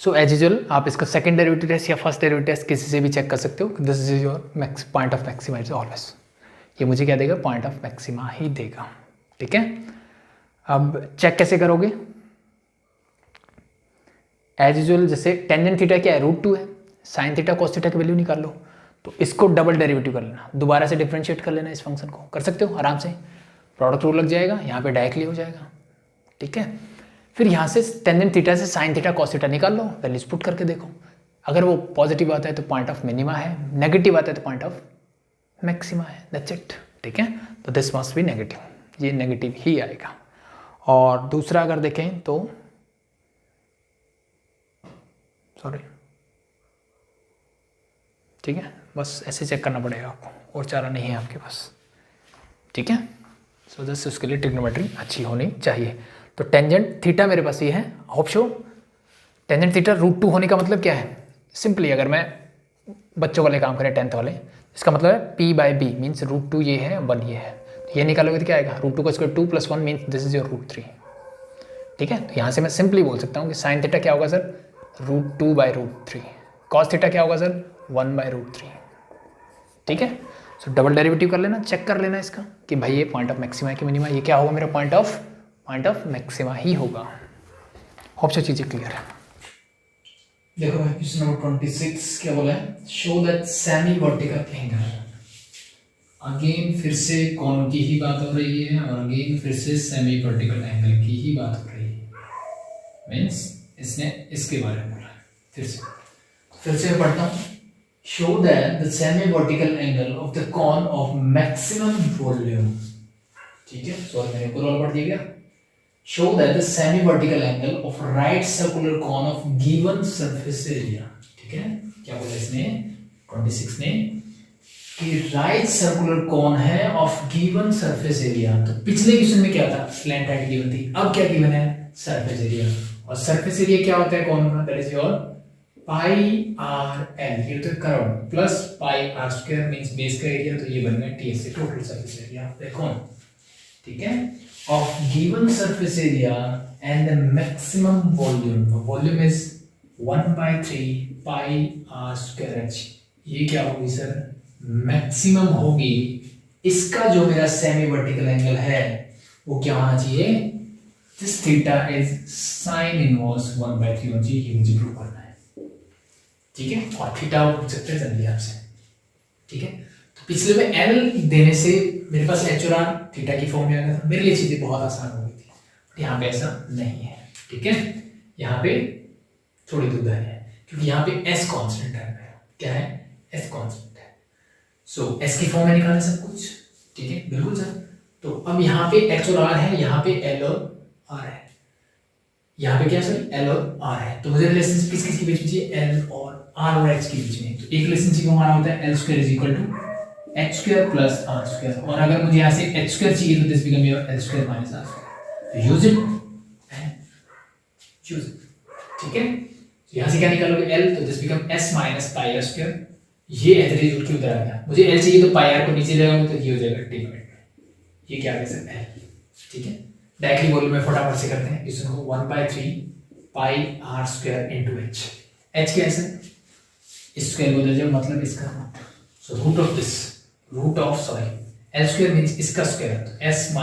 सो एज यूजुअल आप इसका सेकंड डेरिवेटिव टेस्ट या फर्स्ट डेरिवेटिव टेस्ट किसी से भी चेक कर सकते हो। This is your point of maxima is always, ये मुझे क्या देगा? पॉइंट ऑफ मैक्सिमा ही देगा। ठीक है, अब चेक कैसे करोगे? एज यूजुअल जैसे टेंजेंट थीटा क्या है? रूट 2 है, साइन थीटा कॉस थीटा की वैल्यू निकाल लो, तो इसको डबल डेरिवेटिव कर लेना, दोबारा से डिफरेंशिएट कर लेना इस फंक्शन को, कर सकते हो आराम से, प्रोडक्ट रूल लग जाएगा, यहाँ पे डायरेक्टली हो जाएगा, ठीक है। फिर यहाँ से टेंजेंट थीटा से साइन थीटा कॉस थीटा निकाल लो, वैल्यूज पुट करके देखो, अगर वो पॉजिटिव आता है तो पॉइंट ऑफ मिनिमा है, नेगेटिव आता है तो पॉइंट ऑफ मैक्सिमा है, दैट्स इट, ठीक है। तो दिस मस्ट बी नेगेटिव, ये नेगेटिव ही आएगा। और दूसरा अगर देखें तो सॉरी, ठीक है, बस ऐसे चेक करना पड़ेगा आपको, और चारा नहीं है आपके पास, ठीक है। सो जस्ट उसके लिए ट्रिग्नोमेट्री अच्छी होनी चाहिए। तो टेंजेंट थीटा मेरे पास ये है, होप शो टेंजेंट थीटा √2 होने का मतलब क्या है, सिंपली अगर मैं बच्चों वाले काम करें 10th वाले, इसका मतलब है P/B मीन्स √2 ये है 1 ये है, तो ये निकालोगे तो क्या आएगा, √2 का square 2 + 1 means this is your √3, ठीक है। तो यहाँ से मैं सिंपली बोल सकता हूँ कि साइन थीटा क्या होगा सर, √2/√3, कॉस थीटा क्या होगा सर 1/√3, ठीक है। सो डबल डेरिवेटिव कर लेना, चेक कर लेना इसका कि भाई ये पॉइंट ऑफ मैक्सिमा है कि मिनिमा, ये क्या होगा मेरा पॉइंट ऑफ मैक्सिमा ही होगा। होप से चीजें क्लियर है। देखो भाई क्वेश्चन नंबर 26 क्या बोला है, show that semi vertical angle, again फिर से कौन की ही बात हो रही है, और अगेन फिर से सेमी वर्टिकल एंगल की ही बात हो रही है, मीन्स इसने इसके बारे में बोला है। फिर से मैं पढ़ता हूँ, show that the semi-vertical angle of the cone of maximum volume, ठीक है, सॉरी मैंने ऊपर वाला पढ़ दिया क्या, show that the semi-vertical angle of right circular cone of given surface area, ठीक है, क्या बोला इसने 26 ने कि राइट सर्कुलर कॉन है ऑफ गिवन सरफेस एरिया। तो पिछले क्वेश्चन में क्या था, स्लैंट हाइट गिवन थी, अब क्या गिवन है, सरफेस एरिया, और सरफेस एरिया क्या होता है कॉन का, दैट इज योर πr(l), ये तो curve plus πr² means base का एरिया, तो ये बन गया ts टोटल सरफेस एरिया देखो, ठीक है, of given surface area and the maximum volume, volume is 1/3 πr²h, ये क्या होगी सर, मैक्सिमम होगी, इसका जो मेरा सेमी वर्टिकल एंगल है वो क्या होना चाहिए, this theta is sine inverse 1/3 होना चाहिए, ये मुझे प्रूव करना है, ठीक है। और थीटा पूछ सकते हैं जल्दी आपसे, ठीक है। तो पिछले में एल देने से मेरे पास एच और आर थीटा की फॉर्म में आ गया था, मेरे लिए चीजें बहुत आसान हो गई थी, बट यहाँ पे ऐसा नहीं है, ठीक है, यहाँ पे थोड़ी दुविधा है, क्योंकि यहाँ पे एस कॉन्स्टेंट है, क्या है, एस कॉन्स्टेंट है, सो एस की फॉर्म में निकालना सब कुछ, ठीक है, बिल्कुल सर। तो अब यहाँ पे एच और आर है, यहाँ पे एल और आर है, यहाँ पे क्या सर एल और आर है, तो मुझे रिलेशनशिप किस किस के बीच में चाहिए, एल और आर और एच के बीच में, तो एक रिलेशनशिप हमारा होता है L² = h² + r², और अगर मुझे यहाँ से h² चाहिए तो this become your L² - r², तो use it and choose it, ठीक है। तो यहाँ से क्या निकालोगे L, तो दिस बिकम s - πr², ये एज रिजल्ट क्यों उधर आ गया, मुझे L चाहिए तो πr को नीचे ले आओगे तो ये हो जाएगा डिनोमिनेटर, ये क्या आ गया सर L, ठीक है। डायरेक्टली वॉल्यूम में फटाफट से करते हैं इसको, 1/3 πr² * h, h क्या है सर, स्क्वायर बोला जाए मतलब इसका, so root of this, root of sorry L² means इसका स्क्वायर, तो s -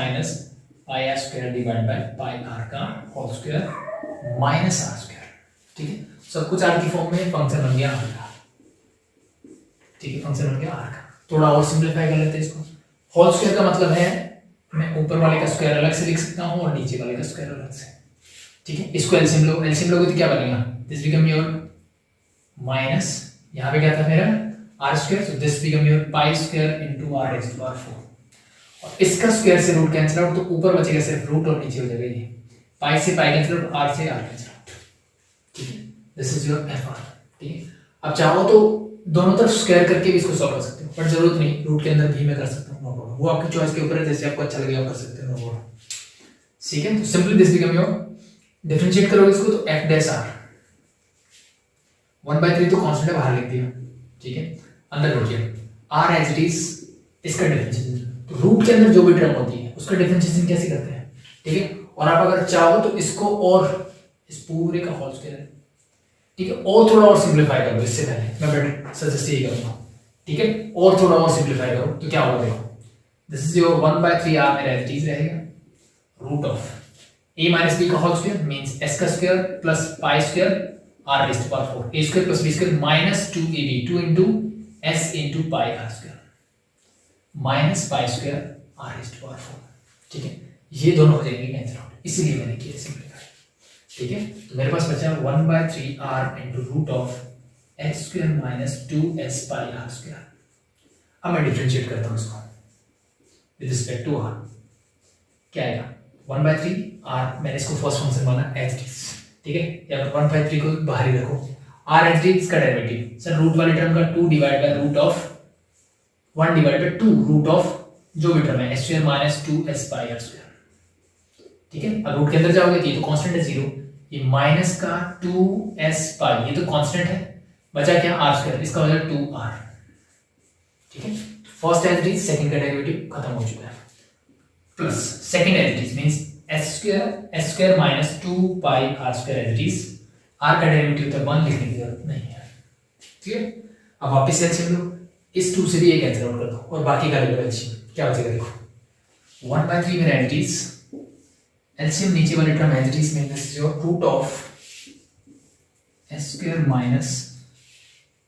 πr² divide by πr का होल स्क्वायर माइनस r², ठीक है। सब कुछ r की फॉर्म में, फंक्शन बन गया r का, ठीक है, फंक्शन बन गया r का। थोड़ा और सिंपलीफाई कर लेते हैं इसको, होल स्क्वायर का मतलब है मैं ऊपर वाले का स्क्वायर अलग से लिख सकता हूं और नीचे वाले का स्क्वायर अलग से, ठीक है। इसको एलसीएम लोगे तो क्या बनेगा, दिस बिकम योर माइनस, यहाँ पे क्या था मेरा r², so this become your π² * r⁴, और इसका स्क्वायर से रूट कैंसिल आउट, तो ऊपर बचेगा सिर्फ रूट और नीचे हो जाएगा ये π से π कैंसिल आउट, r से r कैंसिल आउट, ठीक है, दिस इज योर fr, ठीक है। अब चाहो तो दोनों तरफ स्क्वायर करके भी इसको सॉल्व कर सकते हो, पर जरूरत नहीं, रूट के अंदर भी मैं कर सकता हूं, नो प्रॉब्लम, वो आपकी चॉइस के ऊपर है, जैसे आपको अच्छा लगे आप कर सकते हो, नो प्रॉब्लम, ठीक है। तो simply this become your, differentiate करोगे इसको तो f' 1/3 तो कांस्टेंट है, बाहर लिख दिया, ठीक है, अंदर रख दिया r एज इट इज, इसका डिफरेंशिएशन, तो रूट के अंदर जो भी टर्म होती है उसका डिफरेंशिएशन कैसे करते हैं, ठीक है। और आप अगर चाहो तो इसको और इस पूरे का होल स्क्वायर, ठीक है, और थोड़ा और सिंपलीफाई करो, इससे पहले मैं बेटर सजेस्ट यही करूंगा, ठीक है, और थोड़ा और सिंपलीफाई करो तो क्या होगा देखो, दिस इज योर 1/3 r मेरा एज इट इज रहेगा, रूट ऑफ a - b का होल स्क्वायर मींस s का square plus π² r raised power 4 a square plus b square minus 2ab 2 into s into pi are square minus pi square are raised power 4। ठीक है, ये दोनों हो जाएंगे cancel out, इसीलिए मैंने किया सिंपलीफाई। ठीक है, तो मेरे पास बचा 1/3r into root of X square minus 2s pi are square. अब मैं डिफरेंशिएट करता हूँ इसको विद रिस्पेक्ट टू आर, क्या आएगा 1/3r, मैंने इसको फर्स्ट फंक्शन माना एच डी। ठीक है, या 1/3 को बाहर ही रखो, आर एच डी इसका डेरिवेटिव सर रूट वाली टर्म का 2 divide by root of 1 divide by 2 root of जो भी टर्म है S square minus 2s pi are square. ठीक है, अब रूट के अंदर जाओगे तो ये तो कांस्टेंट है 0, ये माइनस का 2s पाई ये तो कांस्टेंट है, बचा क्या आर स्क्वायर, इसका वजह 2r। ठीक है, first as it is, second का डेरिवेटिव खत्म हो चुका है, plus second as it is means s square minus 2 pi are square as it is, r का डेरिवेटिव तो 1 लिखने की जरूरत नहीं है। ठीक है, अब वापस से एलसीएम लो, इस 2 से भी ये कैंसिल आउट कर दो और बाकी का ले लो एलसीएम, क्या बचेगा देखो 1/3 मेरा एज इट इज, एलसीएम नीचे वाली टर्म एज इट इज में this is your root of s square minus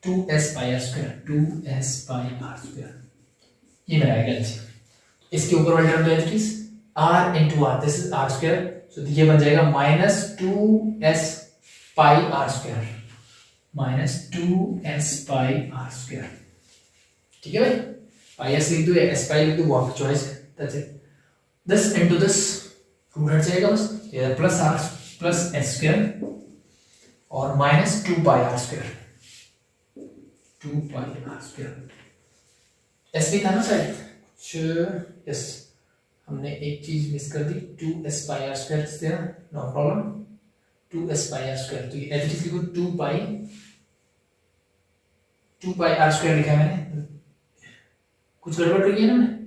2s pi are square 2s pi are square, ये मेरा आएगा एलसीएम। इसके ऊपर वाली term as it is r into r, this is r square, so ये बन जाएगा minus 2s pi are square minus 2s pi are square. ठीक है भाई, पाई s लिख दो या s पाई लिख दो, वो आपकी चॉइस है, that's it. This into this root हट जाएगा बस, ये plus r plus s square और minus 2 pi are square 2 pi are square, s भी था ना शायद, यस हमने एक चीज मिस कर दी, 2s पाई आर स्क्वायर से no problem, 2s pi are square, तो ये एज इट इज लिखो 2 पाई आर स्क्वायर लिखा है मैंने, कुछ गड़बड़ कर दिया ना मैंने,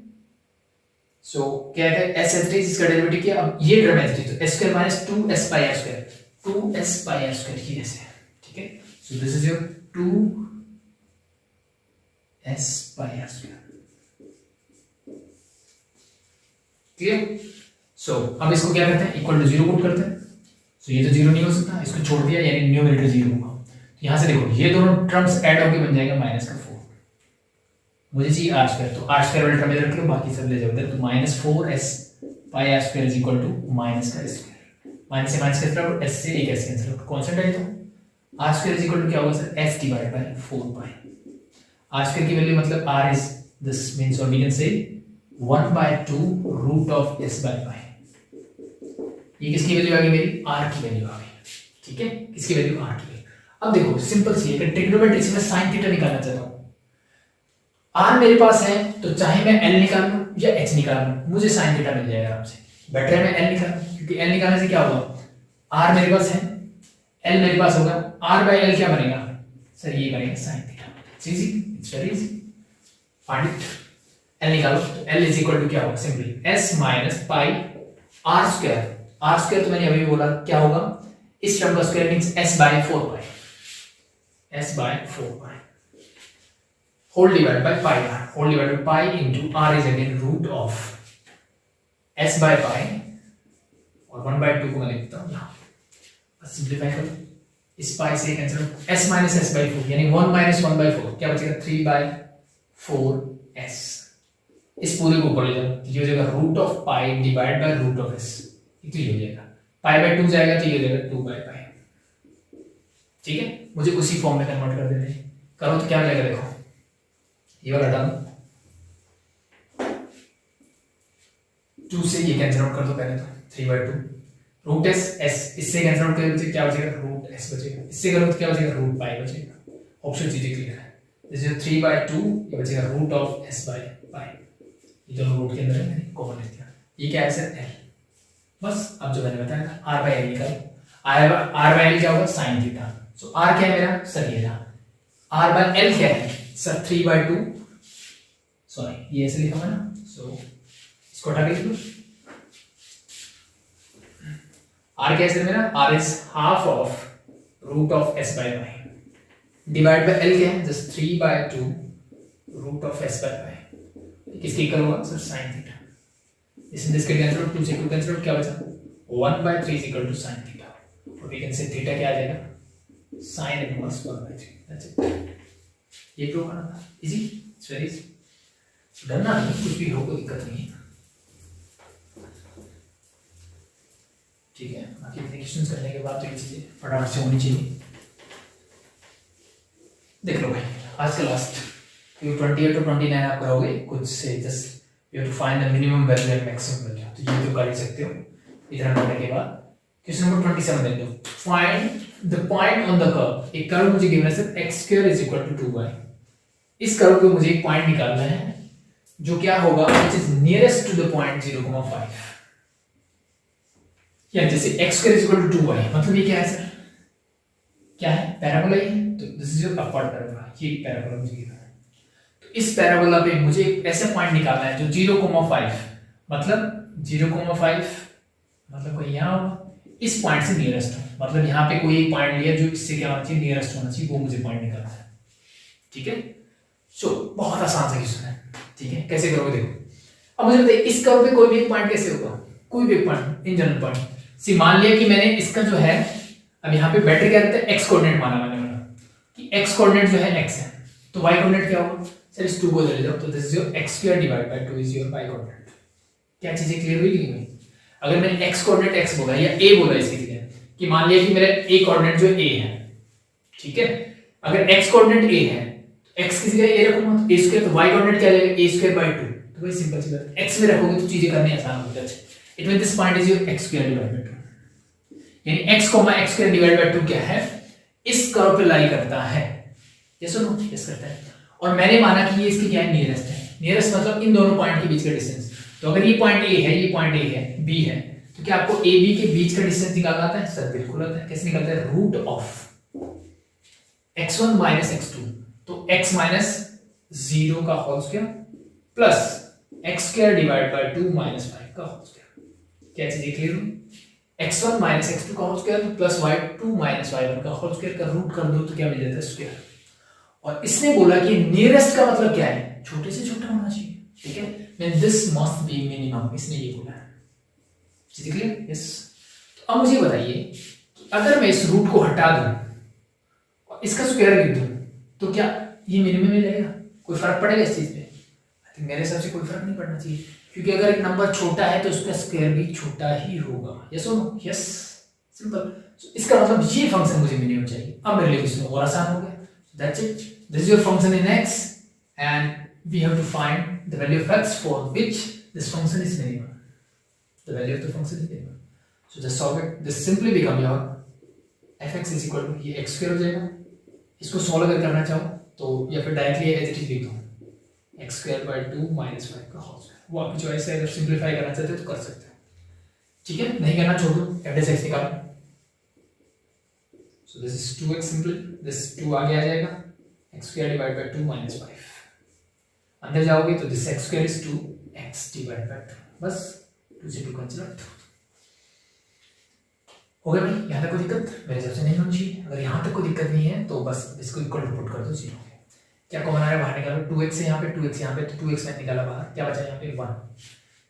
सो क्या है s एज इट इज, इसका डेरिवेटिव किया, अब ये टर्म एज इट इज, तो s square minus 2s pi are square 2s pi are square ये ऐसे है। ठीक है, so this is your 2s pi are square. Clear, so अब इसको क्या करते हैं, इक्वल टू 0 पुट करते हैं, सो ये तो 0 नहीं हो सकता, इसको छोड़ दिया यानी न्यूमरेटर 0 होगा, तो यहां से देखो ये दोनों टर्म्स ऐड होके बन जाएगा माइनस का 4, मुझे चाहिए आर स्क्वायर, तो आर स्क्वायर वाले टर्म इधर रख लो, बाकी सब ले जाओ उधर, तो minus 4s pi are square is equal to minus का स्क्वायर, माइनस से माइनस कैंसिल आउट, s से एक s कैंसिल आउट, कांस्टेंट है तो R square is equal to क्या होगा sir, s divide by 4 pi, are square की value मतलब r इज दिस मींस और वी कैन से 1/2 root of s by pi, ये किसकी वैल्यू आ गई मेरी, r की वैल्यू आ गई। ठीक है, किसकी वैल्यू, r की। अब देखो सिंपल सी है कि ट्रिग्नोमेट्रिक्स में sin थीटा निकालना चाहता हूं, r मेरे पास है तो चाहे मैं l निकाल लूं या h निकाल लूं, मुझे sin थीटा मिल जाएगा आराम से, बेटर है मैं l निकालूं, क्योंकि l निकालने से क्या होगा, r मेरे पास है, l मेरे पास होगा, r बाय l क्या बनेगा सर, ये बनेगा sin theta, easy, it's very easy, find it, l निकालो, तो l इज इक्वल टू क्या होगा, simply s minus pi are square, R square तो मैंने अभी भी बोला क्या होगा, इस टर्म का square means s by 4 pi, s by 4 pi whole divide by pi r, whole divide by pi into r is again root of s by pi और 1/2 को मैं लिखता हूं यहां, बस सिंपलीफाई करो, इस पाई से कैंसिल हो, s माइनस s बाय 4 यानी 1 माइनस 1/4 क्या बचेगा 3/4s, इस पूरे को ऊपर ले जाओ, ये हो जाएगा root of pi divide by root of s, equal हो जाएगा, पाई बाय 2 जाएगा तो ये हो जाएगा 2 बाय पाई। ठीक है, मुझे उसी फॉर्म में कन्वर्ट कर देना है, करो तो क्या हो जाएगा, देखो ये वाला टर्म 2 से ये कैंसिल आउट कर दो पहले तो, 3/2 रूट s, इससे कैंसिल आउट करें क्या बचेगा, रूट s बचेगा, इससे करो तो क्या बचेगा, रूट पाई बचेगा, ऑप्शन चीजें क्लियर है, दिस इज 3/2, ये बचेगा root of s by pi, ये दोनों रूट के अंदर है, मैंने कॉमन ले दिया, ये क्या है सर l, बस अब जो मैंने बताया r बाय l निकालो, r बाय l क्या होगा sin थीटा, सो r क्या है मेरा सर ये रहा, r बाय l क्या है सर 3/2, सॉरी ये ऐसे लिखा हुआ है ना, सो इसको हटा के लिख लो, r क्या है सर मेरा, r is half of root of s by pi divide by l क्या है just 3/2 root of s by pi, किसके इक्वल होगा सर sin थीटा, इसमें इसके कैंसिल आउट, 2 से 2 कैंसिल आउट, क्या बचा 1/3 is equal to sin theta, और वी कैन से थीटा क्या आ जाएगा साइन इनवर्स 1/3, दैट्स इट। ये प्रूव करना था, इजी, इट्स वेरी इजी, डरना नहीं, कुछ भी हो कोई दिक्कत नहीं है, ठीक है। बाकी एप्लीकेशंस करने के बाद तो ये चीजें फटाफट से होनी चाहिए। देख लो भाई, आज का लास्ट 28 to 29 आप करोगे खुद से, just you have to find the minimum value and maximum value, तो ये तो कर ही सकते हो। इधर करने के बाद क्वेश्चन नंबर 27 देख लो, find the point on the curve. एक कर्व मुझे गिवन है सर x² = 2y। इस कर्व पे मुझे एक पॉइंट निकालना है जो क्या होगा, which is nearest to the point 0,5, या जैसे x² = 2y, मतलब ये क्या है सर, क्या है, पैराबोला ही है, तो this is your upward parabola, ये पैराबोला मुझे गिवन है। तो इस पैराबोला पे मुझे एक ऐसा पॉइंट निकालना है जो 0,5, मतलब 0,5 मतलब कोई यहाँ होगा, इस पॉइंट से नियरेस्ट हो, मतलब यहाँ पे कोई एक पॉइंट लिया जो इससे क्या होना चाहिए, नियरेस्ट होना चाहिए, वो मुझे पॉइंट निकालना है, ठीक है। सो बहुत आसान सा क्वेश्चन है, ठीक है। कैसे करोगे देखो, अब मुझे बताइए इस कर्व पे कोई भी एक पॉइंट कैसे होगा, कोई भी एक point in general point C, मान लिया कि मैंने इसका जो है, अब यहाँ पे बेटर क्या रहता है, एक्स कोऑर्डिनेट माना मैंने कि एक्स कोऑर्डिनेट जो है एक्स है, तो वाई कोऑर्डिनेट क्या होगा सर, इस 2 को ले जाओ, तो this is your x² / 2 is your y coordinate. क्या चीजें क्लियर हुई कि नहीं? अगर मैंने x कोऑर्डिनेट x बोला या a बोला इसकी जगह, कि मान लिया कि मेरा a कोऑर्डिनेट जो a है, ठीक है, अगर x कोऑर्डिनेट a है तो x की जगह a रखूंगा, तो a² तो y कोऑर्डिनेट क्या रहेगा, a² / 2, तो वही सिंपल सी बात है, x में रखोगे तो चीजें करनी आसान हो जाती है। It means this point is your x² / 2, यानी x, x² / 2 क्या है, इस कर्व पे लाई करता है, ये सुनो, यस करता है। और मैंने माना कि ये इसकी क्या है, नियरेस्ट है, नियरेस्ट मतलब इन दोनों पॉइंट के बीच का डिस्टेंस। तो अगर ये पॉइंट A है, ये पॉइंट A है, B है, तो क्या आपको A B के बीच का डिस्टेंस निकालना आता है सर? बिल्कुल आता है। कैसे निकलता है? रूट ऑफ x1 - x2, तो x - 0 का होल स्क्वायर प्लस x² / 2 - 5 का होल स्क्वायर। क्या चीजें क्लियर हुई? x1 - x2 का whole square plus y2 - y1 का होल स्क्वायर का रूट कर दो तो क्या मिल जाता है? स्क्वायर। और इसने बोला कि नियरेस्ट का मतलब क्या है? छोटे से छोटा होना चाहिए, ठीक है। Then this must be minimum, इसने ये बोला है। चीजें क्लियर? यस। तो अब मुझे बताइए कि अगर मैं इस रूट को हटा दूं और इसका स्क्वायर लिख दूं तो क्या ये मिनिमम में रहेगा? कोई फर्क पड़ेगा इस चीज पे? आई थिंक मेरे हिसाब से कोई फर्क नहीं पड़ना चाहिए, क्योंकि अगर एक नंबर छोटा है तो उसका स्क्वायर भी छोटा ही होगा। यस और नो? Yes, simple. इसका मतलब ये फंक्शन मुझे मिनिमम चाहिए। अब मेरे लिए क्वेश्चन और आसान हो गया। That's it. This is your function in x, and we have to find the value of x for which this function is minimum. The value of the function is minimum. So just solve it. This simply become your fx is equal to ये x square हो जाएगा। इसको solve अगर करना चाहो तो या फिर डायरेक्टली एज इट इज लिख दो x square by 2 - 5 का होल स्क्वायर। वो आपकी चॉइस है, अगर सिंपलीफाई करना चाहते हो तो कर सकते हो, ठीक है। नहीं करना छोड़ दो, f x निकालो। So this is 2x simply, this 2 आगे आ जाएगा, x² / 2 - 5। अंदर जाओगे तो this x² is 2x / 2, बस 2 से 2 कैंसिल आउट हो गया भाई। यहाँ तक कोई दिक्कत मेरे हिसाब से नहीं होनी चाहिए। अगर यहाँ तक कोई दिक्कत नहीं है तो बस इसको इक्वल टू पुट कर दो, 0। क्या कॉमन आ रहा है? बाहर निकालो, 2x है यहाँ पे, 2x यहाँ पे, तो 2x मैंने निकाला बाहर, क्या बचा यहाँ पे? 1।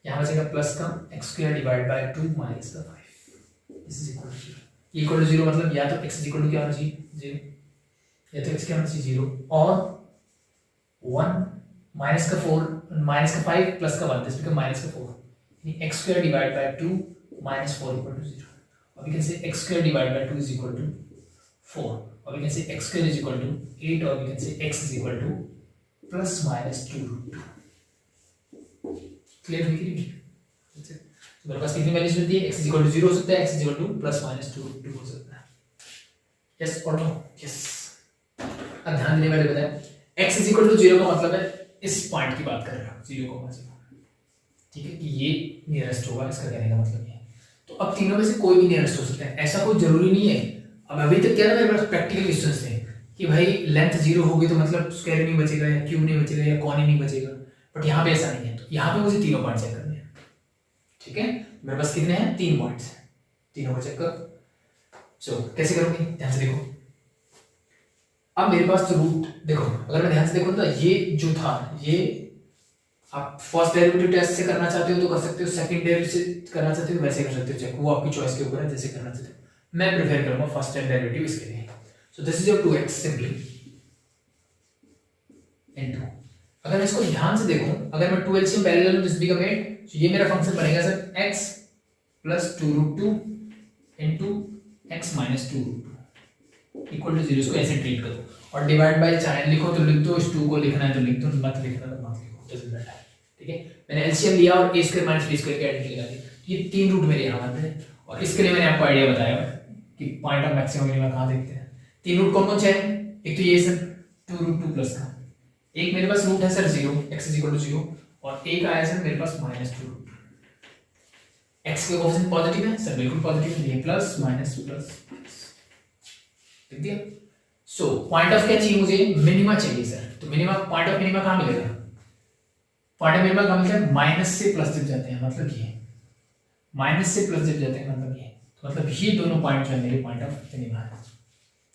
यहाँ बचेगा प्लस का x² / 2 - 5, this is equal to 0। Equal to 0 मतलब या तो x इक्वल टू क्या होना चाहिए? 0, या तो x क्या होना चाहिए? 0 और 1 माइनस का 4 माइनस का 5 प्लस का 1, दिस बिकम माइनस का 4, यानी x² / 2 - 4 इक्वल टू 0। और वी कैन से x² / 2 इज इक्वल टू 4, और वी कैन से x² इज इक्वल टू 8, और we can say x is equal to +-2√2। Clear हुई कि नहीं? मेरे पास कितनी वैल्यूज मिलती है? x इक्वल टू 0 हो सकता है, x इक्वल टू +-2√2 हो सकता है। यस और नो? यस। अब ध्यान देने वाली बात है, x इक्वल टू 0 का मतलब है इस पॉइंट की बात कर रहे हो, 0,0, ठीक है, कि ये नियरेस्ट होगा, इसका कहने का मतलब ये है। तो अब तीनों में से कोई भी नियरेस्ट हो सकता है, ऐसा कोई जरूरी नहीं है। अब अभी तक क्या ना मेरे पास प्रैक्टिकल क्वेश्चंस थे कि भाई लेंथ 0 होगी तो मतलब स्क्वायर नहीं बचेगा, या क्यूब नहीं बचेगा, या कॉन ही नहीं बचेगा, बट यहाँ पे ऐसा नहीं है। तो यहाँ पे मुझे तीनों पॉइंट चेक करने हैं, ठीक है। मेरे पास कितने हैं? 3 पॉइंट्स हैं, तीनों को चेक करो। सो कैसे करोगे? ध्यान से देखो। अब मेरे पास तो रूट देखो, अगर मैं ध्यान से देखो तो ये जो था, ये आप फर्स्ट डेरिवेटिव टेस्ट से करना चाहते हो तो कर सकते हो, सेकंड डेरिवेटिव से करना चाहते हो वैसे कर सकते हो चेक, वो आपकी चॉइस के ऊपर है, जैसे करना चाहते हो। मैं प्रेफर करूंगा फर्स्ट डेरिवेटिव इसके लिए। सो this is your 2x simply into, अगर मैं इसको ध्यान से देखूं, अगर मैं 2 एलसीएम पहले ले लूं दिस बिकम 8, तो ये मेरा फंक्शन बनेगा sir x plus 2√2 into x minus 2√2 equal to 0। इसको ऐसे ट्रीट करो और डिवाइड बाय चाहे लिखो तो लिख दो, इस 2 को लिखना है तो लिख दो, मत लिखना तो मत लिखो, डजंट मैटर। ठीक है, मैंने एलसीएम लिया और a square minus b square की आइडेंटिटी लगा दी। ये 3 रूट मेरे यहाँ आते हैं और इसके लिए मैंने आपको आइडिया बताया कि पॉइंट ऑफ मैक्सिमम मिनिमम कहाँ देखते हैं। 3 रूट कौन कौन से हैं? एक तो ये सर 2√2 प्लस का, एक मेरे पास रूट है sir 0, x is equal to 0, और एक आया सर मेरे पास माइनस 2। x के कोएफिशिएंट पॉजिटिव है सर, बिल्कुल पॉजिटिव है, ये प्लस माइनस प्लस ठीक है। सो पॉइंट ऑफ क्या चाहिए मुझे? मिनिमा चाहिए सर। तो मिनिमा, पॉइंट ऑफ मिनिमा कहाँ मिलेगा? पॉइंट ऑफ मिनिमा कहाँ मिलता है? माइनस से प्लस जब जाते हैं, मतलब ये माइनस से प्लस जब जाते हैं, मतलब ये, तो मतलब ये दोनों पॉइंट जो है मेरे पॉइंट ऑफ मिनिमा है।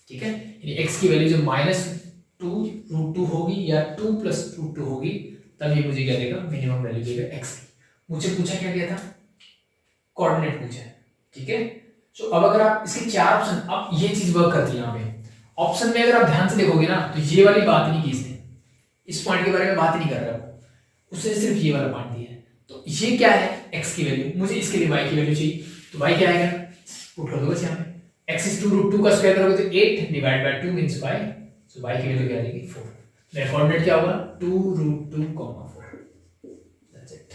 ठीक है, यानी x की वैल्यू जब -2√2 होगी या 2 + √2 होगी, तब ये मुझे क्या देगा? मिनिमम वैल्यू देगा x की। मुझे पूछा क्या गया था? कोऑर्डिनेट पूछा है। ठीक है, सो अब अगर आप इसके 4 ऑप्शन, अब ये चीज वर्क करती है यहाँ पे। ऑप्शन में अगर आप ध्यान से देखोगे ना, तो ये वाली बात नहीं की इसने, इस पॉइंट के बारे में बात ही नहीं कर रहा वो, उसने सिर्फ ये वाला पॉइंट दिया है। तो ये क्या है? x की वैल्यू, मुझे इसके लिए y की वैल्यू चाहिए, तो y क्या आएगा? पुट कर दो बस यहाँ पे, x is 2√2 का स्क्वायर करोगे तो 8 divide by 2 means y, so y की वैल्यू क्या आ जाएगी? 4। मेरा कोऑर्डिनेट क्या होगा? 2√2, 4। That's it.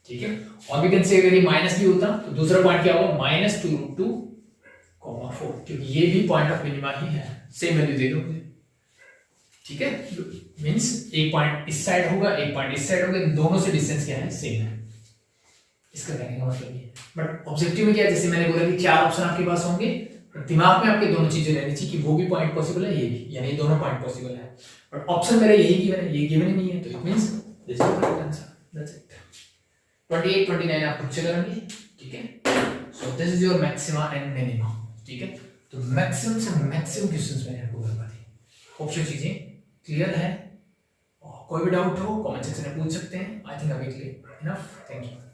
ठीक है, और भी कैन से अगर ये माइनस भी होता तो दूसरा पॉइंट क्या होगा? -2√2, 4, क्योंकि ये भी पॉइंट ऑफ मिनिमा ही है, सेम वैल्यू दे दो मुझे। ठीक है, मींस एक पॉइंट इस साइड होगा, एक पॉइंट इस साइड होगा, दोनों से डिस्टेंस क्या है? सेम है। इसका कहने का मतलब ये। बट ऑब्जेक्टिव में क्या है, जैसे मैंने बोला कि 4 ऑप्शन आपके पास होंगे, दिमाग में आपके दोनों चीजें रहनी चाहिए कि वो भी पॉइंट पॉसिबल है, ये भी, यानी दोनों पॉइंट पॉसिबल है। बट ऑप्शन मेरा यही गिवन है, ये गिवन ही नहीं है, तो it means this is the correct answer. That's it. 28 29 आप खुद से करेंगे। ठीक है, so this is your maxima and minima. ठीक है, तो मैक्सिमम से मैक्सिमम क्वेश्चंस मैंने आपको करवा दिए। होप सो चीजें क्लियर है। कोई भी डाउट हो कमेंट सेक्शन में पूछ सकते हैं। आई थिंक अभी क्लियर इनफ। Thank you.